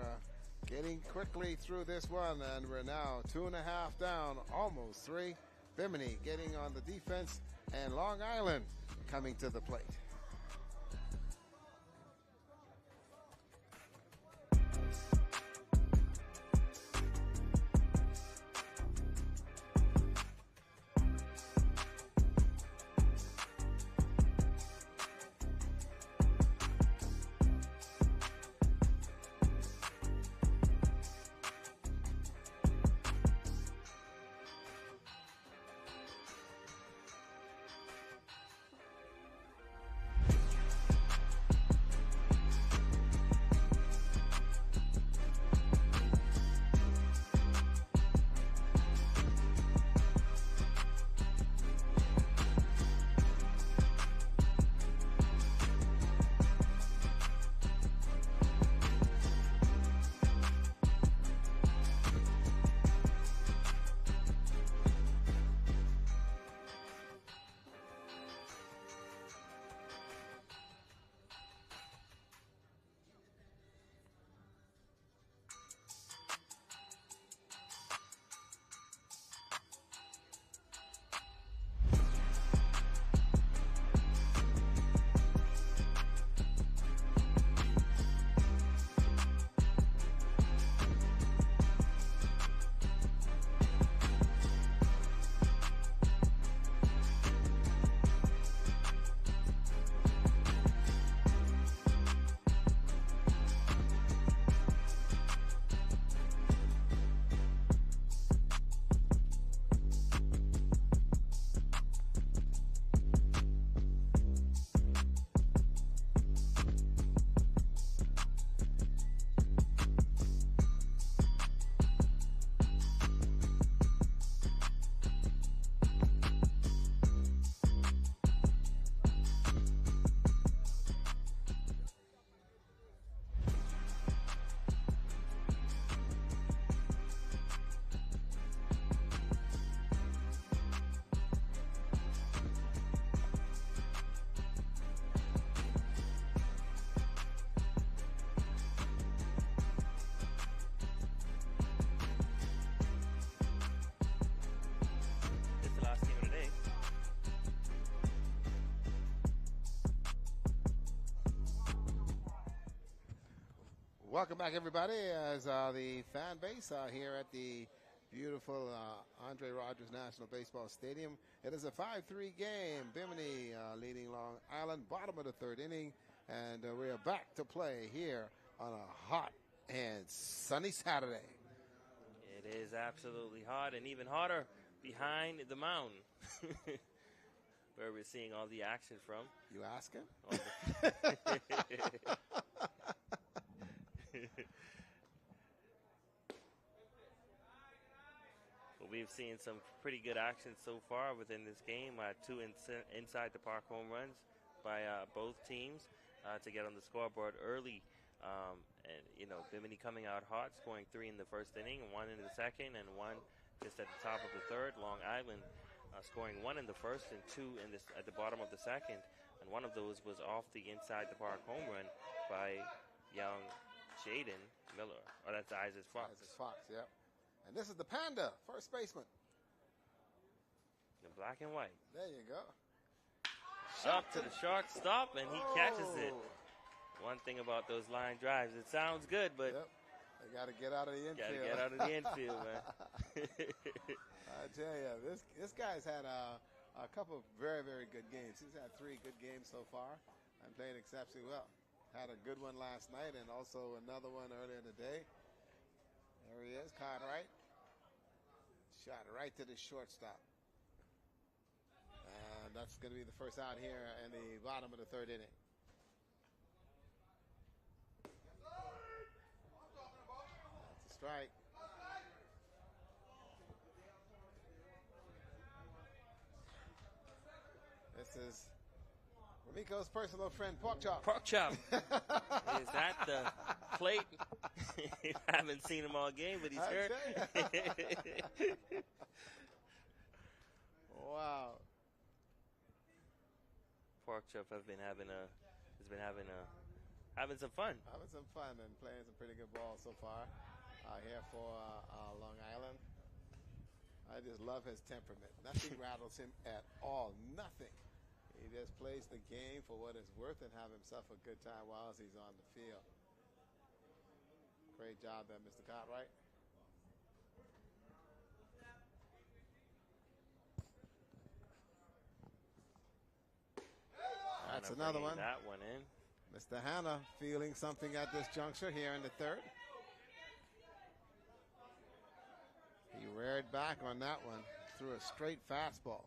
getting quickly through this one, and we're now 2.5 down, almost 3. Bimini getting on the defense, and Long Island coming to the plate. Welcome back, everybody, as the fan base here at the beautiful Andre Rogers National Baseball Stadium. It is a 5-3 game. Bimini leading Long Island, bottom of the third inning, and we are back to play here on a hot and sunny Saturday. It is absolutely hot, and even hotter behind the mound, where we're seeing all the action from. You asking? Well, we've seen some pretty good action so far within this game. Two inside the park home runs by both teams to get on the scoreboard early. And, you know, Bimini coming out hot, scoring 3 in the first inning, 1 in the second, and 1 just at the top of the third. Long Island scoring 1 in the first and 2 at the bottom of the second. And one of those was off the inside the park home run by young Jaden Miller. Oh, that's Isaac Fox. Isaac Fox, yep. And this is the Panda, first baseman. The black and white. There you go. Up to the shortstop, and he catches it. One thing about those line drives, it sounds good, but They got to get out of the infield. Got to get out of the infield, man. I tell you, this guy's had a couple of very, very good games. He's had 3 good games so far and played exceptionally well. Had a good one last night and also another one earlier today. There he is, Cartwright. Shot right to the shortstop. And that's going to be the first out here in the bottom of the 3rd inning. That's a strike. This is Rico's personal friend, Pork Chop. Pork Chop. Is that the plate? I haven't seen him all game, but he's hurt. Wow. Pork Chop has been having some fun. Having some fun and playing some pretty good ball so far here for Long Island. I just love his temperament. Nothing rattles him at all. Nothing. He just plays the game for what it's worth and have himself a good time while he's on the field. Great job there, Mr. Cartwright. That's another one. That one in. Mr. Hanna feeling something at this juncture here in the 3rd. He reared back on that one, threw a straight fastball.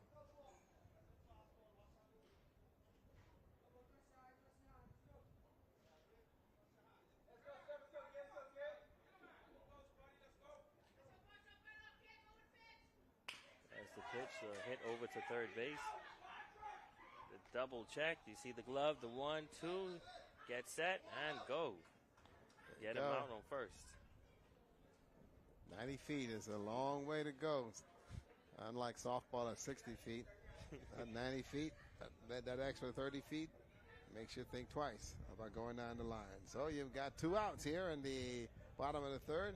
That's the pitch, the hit over to 3rd base. The double check. You see the glove, the 1-2, get set and go. Get him out on first. 90 feet is a long way to go. Unlike softball at 60 feet, at 90 feet, that extra 30 feet makes you think twice about going down the line. So you've got 2 outs here in the bottom of the 3rd.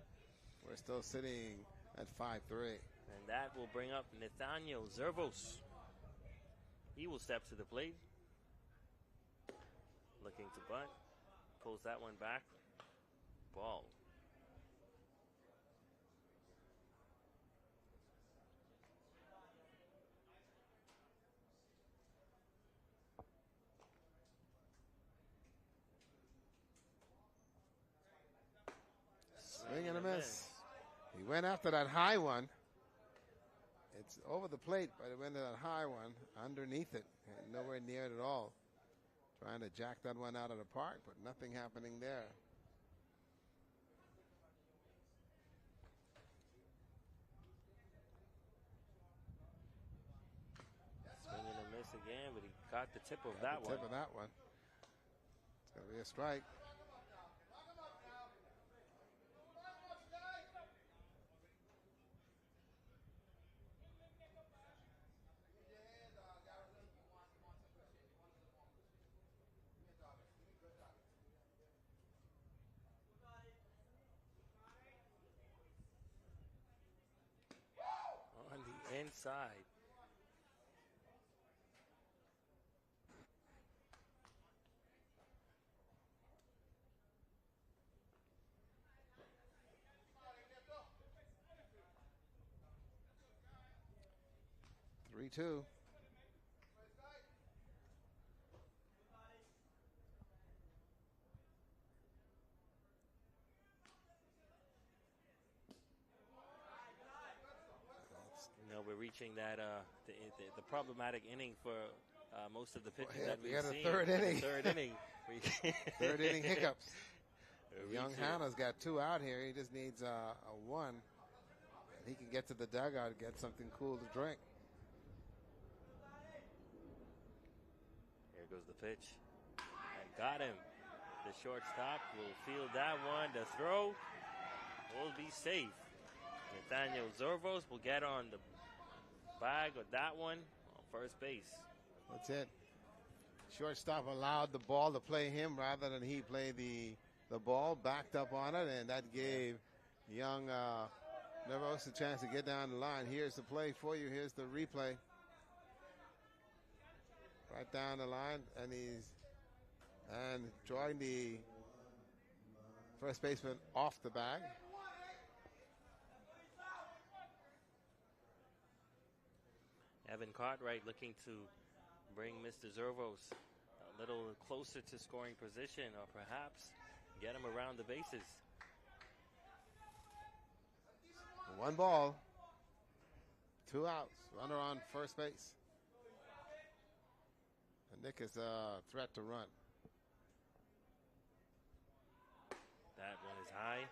We're still sitting at 5-3. And that will bring up Nathaniel Zervos. He will step to the plate. Looking to bunt. Pulls that one back. Ball. Swing and a miss. He went after that high one. It's over the plate, but it went to that high one underneath it. And nowhere near it at all. Trying to jack that one out of the park, but nothing happening there. Swing and a miss again, but he caught the tip of that one. Tip of that one. It's going to be a strike. On the inside. Three-two. We're reaching that the problematic inning for most of the pitching that we've we had a seen. 3rd inning. 3rd inning. 3rd inning hiccups. Young Hanna's got 2 out here. He just needs a 1. He can get to the dugout and get something cool to drink. Here goes the pitch. And got him. The shortstop will field that one. The throw will be safe. Nathaniel Zervos will get on the bag of that one on first base. That's it. Shortstop allowed the ball to play him rather than he play the ball, backed up on it, and that gave young Nervos a chance to get down the line. Here's the play for you. Here's the replay. Right down the line, and he's drawing the First baseman off the bag. Evan Cartwright looking to bring Mr. Zervos a little closer to scoring position, or perhaps get him around the bases. 1 ball, 2 outs, runner on first base. And Nick is a threat to run. That one is high.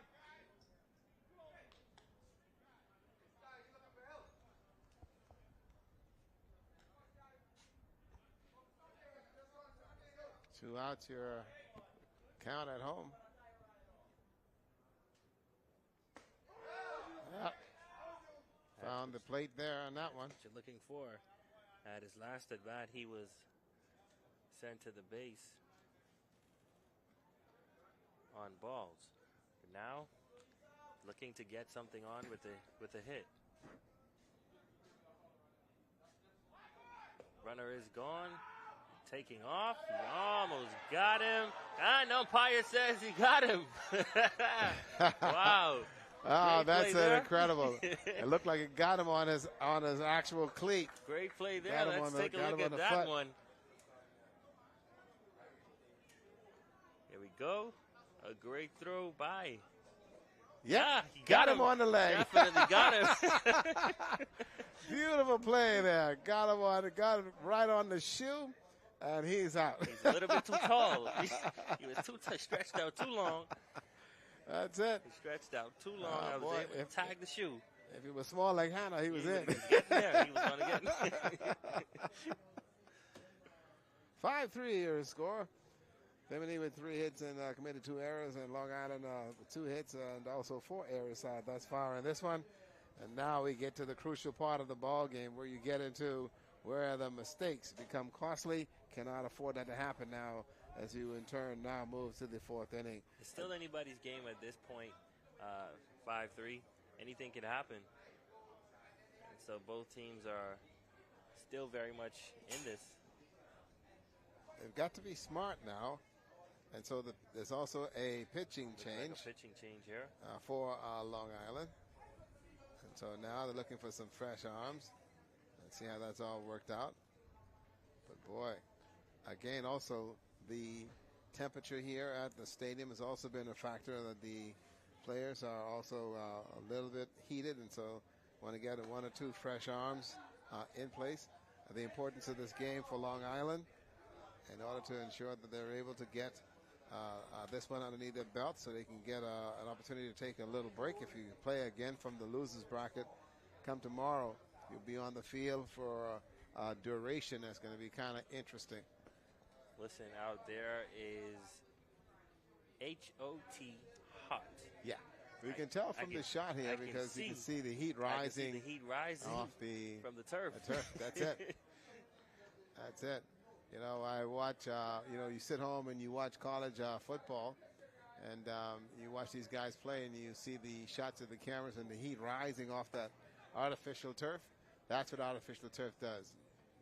Two outs, your count at home. Yeah. Found the plate there on that one. What you're looking for. At his last at bat, he was sent to the base on balls. But now, looking to get something on with a hit. Runner is gone. Taking off. He almost got him. And umpire says he got him. Wow. Oh, Great that's play there. incredible. It looked like it got him on his actual cleat. Great play there. Got him Let's on take the- a got look him at on the that foot. one. Here we go. A great throw by. Yeah, he got him on the leg. Definitely got him. Beautiful play there. Got him right on the shoe, and he's out. He's a little bit too tall. He was too stretched out too long. That's it. He stretched out too long. Oh, I was boy, able to tag the shoe. If he was small like Hannah, he was in. He was getting there. He was going to get 5-3 your score. Bimini with 3 hits and committed 2 errors, and Long Island with 2 hits and also 4 errors thus far in this one. And now we get to the crucial part of the ball game where you get into where the mistakes become costly. Cannot afford that to happen now, as you in turn now move to the 4th inning. It's still anybody's game at this point. 5-3. Anything can happen. And so both teams are still very much in this. They've got to be smart now. And so there's also a pitching change. Like a pitching change here. For Long Island. And so now they're looking for some fresh arms. Let's see how that's all worked out. But boy, again, also the temperature here at the stadium has also been a factor. That the players are also a little bit heated, and so want to get 1 or 2 fresh arms in place. The importance of this game for Long Island, in order to ensure that they're able to get this one underneath their belt, so they can get an opportunity to take a little break. If you play again from the losers bracket, come tomorrow, you'll be on the field for a duration that's going to be kind of interesting. Listen, out there is H-O-T, hot. Yeah, we can tell from the shot here because you can see the heat rising. The heat rising off the from the turf. That's it. That's it. You know, I watch, you sit home and you watch college football, and you watch these guys play, and you see the shots of the cameras and the heat rising off that artificial turf. That's what artificial turf does.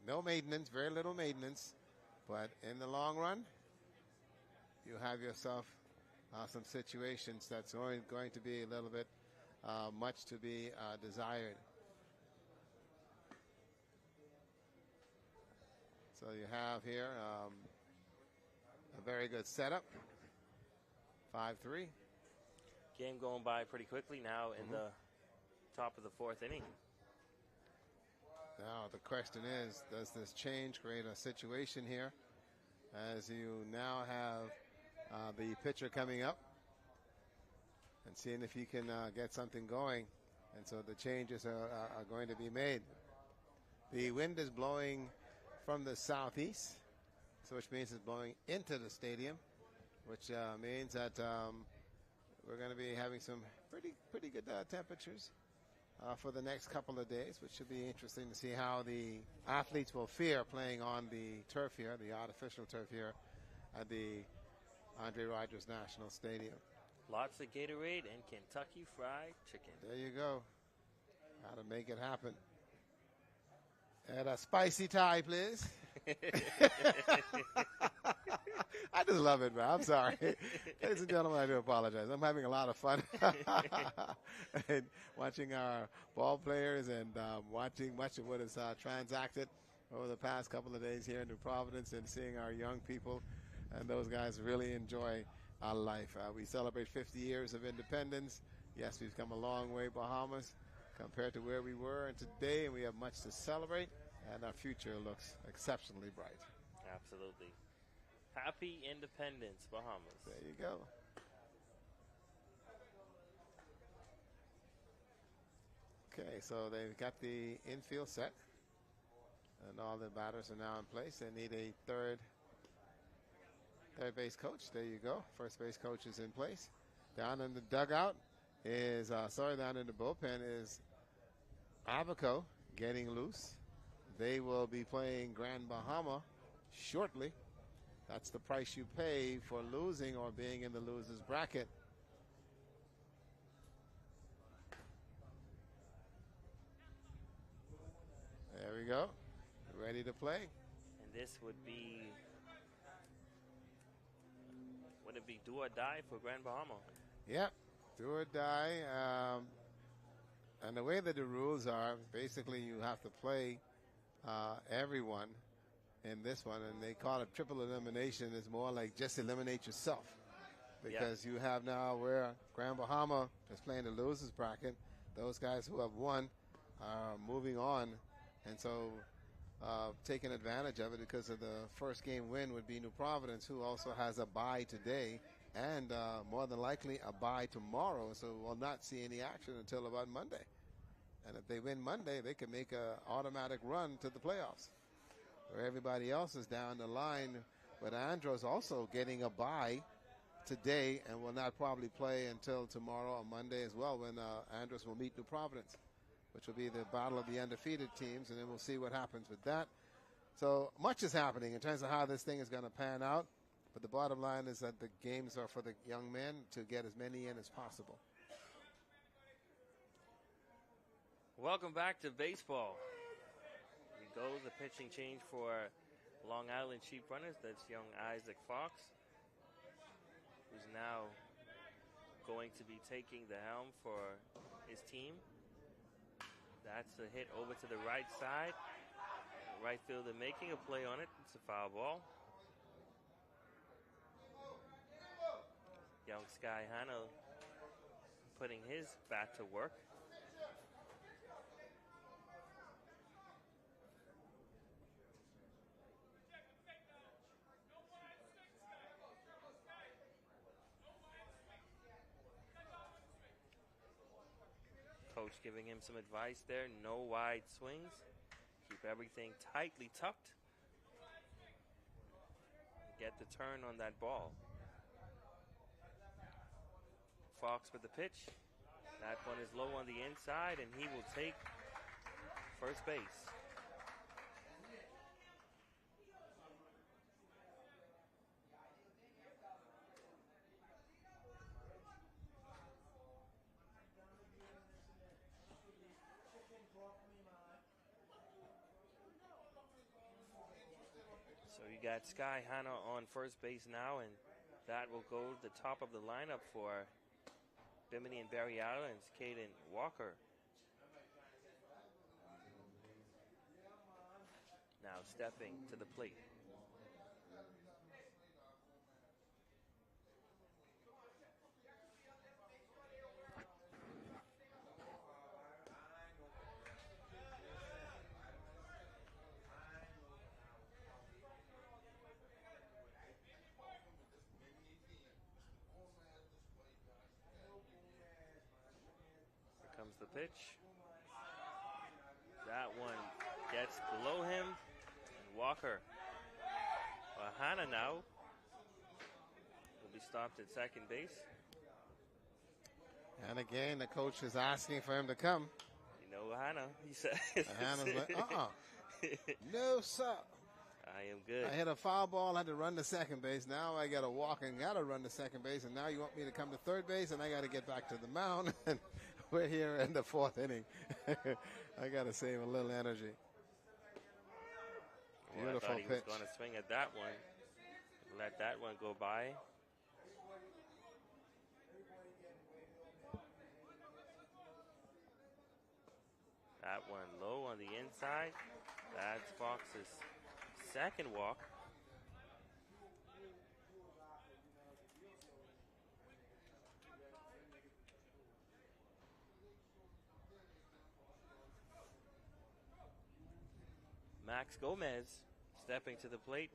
No maintenance, very little maintenance, but in the long run, you have yourself some situations that's going to be a little bit much to be desired. So you have here a very good setup. 5-3. Game going by pretty quickly now in the top of the 4th inning. Now the question is, does this change create a situation here as you now have the pitcher coming up and seeing if you can get something going? And so the changes are going to be made. The wind is blowing from the southeast, so which means it's blowing into the stadium, which means that we're going to be having some pretty good temperatures for the next couple of days, which should be interesting to see how the athletes will fare playing on the turf here, the artificial turf here at the Andre Rogers National Stadium. Lots of Gatorade and Kentucky Fried Chicken. There you go. How to make it happen. And a spicy Thai, please. I just love it, man. I'm sorry. Ladies and gentlemen, I do apologize. I'm having a lot of fun and watching our ball players and watching much of what is transacted over the past couple of days here in New Providence and seeing our young people and those guys really enjoy our life. We celebrate 50 years of independence. Yes, we've come a long way, Bahamas, compared to where we were and today, and we have much to celebrate, and our future looks exceptionally bright. Absolutely. Happy Independence, Bahamas. There you go. Okay, so they've got the infield set, and all the batters are now in place. They need a third base coach. There you go. First base coach is in place. Down in the dugout is, down in the bullpen is Abaco getting loose. They will be playing Grand Bahama shortly. That's the price you pay for losing or being in the losers bracket. There we go. Ready to play. And this would it be do or die for Grand Bahama? Yep, do or die. And the way that the rules are, basically you have to play everyone in this one, and they call it triple elimination. It's more like just eliminate yourself, because you have now where Grand Bahama is playing the losers bracket. Those guys who have won are moving on, and so taking advantage of it, because of the first game win would be New Providence, who also has a bye today and more than likely a bye tomorrow, so we'll not see any action until about Monday. And if they win Monday, they can make an automatic run to the playoffs, where everybody else is down the line. But Andros also getting a bye today and will not probably play until tomorrow or Monday as well, when Andros will meet New Providence, which will be the battle of the undefeated teams, and then we'll see what happens with that. So much is happening in terms of how this thing is going to pan out. But the bottom line is that the games are for the young men to get as many in as possible. Welcome back to baseball. Here goes the pitching change for Long Island Sheep Runners. That's young Isaac Fox, who's now going to be taking the helm for his team. That's a hit over to the right side. Right fielder making a play on it. It's a foul ball. Young Sky Hanna putting his bat to work. Coach giving him some advice there. No wide swings. Keep everything tightly tucked. Get the turn on that ball. Fox with the pitch. That one is low on the inside, and he will take first base. So you got Sky Hanna on first base now, and that will go to the top of the lineup for Bimini and Barry Islands, Caden Walker. Now stepping to the plate. The pitch. That one gets below him. And Walker. Hanna now will be stopped at second base. And again, the coach is asking for him to come. You know Hanna, he said. Hanna's like, no, sir. I am good. I hit a foul ball, had to run to second base. Now I got to walk and got to run to second base. And now you want me to come to third base, and I got to get back to the mound. We're here in the fourth inning. I got to save a little energy. Well, Beautiful I thought he pitch. was going to swing at that one. Let that one go by. That one low on the inside. That's Fox's second walk. Max Gomez stepping to the plate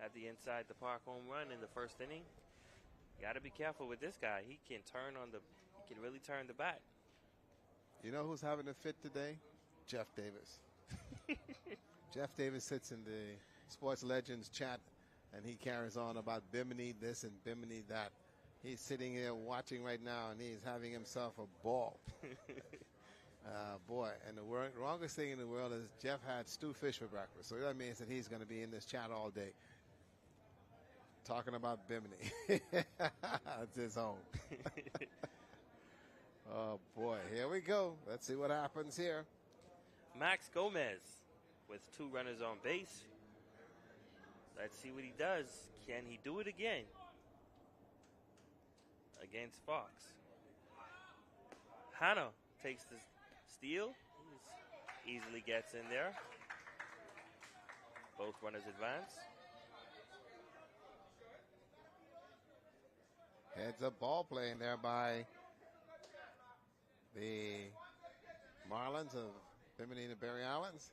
at the inside the park home run in the first inning. Got to be careful with this guy. He can really turn the bat. You know who's having a fit today? Jeff Davis. Jeff Davis sits in the Sports Legends chat, and he carries on about Bimini this and Bimini that. He's sitting here watching right now, and he's having himself a ball. Boy, and the wrongest thing in the world is Jeff had stew fish for breakfast. So that means that he's going to be in this chat all day talking about Bimini. It's his home. Oh, boy. Here we go. Let's see what happens here. Max Gomez with 2 runners on base. Let's see what he does. Can he do it again against Fox? Hannah takes the steal. Easily gets in there. Both runners advance. Heads up ball playing there by the Marlins of Bimini and the Berry Islands.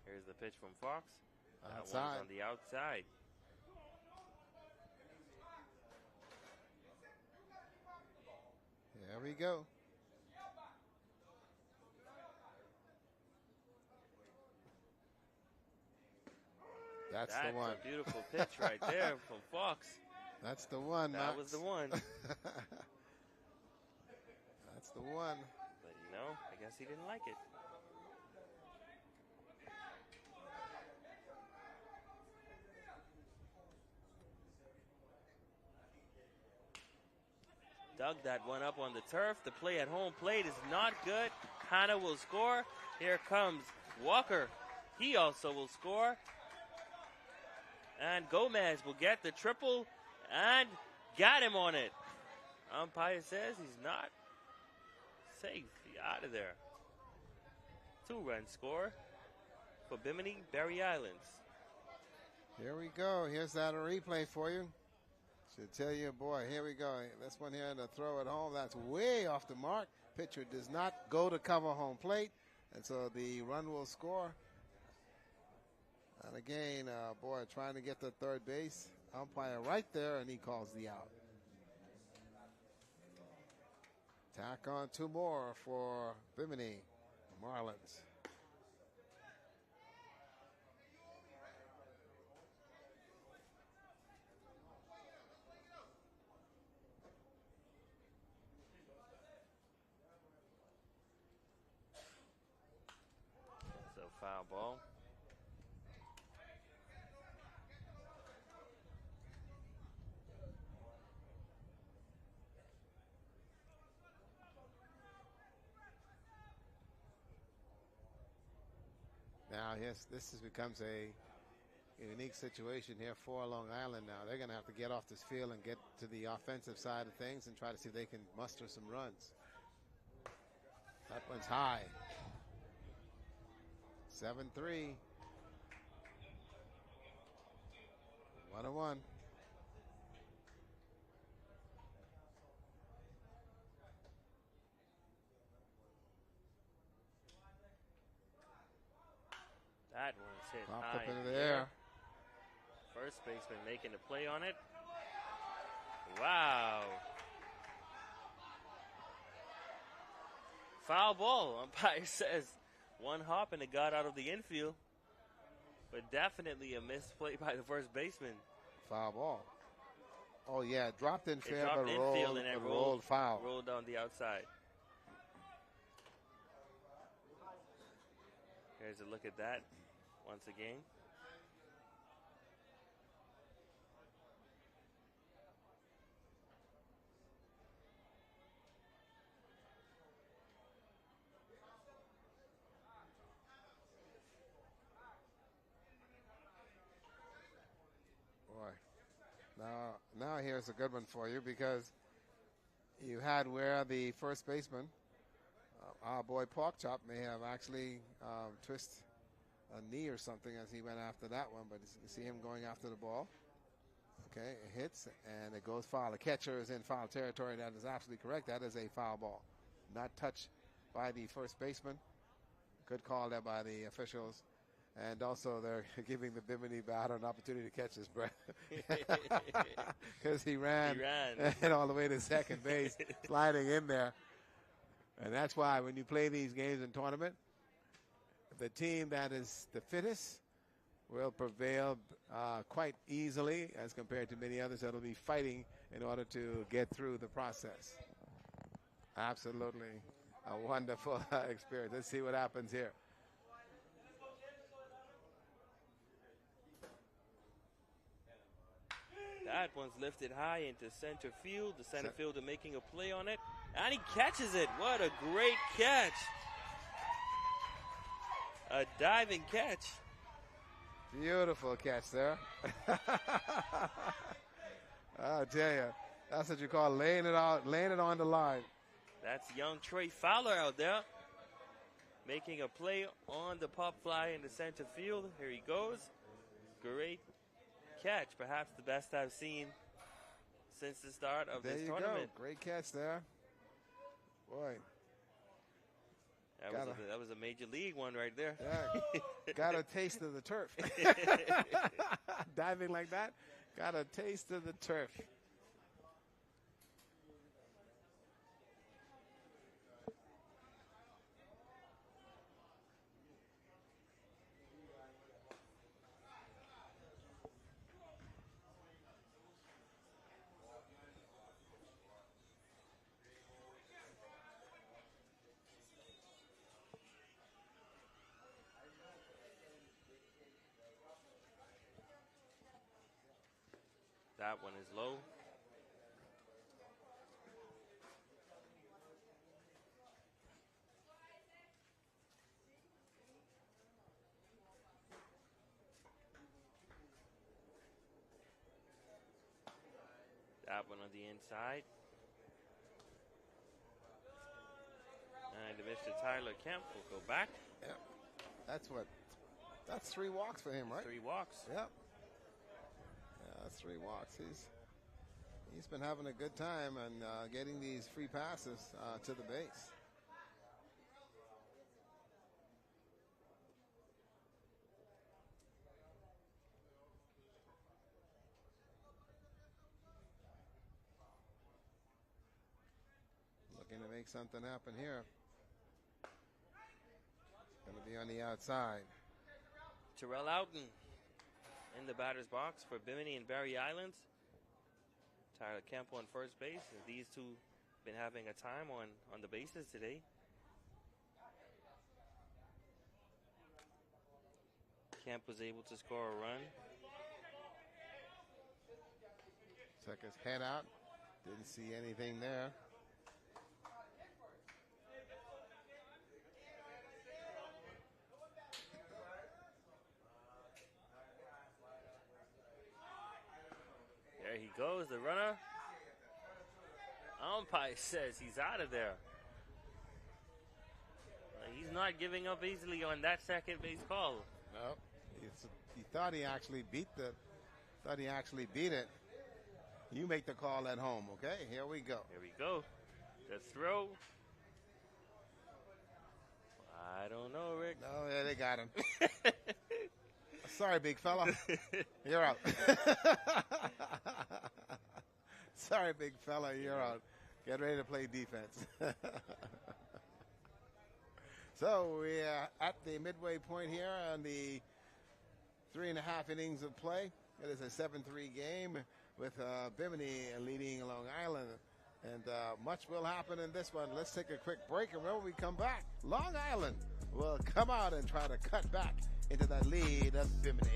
Here's the pitch from Fox. That Outside. one's on the outside. There we go. That's the one. A beautiful pitch right there from Fox. That's the one, That Max. was the one. That's the one. But I guess he didn't like it. Dug that one up on the turf. The play at home plate is not good. Hannah will score. Here comes Walker. He also will score. And Gomez will get the triple and got him on it. Umpire says he's not safe. He's out of there. 2-run score for Bimini Berry Islands. Here we go. Here's that replay for you. Should tell you, boy, here we go. This one here to throw it home. That's way off the mark. Pitcher does not go to cover home plate. And so the run will score. And again, boy, trying to get to third base. Umpire right there, and he calls the out. Tack on 2 more for Bimini Marlins. So foul ball. Now, yes, becomes a unique situation here for Long Island now. They're going to have to get off this field and get to the offensive side of things and try to see if they can muster some runs. That one's high. 7-3. 1-1. That one's hit Popped high up into in the air. First baseman making a play on it. Wow. Foul ball, umpire says. One hop and it got out of the infield. But definitely a missed play by the first baseman. Foul ball. Oh, yeah, dropped in It field, dropped but infield and then rolled foul. Rolled on the outside. Here's a look at that once again. Now here's a good one for you, because you had where the first baseman, our boy Porkchop, may have actually twisted a knee or something as he went after that one, but you see him going after the ball. Okay, it hits, and it goes foul. The catcher is in foul territory. That is absolutely correct. That is a foul ball. Not touched by the first baseman. Good call there by the officials. And also they're giving the Bimini batter an opportunity to catch his breath. Because he ran and all the way to second base, sliding in there. And that's why when you play these games in tournament, the team that is the fittest will prevail quite easily as compared to many others that will be fighting in order to get through the process. Absolutely a wonderful experience. Let's see what happens here. That one's lifted high into center field. The center fielder making a play on it, and he catches it. What a great catch. A diving catch. Beautiful catch there. I'll tell you, that's what you call laying it out, laying it on the line. That's young Trey Fowler out there making a play on the pop fly in the center field. Here he goes. Great catch, perhaps the best I've seen since the start of this tournament. There you go. Great catch there. Boy. That was a major league one right there. Yeah, got a taste of the turf. Diving like that, got a taste of the turf. That one is low. That one on the inside. And Mr. Tyler Kemp will go back. Yep. That's 3 walks for him, right? 3 walks. Yep. That's 3 walks. He's been having a good time and getting these free passes to the base. Looking to make something happen here. Going to be on the outside. Terrell Outen in the batter's box for Bimini and Barry Islands. Tyler Kemp on first base. These two been having a time on the bases today. Kemp was able to score a run. Took his head out. Didn't see anything there. There he goes, the runner. Umpire says he's out of there. He's not giving up easily on that second base call. No, he thought he actually beat it. You make the call at home, okay? Here we go. Here we go. The throw. I don't know, Rick. No, yeah, they got him. Sorry, big fella. You're out. Sorry, big fella. You're out. Get ready to play defense. So we are at the midway point here on the 3.5 innings of play. It is a 7-3 game with Bimini leading Long Island. And much will happen in this one. Let's take a quick break, and when we come back, Long Island will come out and try to cut back into that lead of Bimini.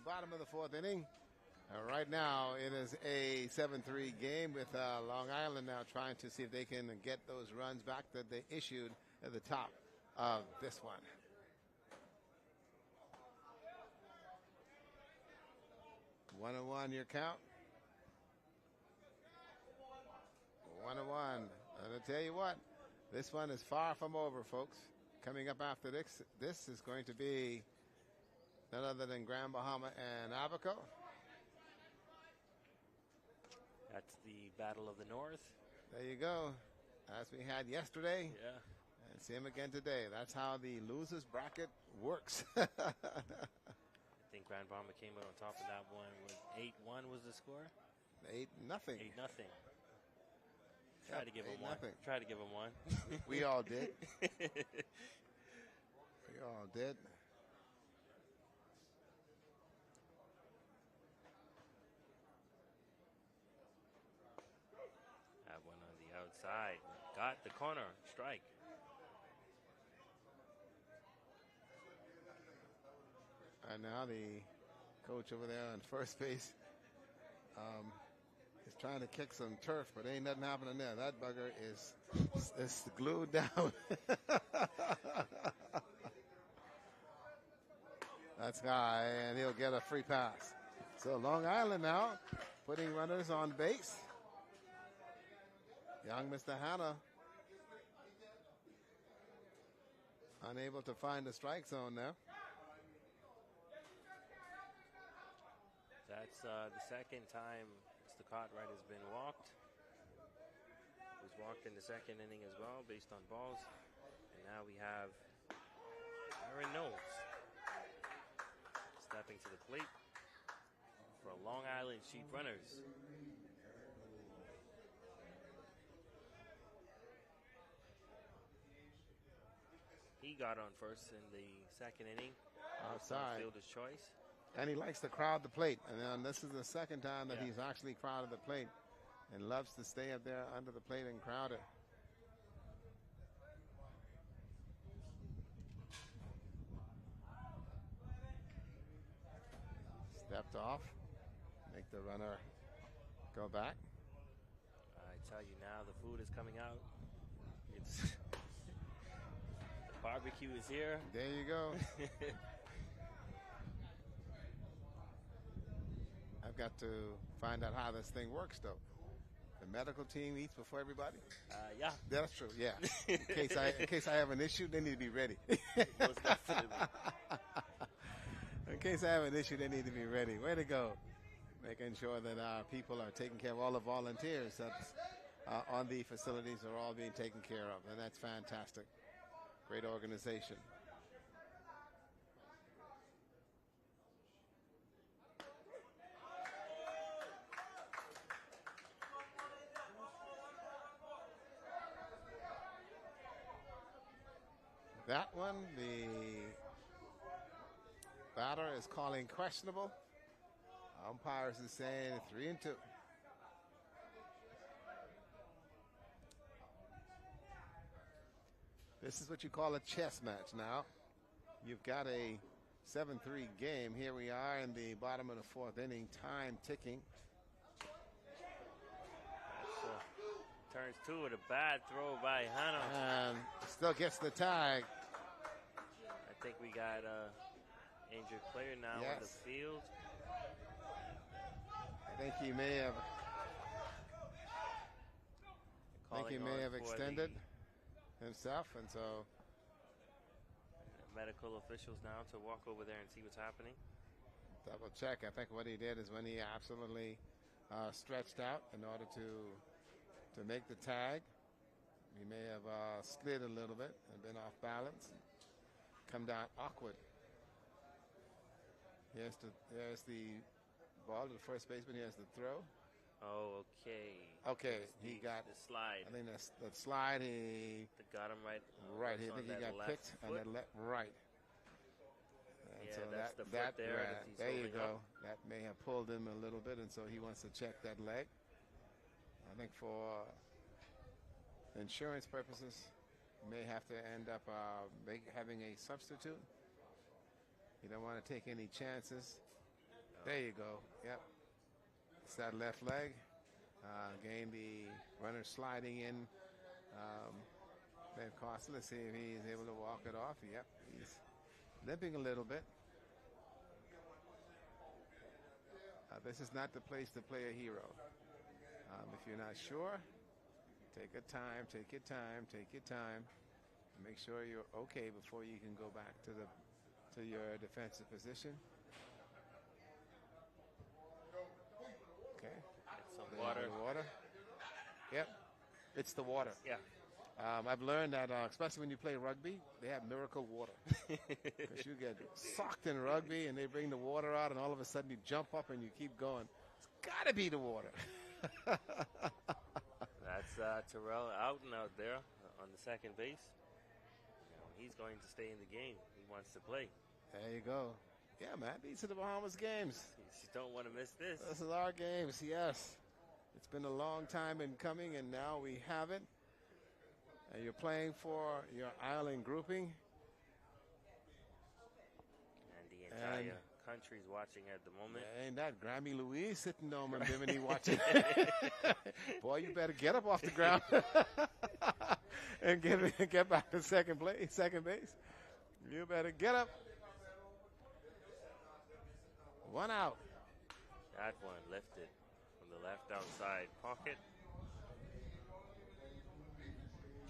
bottom of the fourth inning. Right now, it is a 7-3 game with Long Island now trying to see if they can get those runs back that they issued at the top of this one. 1-1 your count. 1-1. And I'll tell you what, this one is far from over, folks. Coming up after this is going to be none other than Grand Bahama and Abaco. That's the Battle of the North. There you go. As we had yesterday. Yeah. And see him again today. That's how the losers bracket works. I think Grand Bahama came out on top of that one. 8-1 was the score? 8-0. 8-0. Try to give him one. Try to give him one. We all did. We all did. Have one on the outside. Got the corner. Strike. And now the coach over there on first base is trying to kick some turf, but ain't nothing happening there. That bugger is glued down. That's high, and he'll get a free pass. So Long Island now putting runners on base. Young Mr. Hanna unable to find the strike zone there. That's the second time Mr. Cartwright has been walked. He was walked in the second inning as well based on balls. And now we have Aaron Knowles stepping to the plate for Long Island Sheep Runners. He got on first in the second inning. Outside. Fielder's choice. And he likes to crowd the plate. And then this is the second time that he's actually crowded the plate and loves to stay up there under the plate and crowd it. Stepped off. Make the runner go back. I tell you now, the food is coming out. It's the barbecue is here. There you go. I've got to find out how this thing works, though. The medical team eats before everybody? Yeah. That's true, yeah. In case I have an issue, they need to be ready. Most definitely. In case I have an issue, they need to be ready. Way to go. Making sure that our people are taking care of all the volunteers that's on the facilities are all being taken care of. And that's fantastic. Great organization. That one, the batter is calling questionable. Umpires is saying 3-2. This is what you call a chess match now. You've got a 7-3 game. Here we are in the bottom of the fourth inning, time ticking. Turns two with a bad throw by Hanna. And still gets the tag. I think we got injured player now on the field. I think he may have extended himself, and so medical officials now to walk over there and see what's happening. Double check. I think what he did is when he absolutely stretched out in order to make the tag, he may have slid a little bit and been off balance, come down awkward. Here's the ball to the first baseman. Here's the throw. Oh, okay. Okay, he got the slide. I think that's the slide. He got him right. Right. I think he got picked on that left. Right. And yeah, so that's the foot there. There you go. That may have pulled him a little bit, and so he wants to check that leg. I think for insurance purposes, may have to end up having a substitute. You don't want to take any chances There you go. Yep. It's that left leg. Again, the runner sliding in. Ben Costa, let's see if he's able to walk it off. Yep, he's limping a little bit. This is not the place to play a hero. If you're not sure, take your time, take your time, take your time. Make sure you're okay before you can go back to your defensive position. Okay. Get some water. Yep. It's the water. Yeah. I've learned that, especially when you play rugby, they have miracle water. Because you get socked in rugby and they bring the water out and all of a sudden you jump up and you keep going. It's got to be the water. That's Terrell Outen out there on the second base. He's going to stay in the game. He wants to play. There you go. Yeah, man. These are the Bahamas games. You just don't want to miss this. This is our games, yes. It's been a long time in coming, and now we have it. And you're playing for your island grouping. And the entire country's watching at the moment. Ain't that Grammy Louise sitting on my Bimini watching? Boy, you better get up off the ground and get back to second base. You better get up. One out. That one lifted from the left outside pocket.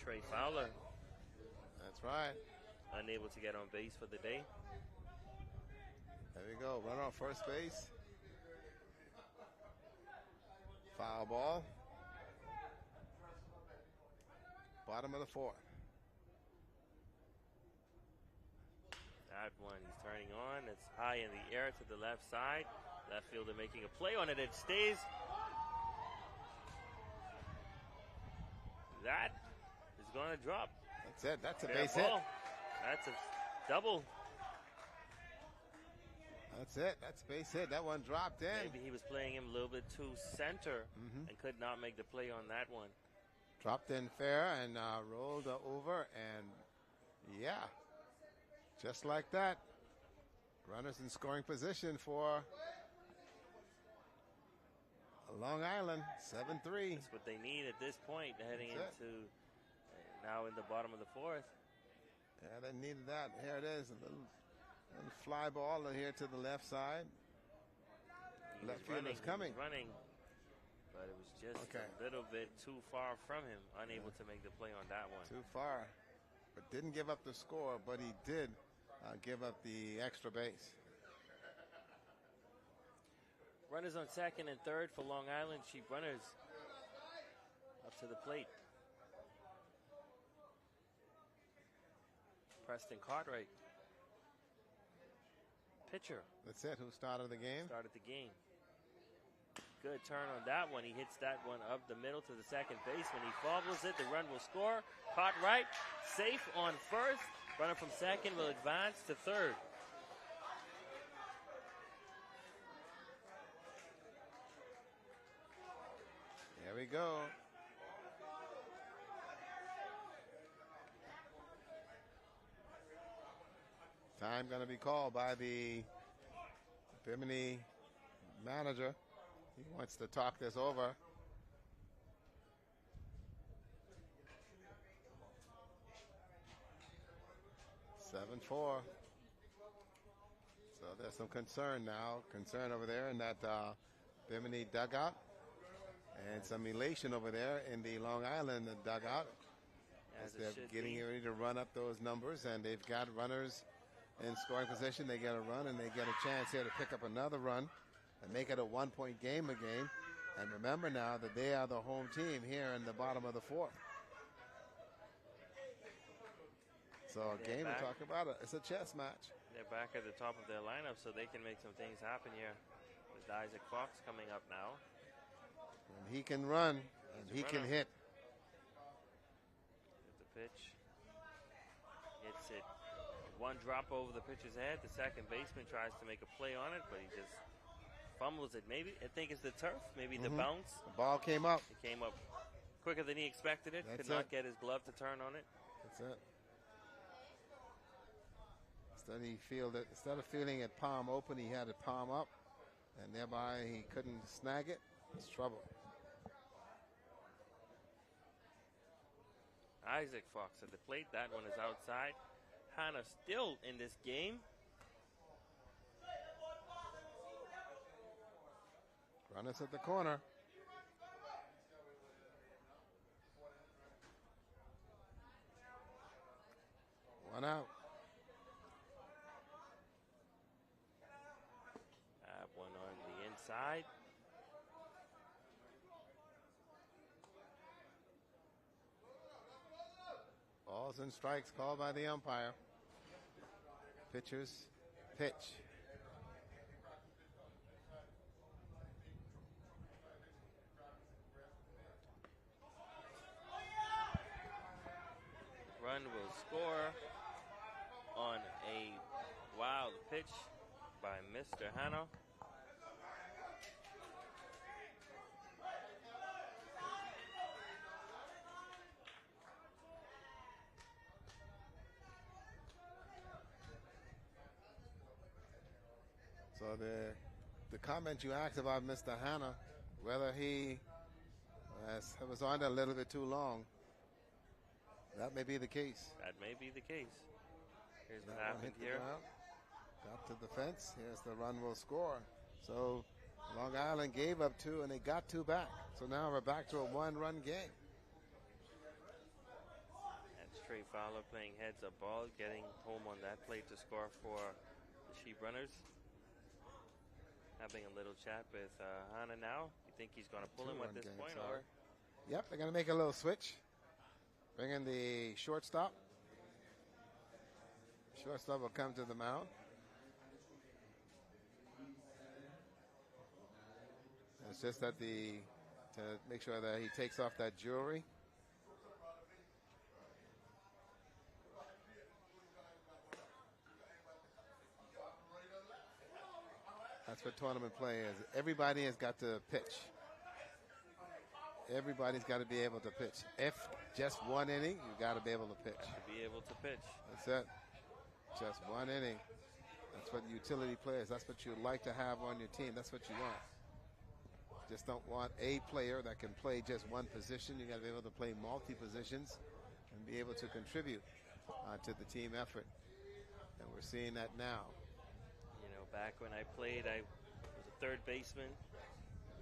Trey Fowler. That's right. Unable to get on base for the day. There we go. Runner on first base. Foul ball. Bottom of the fourth. That one he's turning on. It's high in the air to the left side. Left fielder making a play on it. It stays. That is going to drop. That's it. That's a Fair base hit. ball. That's a double. That's it. That's a base hit. That one dropped in. Maybe he was playing him a little bit too center and could not make the play on that one. Dropped in fair and rolled over, and yeah, just like that. Runners in scoring position for Long Island, 7-3. That's what they need at this point, heading into now in the bottom of the fourth. Yeah, they needed that. Here it is, a little fly ball here to the left side. Left fielder's coming. Running, but it was just a little bit too far from him, unable to make the play on that one. Too far, but didn't give up the score, but he did give up the extra base. Runners on second and third for Long Island. Sheep runners up to the plate. Preston Cartwright. Pitcher. That's it. Who started the game? Started the game. Good turn on that one. He hits that one up the middle to the second baseman. He fumbles it. The run will score. Cartwright safe on first. Runner from second will advance to third. There we go. Time going to be called by the Bimini manager. He wants to talk this over. Seven, 4. So there's some concern over there in that Bimini dugout. And some elation over there in the Long Island dugout. As they're getting ready to run up those numbers, and they've got runners in scoring position. They get a run, and they get a chance here to pick up another run and make it a one-point game again. And remember now that they are the home team here in the bottom of the fourth. So a game we're talking about, it's a chess match. They're back at the top of their lineup, so they can make some things happen here. With Isaac Fox coming up now. And he can run, and he can hit. The pitch. Hits it. One drop over the pitcher's head. The second baseman tries to make a play on it, but he just fumbles it. Maybe, I think it's the turf. Maybe the bounce. The ball came up. It came up quicker than he expected it. Could not get his glove to turn on it. That's it. Instead of feeling it palm open, he had it palm up. and thereby he couldn't snag it. It's trouble. Isaac Fox at the plate. That one is outside. Hannah still in this game. Runners at the corner. One out. One on the inside. Balls and strikes called by the umpire. Pitchers pitch. Run will score on a wild pitch by Mr. Hanna. So the comment you asked about Mr. Hanna, whether he was on there a little bit too long, that may be the case. That may be the case. Here's what That one happened hit the here. ground, got to the fence. Here's the run will score. So Long Island gave up 2 and they got 2 back. So now we're back to a 1-run game. That's Trey Fowler playing heads up ball, getting home on that plate to score for the Sheep Runners. Having a little chat with Hanna now. You think he's going to pull him at this point? Or? Yep, they're going to make a little switch. Bring in the shortstop. Shortstop will come to the mound. It's just that to make sure that he takes off that jewelry. That's what tournament play is. Everybody has got to pitch. Everybody's got to be able to pitch. If just one inning, you got to be able to pitch. Got to be able to pitch. That's it. Just one inning. That's what utility players, that's what you like to have on your team. That's what you want. Just don't want a player that can play just one position. You got to be able to play multi-positions and be able to contribute to the team effort. And we're seeing that now. You know, back when I played, I was a third baseman.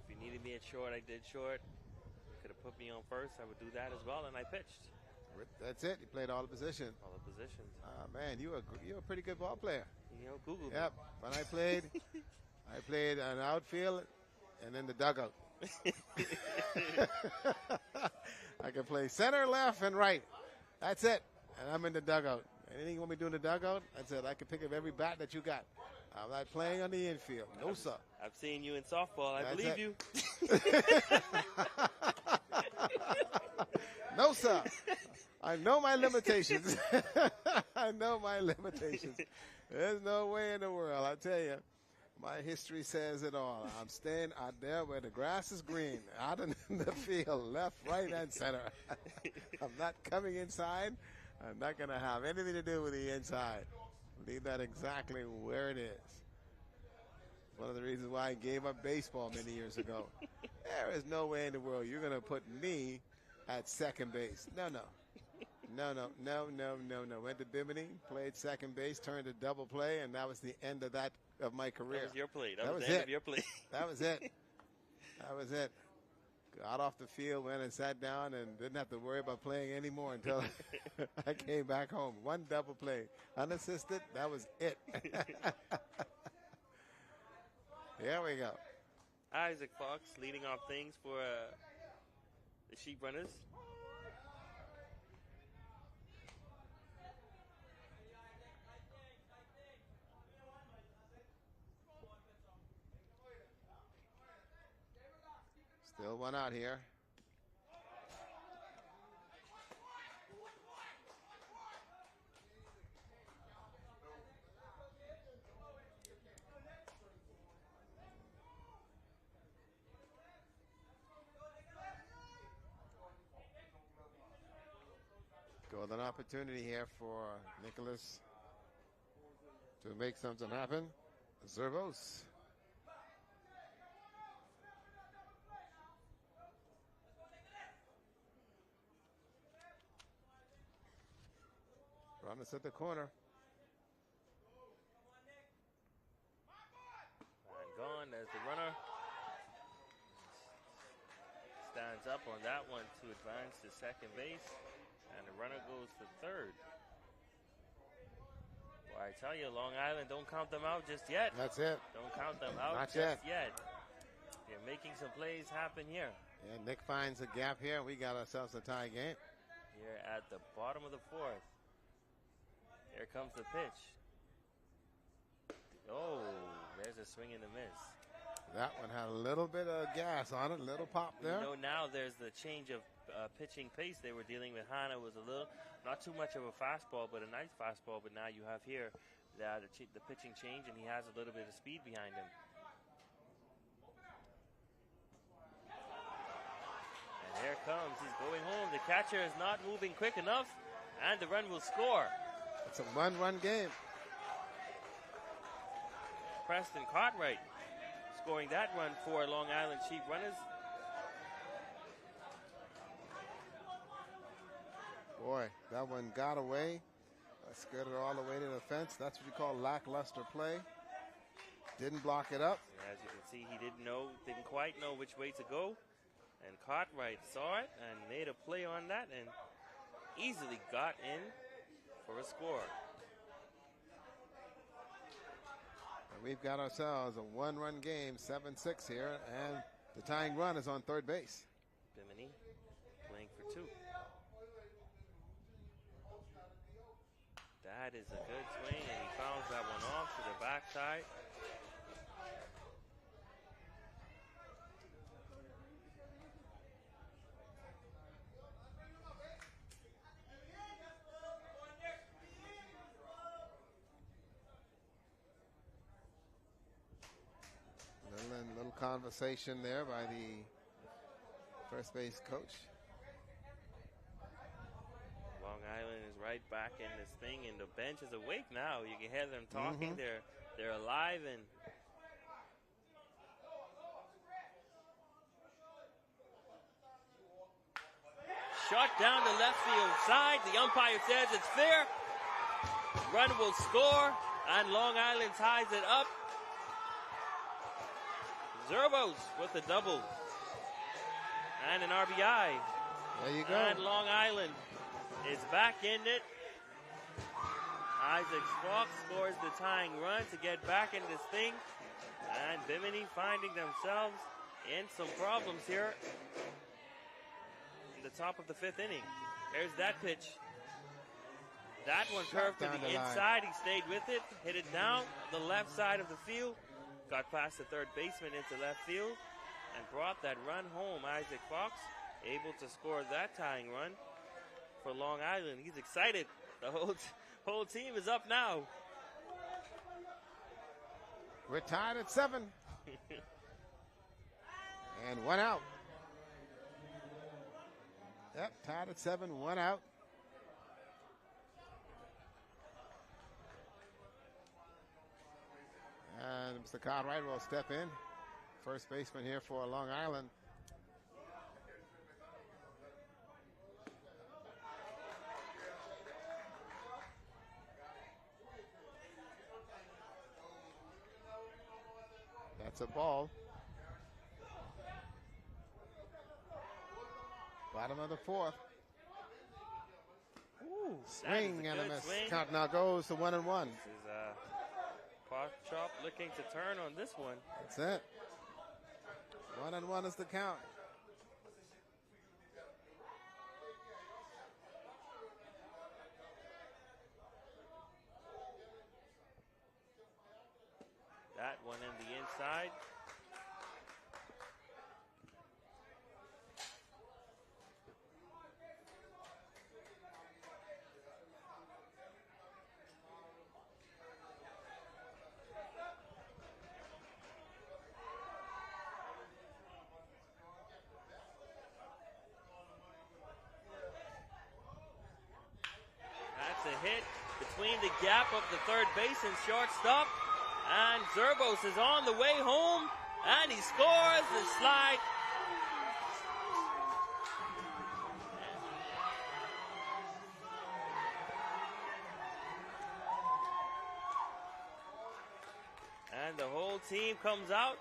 If you needed me at short, I did short. Could have put me on first, I would do that as well, and I pitched. That's it. You played all the positions. All the positions. Man, you're a pretty good ball player. You know, Google. Yep. When I played an outfield and then the dugout. I can play center, left, and right. That's it. And I'm in the dugout. Anything you want me to do in the dugout? That's it. I can pick up every bat that you got. I'm not playing on the infield. No, sir. I've seen you in softball. I believe you. No, sir. I know my limitations. I know my limitations. There's no way in the world. I tell you, my history says it all. I'm staying out there where the grass is green, out in the field, left, right, and center. I'm not coming inside. I'm not going to have anything to do with the inside. Leave that exactly where it is. One of the reasons why I gave up baseball many years ago. There is no way in the world you're going to put me at second base. No. Went to Bimini, played second base, turned to double play, and that was the end of my career. That was your play. That was the end it. of your play. That was it. That was it. Got off the field, went and sat down, and didn't have to worry about playing anymore until I came back home. One double play, unassisted. That was it. Here we go. Isaac Fox leading off things for the Sheep Runners. Still one out here. Golden opportunity here for Nicholas to make something happen. Zervos. Runners at the corner. And gone as the runner stands up on that one to advance to second base. And the runner goes to third. Well, I tell you, Long Island, don't count them out just yet. That's it. Don't count them out Not just yet. They're making some plays happen here. Yeah, Nick finds a gap here. We got ourselves a tie game. Here at the bottom of the fourth. Here comes the pitch. Oh, there's a swing and a miss. That one had a little bit of gas on it, a little pop there. You know, now there's the change of pitching pace they were dealing with. Hana was a little, not too much of a fastball, but a nice fastball. But now you have here the pitching change, and he has a little bit of speed behind him. And here comes, he's going home. The catcher is not moving quick enough, and the run will score. It's a one-run game. Preston Cartwright scoring that run for Long Island Chief Runners. Boy, that one got away. Skirted all the way to the fence. That's what you call lackluster play. Didn't block it up. As you can see, he didn't quite know which way to go. And Cartwright saw it and made a play on that and easily got in for a score. And we've got ourselves a one-run game, 7-6 here, and the tying run is on third base. Bimini playing for two. That is a good swing, and he fouls that one off to the backside. Little conversation there by the first base coach. Long Island is right back in this thing, and the bench is awake now. You can hear them talking. They're alive and shot down the left field side. The umpire says it's fair. Run will score, and Long Island ties it up. Zerbos with a double and an RBI. There you go. And Long Island is back in it. Isaac Fox scores the tying run to get back in this thing. And Bimini finding themselves in some problems here in the top of the fifth inning. There's that pitch. That one curved to the inside. He stayed with it, hit it down the left side of the field. Got past the third baseman into left field and brought that run home. Isaac Fox able to score that tying run for Long Island. He's excited. The whole team is up now. We're tied at 7. And 1 out. Yep, tied at 7, 1 out. And Mr. Cartwright will step in. First baseman here for Long Island. That's a ball. Bottom of the fourth. Ooh, Swing and a miss. Swing. Count now goes to 1-1. This is Pot Chop looking to turn on this one. That's it. 1-1 is the count. That one in the inside. Hit between the gap of the third base and shortstop, and Zerbos is on the way home, and he scores the slide. the whole team comes out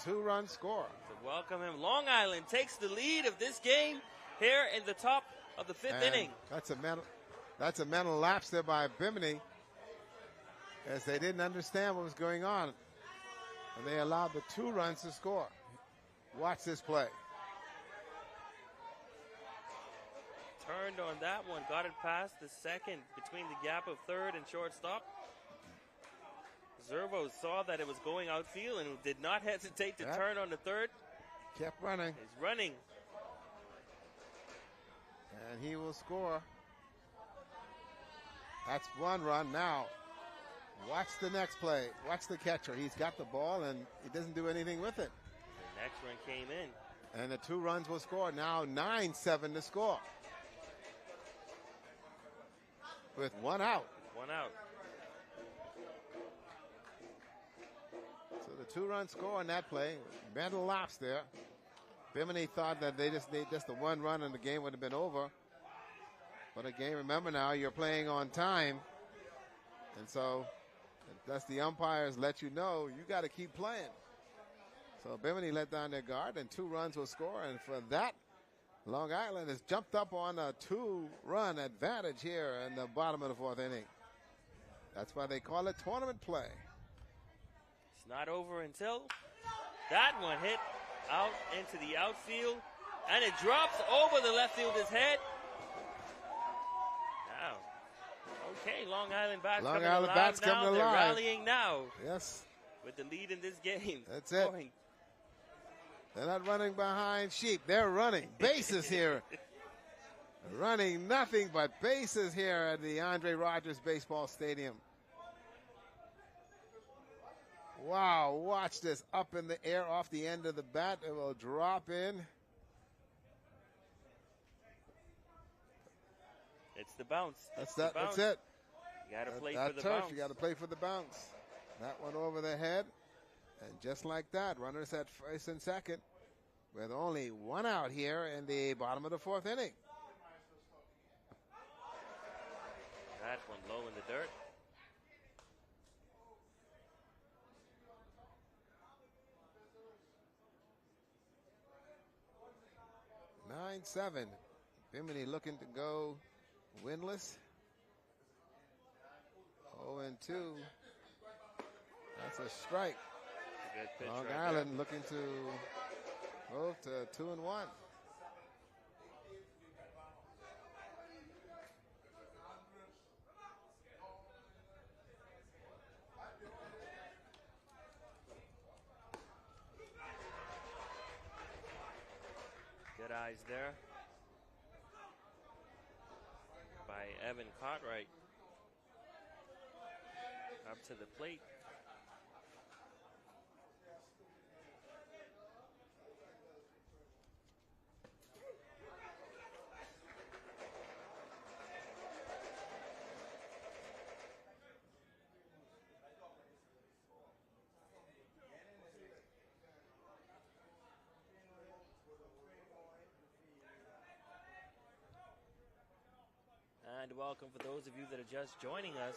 2-run score. to welcome him. Long Island takes the lead of this game here in the top of the 5th inning. That's a mental lapse there by Bimini, as they didn't understand what was going on, and they allowed the 2 runs to score. Watch this play. Turned on that one, got it past the second between the gap of third and shortstop. Zervo saw that it was going outfield and did not hesitate to turn on the third. Kept running. He's running. And he will score. That's 1 run. Now, watch the next play. Watch the catcher. He's got the ball, and he doesn't do anything with it. The next run came in. And the 2 runs will score. Now 9-7 to score. With 1 out. 1 out. So the 2-run score on that play. Mental lapse there. Bimini thought that they just need just the 1 run and the game would have been over. But again, remember now, you're playing on time. And so that's the umpires let you know you got to keep playing. So Bimini let down their guard, and 2 runs will score. And for that, Long Island has jumped up on a 2-run advantage here in the bottom of the 4th inning. That's why they call it tournament play. It's not over until that one hit out into the outfield, and it drops over the left fielder's head. Now, okay, Long Island bats coming alive now. They're rallying now. Yes. With the lead in this game. That's it. They're not running behind sheep. They're running bases here. Running nothing but bases here at the Andre Rogers Baseball Stadium. Wow, watch this. Up in the air off the end of the bat. It will drop in. It's the bounce. That's it. You got to play for the bounce. You got to play for the bounce. That one over the head. And just like that, runners at first and second with only 1 out here in the bottom of the 4th inning. That one low in the dirt. (9-7). Bimini looking to go winless. 0-2. That's a strike. Long Island looking to move to 2-1. Good eyes there by Evan Cartwright. Up to the plate. And welcome for those of you that are just joining us.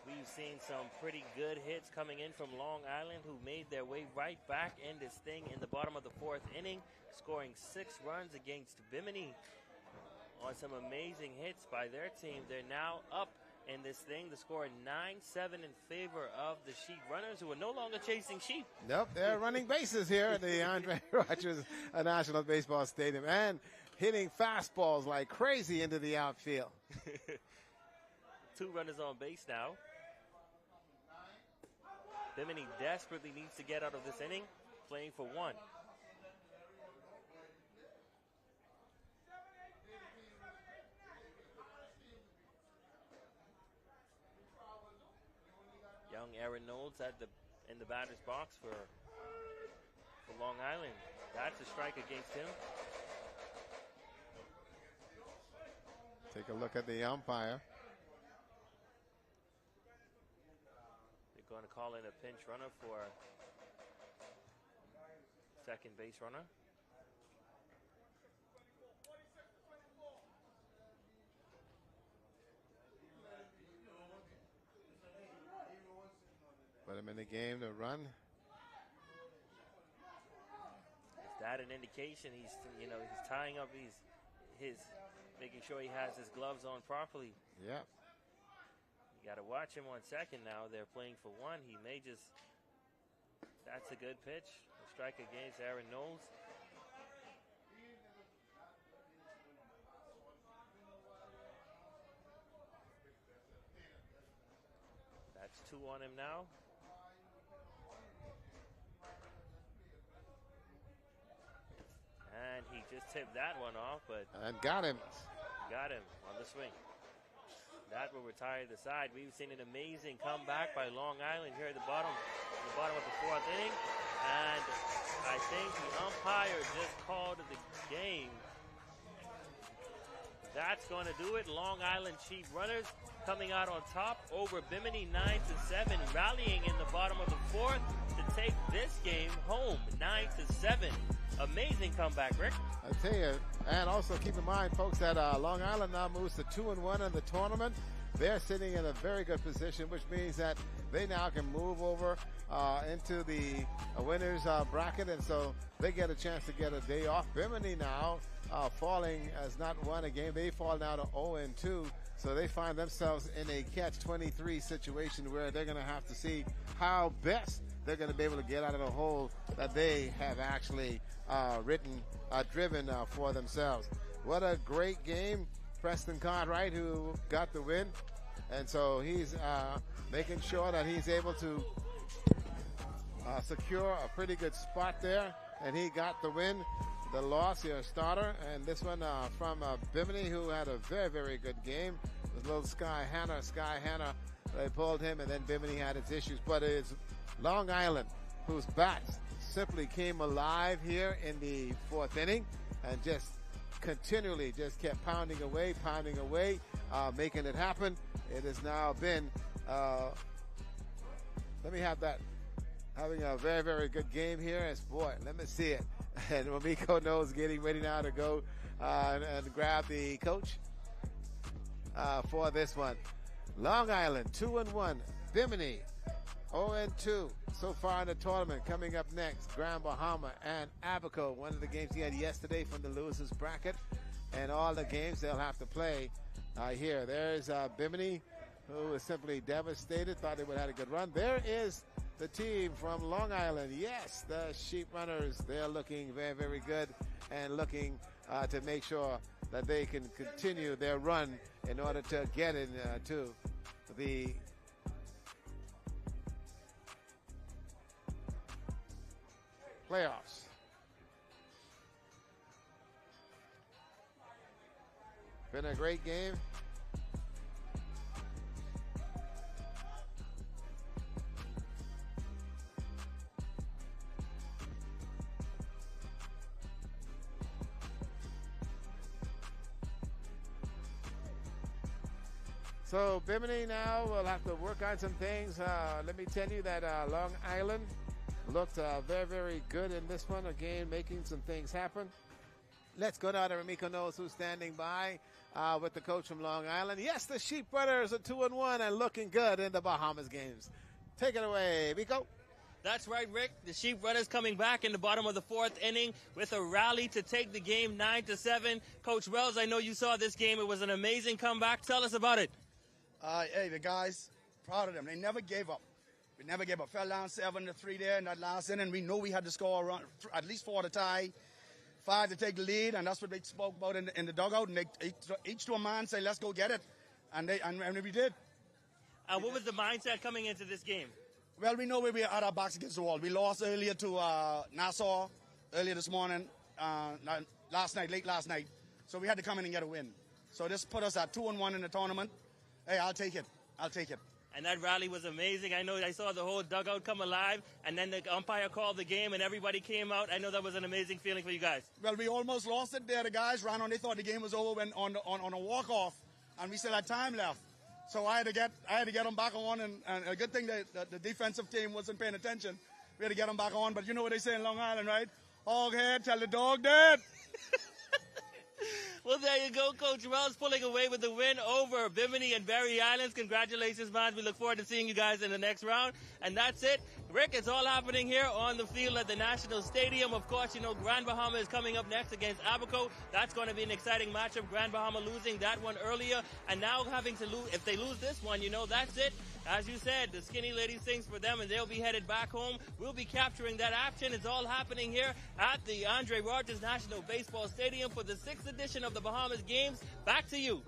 We've seen some pretty good hits coming in from Long Island, who made their way right back in this thing in the bottom of the 4th inning, scoring 6 runs against Bimini on some amazing hits by their team. They're now up in this thing. The score 9-7 in favor of the Sheep runners, who are no longer chasing sheep. Nope, they're running bases here at the Andre Rogers National Baseball Stadium and hitting fastballs like crazy into the outfield. 2 runners on base now. Bimini desperately needs to get out of this inning, playing for 1. Young Aaron Knowles in the batter's box for Long Island. That's a strike against him. Take a look at the umpire. They're going to call in a pinch runner for second base runner. But him in the game to run. Is that an indication? He's tying up his making sure he has his gloves on properly. Yep. You got to watch him 1 second now. They're playing for one. He may just. That's a good pitch. A strike against Aaron Knowles. That's 2 on him now. And he just tipped that one off, but And got him. got him on the swing. That will retire the side. We've seen an amazing comeback by Long Island here at the bottom of the 4th inning. And I think the umpire just called the game. That's going to do it. Long Island Chief Runners coming out on top over Bimini 9-7, rallying in the bottom of the 4th to take this game home 9-7. Amazing comeback, Rick. I tell you, and also keep in mind, folks, that Long Island now moves to 2-1 in the tournament. They're sitting in a very good position, which means that they now can move over into the winners bracket, and so they get a chance to get a day off. Bimini now falling as not won a game. They fall now to 0-2, so they find themselves in a catch-23 situation where they're going to have to see how best they're going to be able to get out of the hole that they have actually driven for themselves. What a great game. Preston Cartwright, who got the win, and so he's making sure that he's able to secure a pretty good spot there, and he got the win. The loss here, starter, and this one from Bimini, who had a very, very good game. With little Sky Hanna, they pulled him, and then Bimini had its issues, but it's Long Island whose bats simply came alive here in the 4th inning and just continually just kept pounding away, making it happen. It has now been, having a very, very good game here. As boy, let me see it. And Wamiko knows getting ready now to go and grab the coach for this one. Long Island 2-1, Bimini 0-2 so far in the tournament. Coming up next, Grand Bahama and Abaco. One of the games he had yesterday from the Lewis's bracket, and all the games they'll have to play here. There's Bimini, who is simply devastated, thought they would have had a good run. There is the team from Long Island. Yes, the Sheep Runners. They're looking very, very good and looking to make sure that they can continue their run in order to get into the playoffs. Been a great game. So Bimini now will have to work on some things. Let me tell you that Long Island looked very, very good in this one. Again, making some things happen. Let's go down to Ramiko Knowles, who's standing by with the coach from Long Island. Yes, the Sheep Runners are 2-1 and looking good in the Bahamas games. Take it away, Miko. That's right, Rick. The Sheep Runners coming back in the bottom of the 4th inning with a rally to take the game 9-7. Coach Wells, I know you saw this game. It was an amazing comeback. Tell us about it. Hey, the guys, proud of them. They never gave up. We never gave up. Fell down 7-3 there in that last inning. We know we had to score around, at least 4 to tie, 5 to take the lead, and that's what they spoke about in the dugout. And they each to a man say, "Let's go get it," and we did. What was the mindset coming into this game? Well, we know we were at our backs against the wall. We lost earlier to Nassau earlier this morning, late last night. So we had to come in and get a win. So this put us at 2-1 in the tournament. Hey, I'll take it. And that rally was amazing. I know I saw the whole dugout come alive, and then the umpire called the game, and everybody came out. I know that was an amazing feeling for you guys. Well, we almost lost it there. The guys ran on. They thought the game was over when on a walk-off, and we still had time left. So I had to get them back on, and a good thing that the defensive team wasn't paying attention. We had to get them back on. But you know what they say in Long Island, right? Hog head, tell the dog dead. Well, there you go. Coach Wells pulling away with the win over Bimini and Berry Islands. Congratulations, man. We look forward to seeing you guys in the next round. And that's it. Rick, it's all happening here on the field at the National Stadium. Of course, you know, Grand Bahama is coming up next against Abaco. That's going to be an exciting matchup. Grand Bahama losing that one earlier, and now having to lose. If they lose this one, you know, that's it. As you said, the Skinny Ladies sings for them, and they'll be headed back home. We'll be capturing that action. It's all happening here at the Andre Rogers National Baseball Stadium for the 6th edition of the Bahamas Games. Back to you.